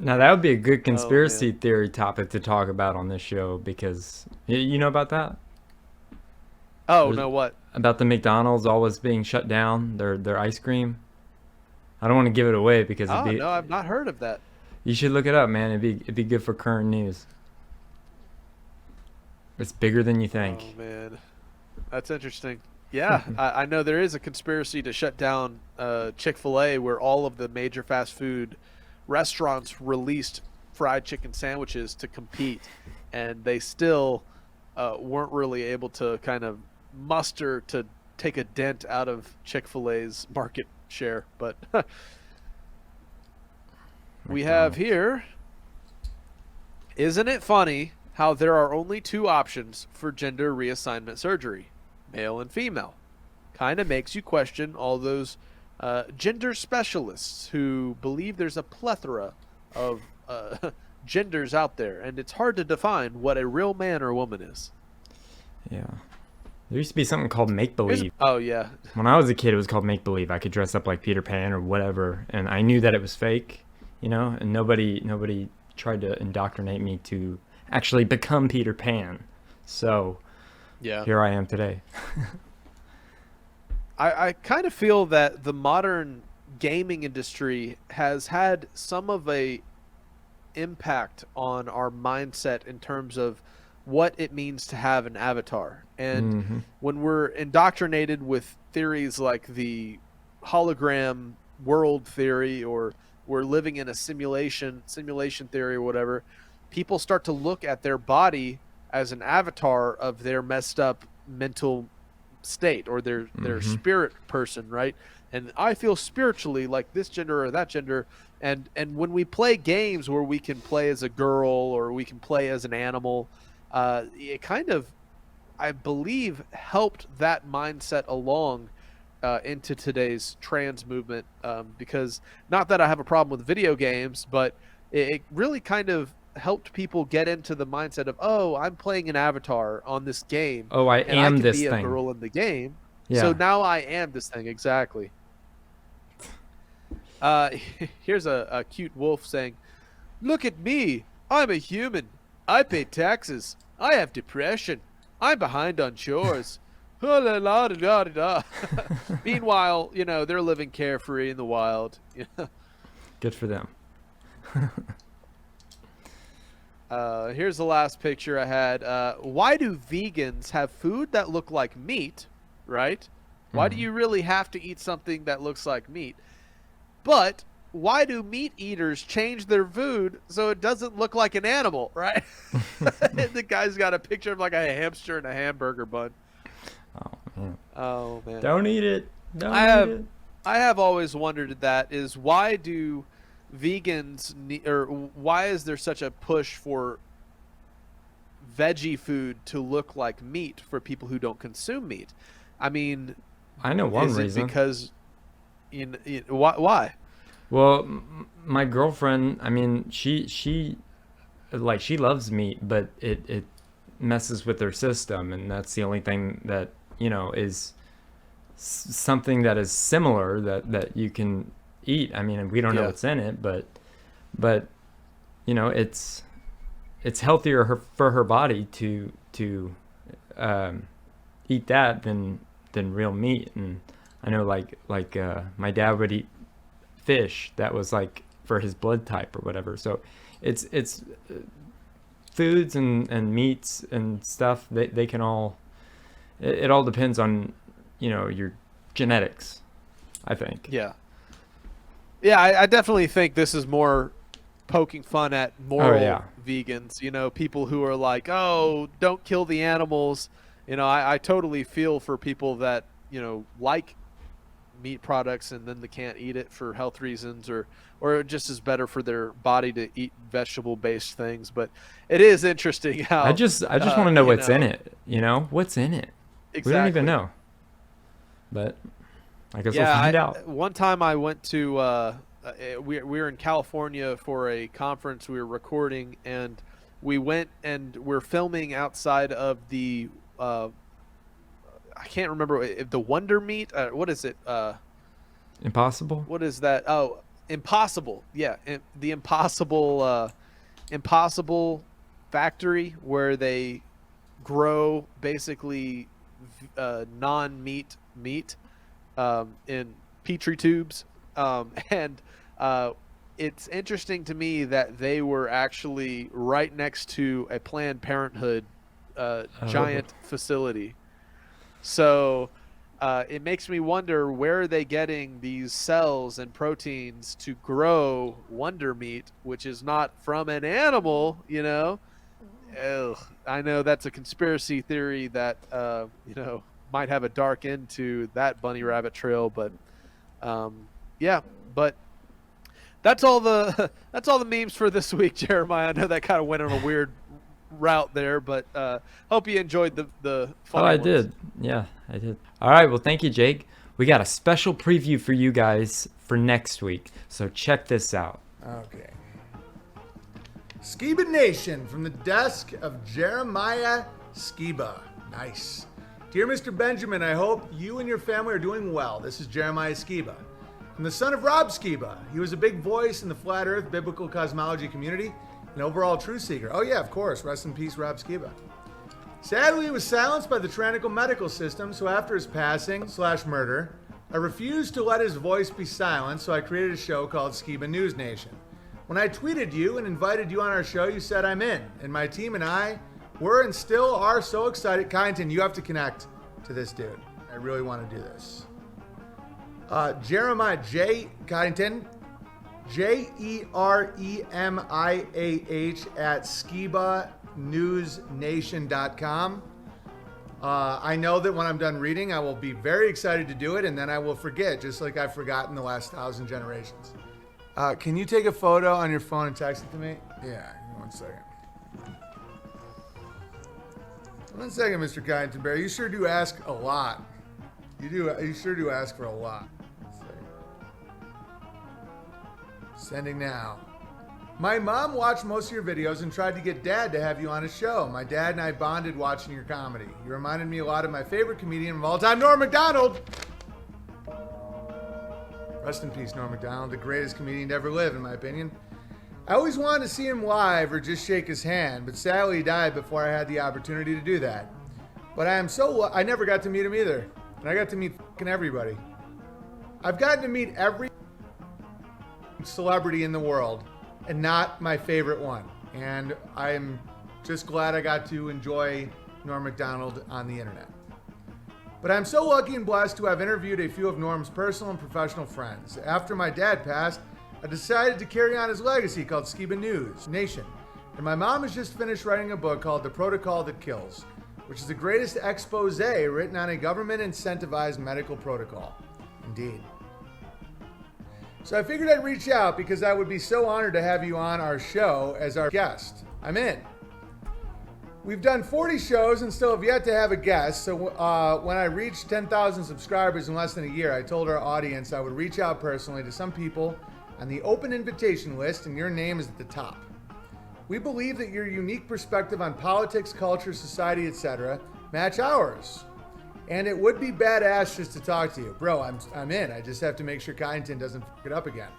Now that would be a good conspiracy theory topic to talk about on this show, because you know about that? No, what? About the McDonald's always being shut down, their ice cream. I don't want to give it away because no, I've not heard of that. You should look it up, man. It'd be good for current news. It's bigger than you think. Oh man, that's interesting. Yeah, I know there is a conspiracy to shut down Chick-fil-A, where all of the major fast food restaurants released fried chicken sandwiches to compete, and they still weren't really able to kind of muster to take a dent out of Chick-fil-A's market share. But we have here, isn't it funny how there are only two options for gender reassignment surgery, male and female? Kind of makes you question all those gender specialists who believe there's a plethora of genders out there, and it's hard to define what a real man or woman is. Yeah. There used to be something called make-believe. Oh, yeah. When I was a kid, it was called make-believe. I could dress up like Peter Pan or whatever, and I knew that it was fake, and nobody tried to indoctrinate me to actually become Peter Pan. So yeah, here I am today. I kind of feel that the modern gaming industry has had some of a impact on our mindset in terms of what it means to have an avatar. And when we're indoctrinated with theories like the hologram world theory, or we're living in a simulation theory or whatever, people start to look at their body as an avatar of their messed up mental state, or their spirit person, right? And I feel spiritually like this gender or that gender. And when we play games where we can play as a girl or we can play as an animal, it kind of, I believe helped that mindset along into today's trans movement, because not that I have a problem with video games, but it really kind of helped people get into the mindset of, oh, I'm playing an avatar on this game. Oh, I and am I can this be thing. a girl in the game. Yeah. So now I am this thing. Exactly. Here's a cute wolf saying, "Look at me. I'm a human. I pay taxes. I have depression. I'm behind on chores." Oh, la, la, da, da, da. Meanwhile, they're living carefree in the wild. Good for them. Here's the last picture I had. Why do vegans have food that look like meat, right? Why do you really have to eat something that looks like meat? But why do meat eaters change their food so it doesn't look like an animal, right? The guy's got a picture of like a hamster and a hamburger bun. Oh man! Don't eat it. I have always wondered that is why do vegans or why is there such a push for veggie food to look like meat for people who don't consume meat? I mean, I know one is reason. It because why? Well, my girlfriend, I mean, she loves meat, but it messes with her system, and that's the only thing that is something that is similar that you can eat. I mean, we don't know what's in it, but it's healthier for her body to eat that than real meat. And I know like my dad would eat fish that was like for his blood type or whatever. So it's foods and meats and stuff, they can all, it all depends on your genetics, I think. Yeah, I definitely think this is more poking fun at moral vegans, people who are like, oh, don't kill the animals. I totally feel for people that like meat products and then they can't eat it for health reasons, or it just is better for their body to eat vegetable based things. But it is interesting how I just want to know what's in it. What's in it? Exactly. We don't even know, but I guess we'll find out. One time I went to we were in California for a conference we were recording, and we went and we're filming outside of the I can't remember the Wonder Meat. What is it? Impossible. What is that? Oh, Impossible. Yeah, the Impossible factory where they grow basically non-meat meat in petri tubes, and it's interesting to me that they were actually right next to a Planned Parenthood giant facility. So it makes me wonder, where are they getting these cells and proteins to grow Wonder Meat, which is not from an animal, Ugh. I know that's a conspiracy theory that, might have a dark end to that bunny rabbit trail, but but that's all the memes for this week, Jeremiah. I know that kind of went on a weird route there, but hope you enjoyed the funny ones. Did. Yeah, I did. All right, well, thank you, Jake. We got a special preview for you guys for next week, so check this out. Okay. Skiba Nation from the desk of Jeremiah Skiba. Nice. Dear Mr. Benjamin, I hope you and your family are doing well. This is Jeremiah Skiba. I'm the son of Rob Skiba. He was a big voice in the flat earth biblical cosmology community, an overall truth seeker. Oh yeah, of course. Rest in peace, Rob Skiba. Sadly, he was silenced by the tyrannical medical system, so after his passing / murder, I refused to let his voice be silenced, so I created a show called Skiba News Nation. When I tweeted you and invited you on our show, you said I'm in, and my team and I were and still are so excited. Kyneton, you have to connect to this dude. I really want to do this. Jeremiah J. Kyneton, JEREMIAH at SkibaNewsNation.com. I know that when I'm done reading, I will be very excited to do it, and then I will forget, just like I've forgotten the last 1,000 generations. Can you take a photo on your phone and text it to me? Yeah, give me 1 second. 1 second, Mr. Kyneton Bear. You sure do ask a lot. You sure do ask for a lot. Let's see. Sending now. My mom watched most of your videos and tried to get Dad to have you on his show. My dad and I bonded watching your comedy. You reminded me a lot of my favorite comedian of all time, Norm Macdonald. Rest in peace, Norm Macdonald, the greatest comedian to ever live, in my opinion. I always wanted to see him live or just shake his hand, but sadly he died before I had the opportunity to do that. But I never got to meet him either. And I got to meet fucking everybody. I've gotten to meet every celebrity in the world, and not my favorite one. And I'm just glad I got to enjoy Norm Macdonald on the internet. But I'm so lucky and blessed to have interviewed a few of Norm's personal and professional friends. After my dad passed, I decided to carry on his legacy called Skiba News Nation. And my mom has just finished writing a book called The Protocol That Kills, which is the greatest expose written on a government-incentivized medical protocol. Indeed. So I figured I'd reach out because I would be so honored to have you on our show as our guest. I'm in. We've done 40 shows and still have yet to have a guest, so when I reached 10,000 subscribers in less than a year, I told our audience I would reach out personally to some people on the open invitation list, and your name is at the top. We believe that your unique perspective on politics, culture, society, etc. match ours. And it would be badass just to talk to you. Bro, I'm in. I just have to make sure Kyneton doesn't fuck it up again.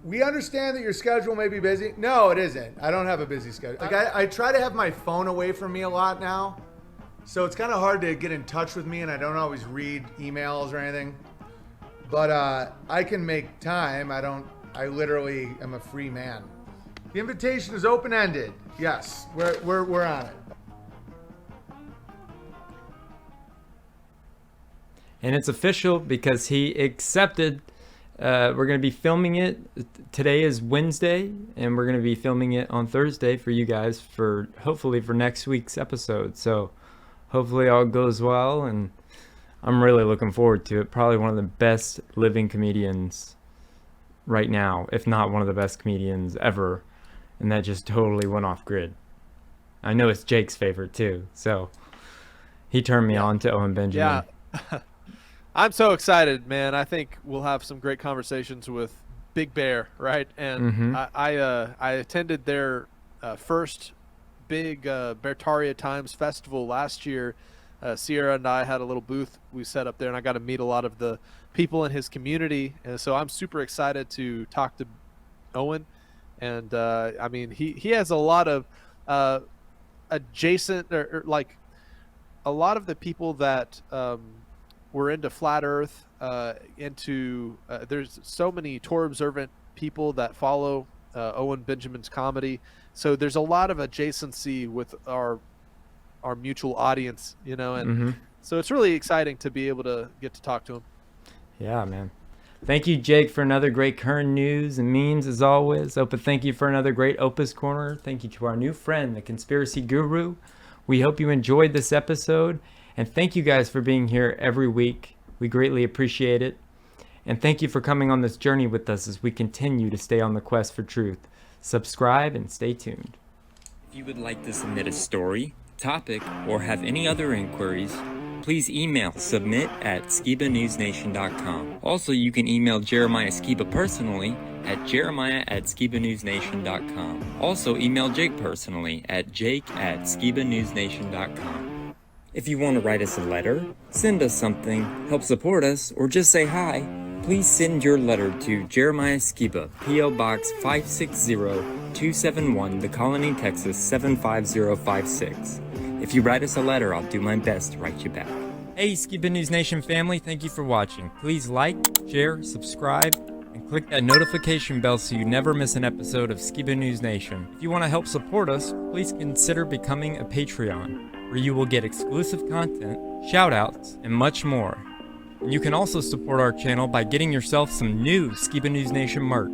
We understand that your schedule may be busy. No, it isn't. I don't have a busy schedule. Like I try to have my phone away from me a lot now. So it's kind of hard to get in touch with me, and I don't always read emails or anything. But I can make time. I literally am a free man. The invitation is open-ended. Yes, we're on it. And it's official because he accepted. We're going to be filming it. Today is Wednesday, and we're going to be filming it on Thursday for you guys hopefully for next week's episode. So hopefully all goes well, and I'm really looking forward to it. Probably one of the best living comedians right now, if not one of the best comedians ever. And that just totally went off grid. I know it's Jake's favorite too, so he turned me on to Owen Benjamin. Yeah. I'm so excited, man. I think we'll have some great conversations with Big Bear, right? And I attended their first big Beartaria Times Festival last year. Sierra and I had a little booth we set up there, and I got to meet a lot of the people in his community. And so I'm super excited to talk to Owen. And I mean, he has a lot of adjacent, or like a lot of the people that we're into flat earth, there's so many tour observant people that follow Owen Benjamin's comedy. So there's a lot of adjacency with our mutual audience, you know, and so it's really exciting to be able to get to talk to him. Yeah, man. Thank you, Jake, for another great current news and memes as always. Opa, thank you for another great Opus Corner. Thank you to our new friend, the Conspiracy Guru. We hope you enjoyed this episode. And thank you guys for being here every week. We greatly appreciate it. And thank you for coming on this journey with us as we continue to stay on the quest for truth. Subscribe and stay tuned. If you would like to submit a story, topic, or have any other inquiries, please email submit@skibanewsnation.com. Also, you can email Jeremiah Skiba personally at jeremiah@skibanewsnation.com. Also, email Jake personally at jake@skibanewsnation.com. If you want to write us a letter, send us something, help support us, or just say hi, please send your letter to Jeremiah Skiba, P.O. Box 560-271, The Colony, Texas 75056. If you write us a letter, I'll do my best to write you back. Hey, Skiba News Nation family, thank you for watching. Please like, share, subscribe, and click that notification bell so you never miss an episode of Skiba News Nation. If you want to help support us, please consider becoming a Patreon, where you will get exclusive content, shoutouts, and much more. And you can also support our channel by getting yourself some new Skiba News Nation merch.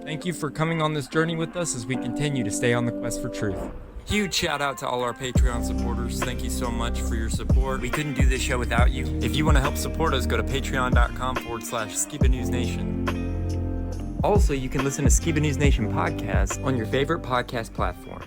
Thank you for coming on this journey with us as we continue to stay on the quest for truth. Huge shout out to all our Patreon supporters. Thank you so much for your support. We couldn't do this show without you. If you want to help support us, go to patreon.com/Skiba News Nation. Also, you can listen to Skiba News Nation podcast on your favorite podcast platform.